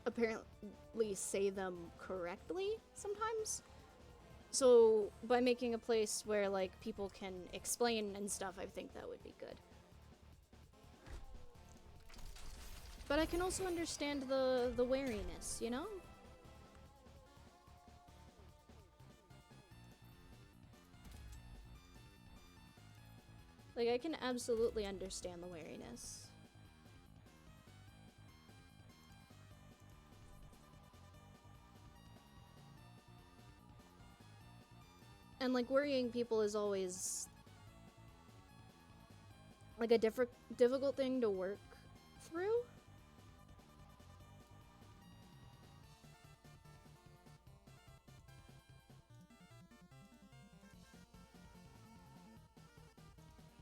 Speaker 1: apparently say them correctly sometimes. So by making a place where like people can explain and stuff, I think that would be good. But I can also understand the wariness, you know? Like, I can absolutely understand the wariness. And, like, worrying people is always, like, a difficult thing to work through.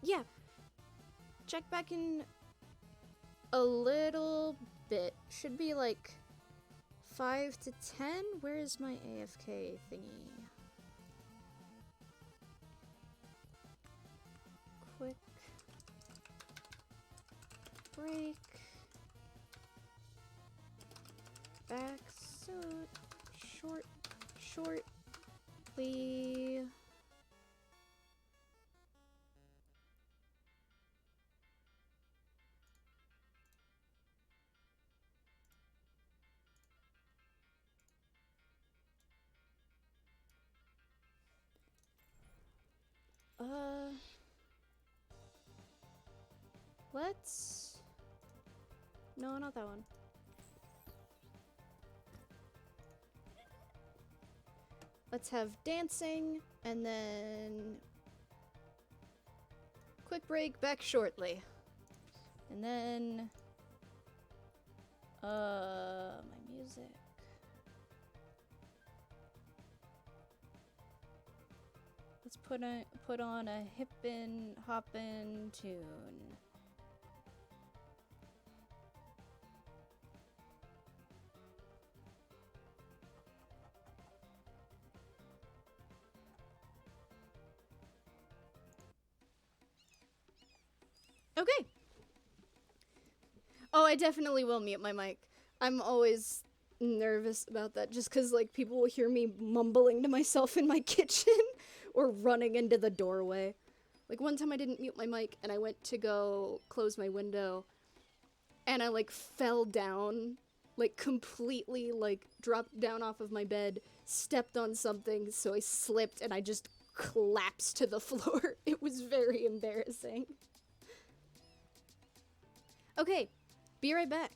Speaker 1: Yeah. Check back in a little bit. Should be like 5 to 10. Where is my AFK thingy? Quick break. Back suit. Shortly. Let's No, not that one. Let's have dancing, and then quick break, back shortly. And then my music. Let's put on a hippin' hoppin' tune. Okay. Oh, I definitely will mute my mic. I'm always nervous about that just because, like, people will hear me mumbling to myself in my kitchen or running into the doorway. Like, one time I didn't mute my mic and I went to go close my window and I, like, fell down, like, completely, like, dropped down off of my bed, stepped on something, so I slipped and I just collapsed to the floor. It was very embarrassing. Okay, be right back.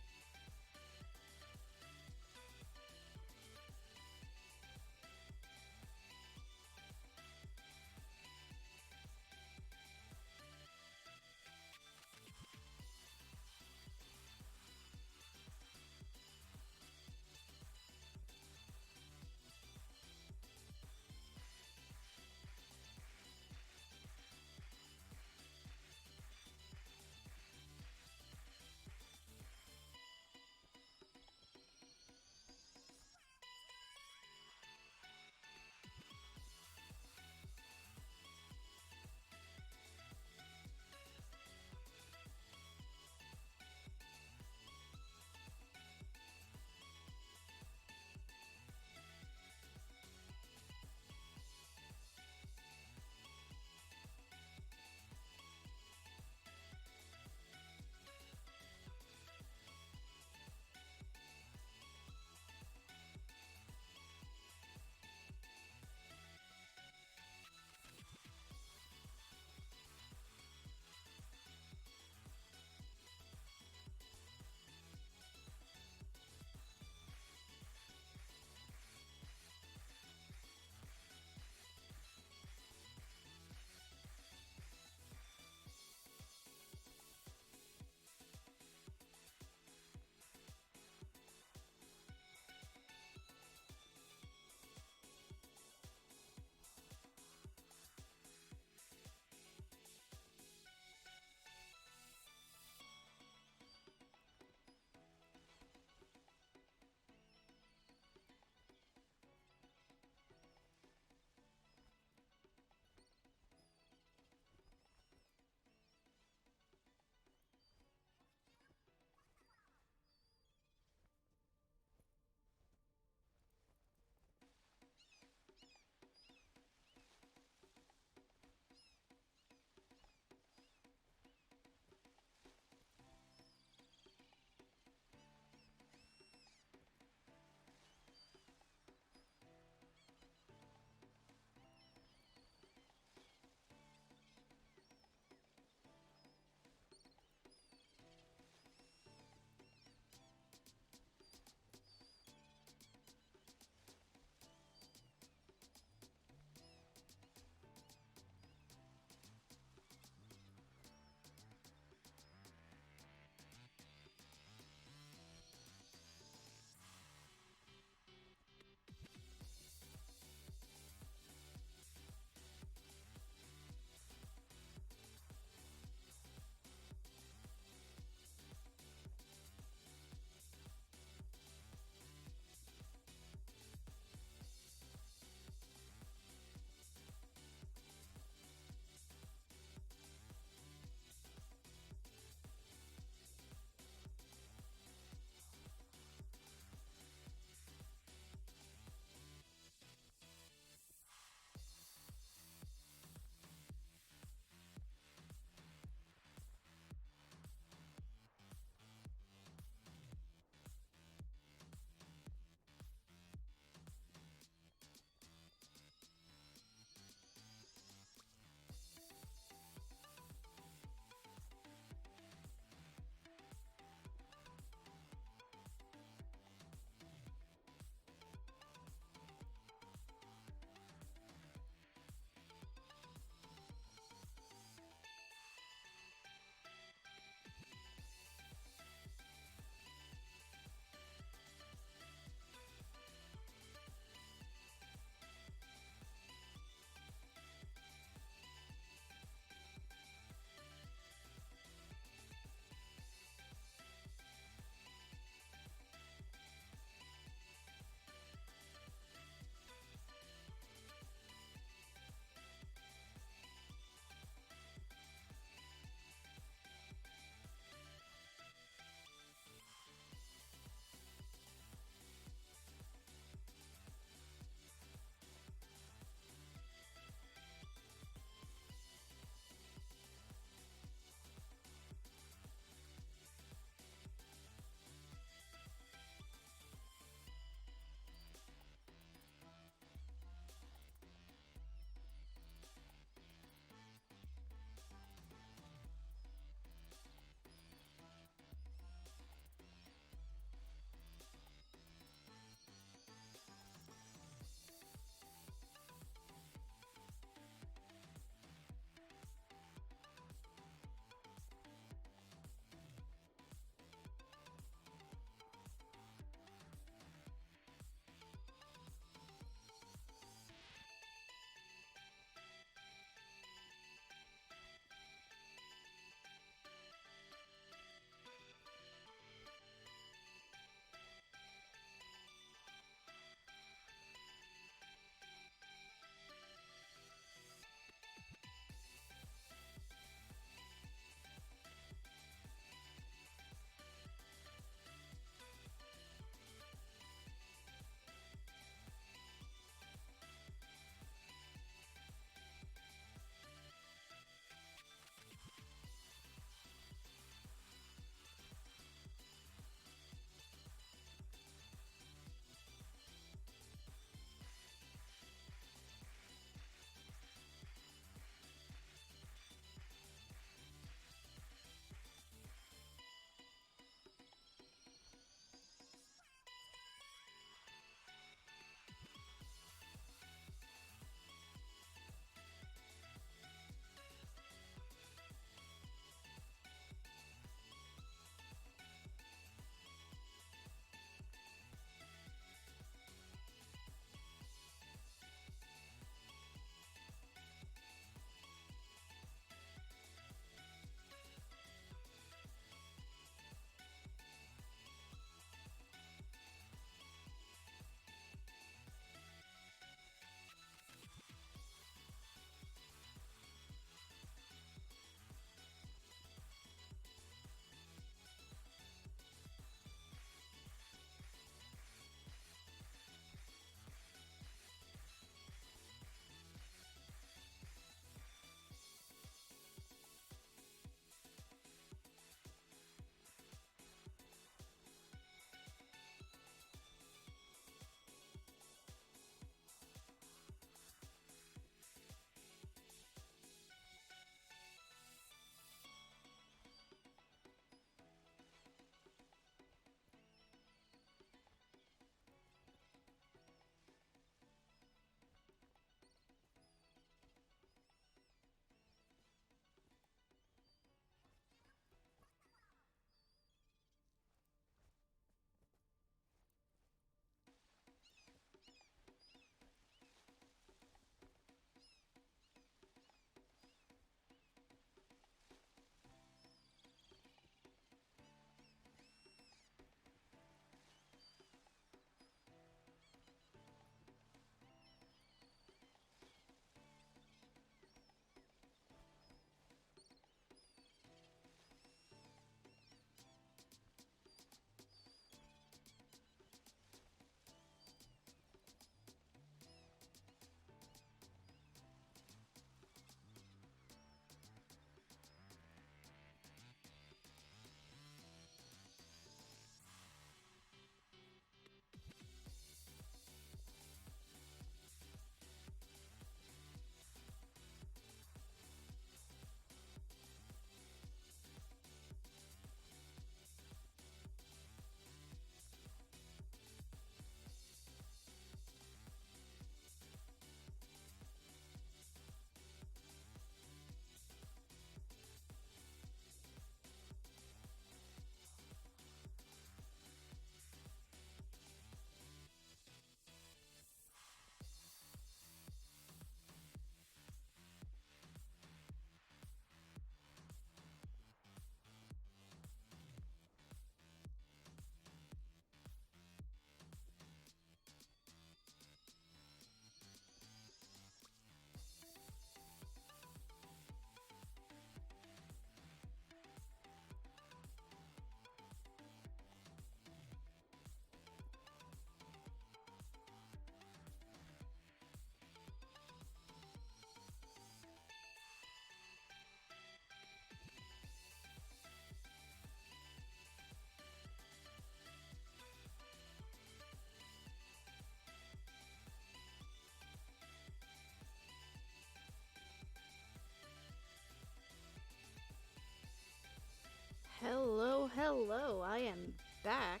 Speaker 1: hello, I am back.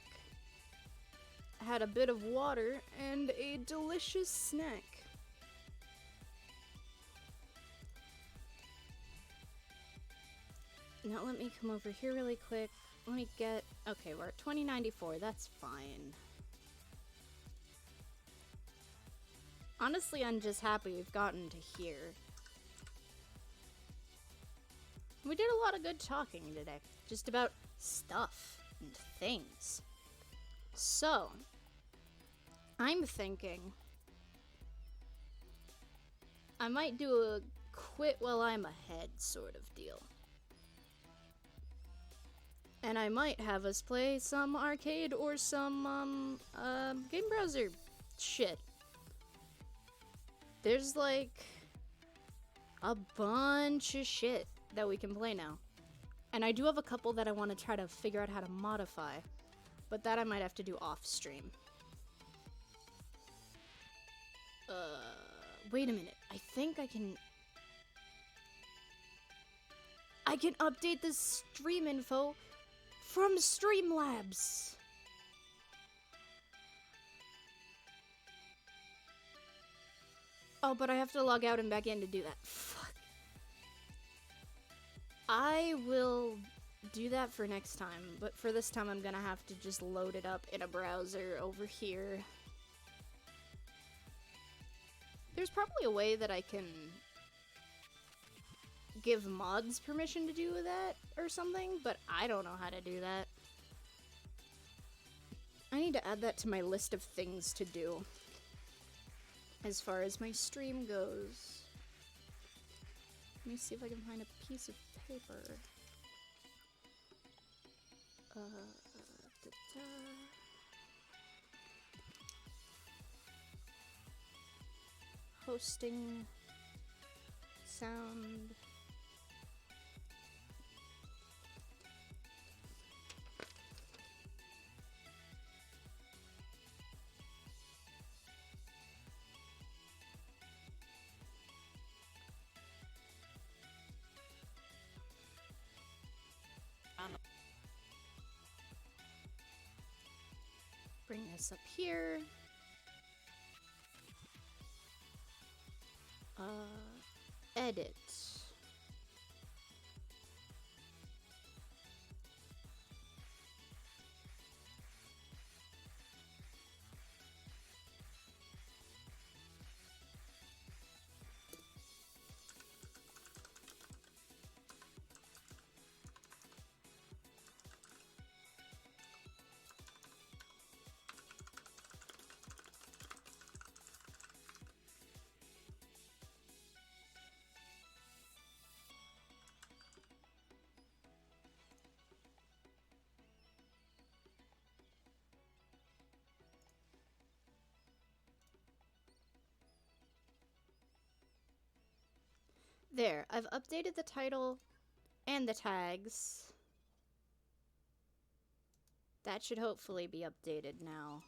Speaker 1: Had a bit of water and a delicious snack. Now let me come over here really quick. Let me get... Okay, we're at 2094. That's fine. Honestly, I'm just happy we've gotten to here. We did a lot of good talking today. Just about stuff and things. So, I'm thinking I might do a quit while I'm ahead sort of deal. And I might have us play some arcade or some, game browser shit. There's, like, a bunch of shit that we can play now. And I do have a couple that I want to try to figure out how to modify. But that I might have to do off stream. Wait a minute. I think I can update the stream info from Streamlabs. Oh, but I have to log out and back in to do that. Fuck. I will do that for next time, but for this time I'm gonna have to just load it up in a browser over here. There's probably a way that I can give mods permission to do that or something, but I don't know how to do that. I need to add that to my list of things to do as far as my stream goes. Let me see if I can find a piece of paper. Hosting, sound. Bring this up here. Edit. There, I've updated the title and the tags. That should hopefully be updated now.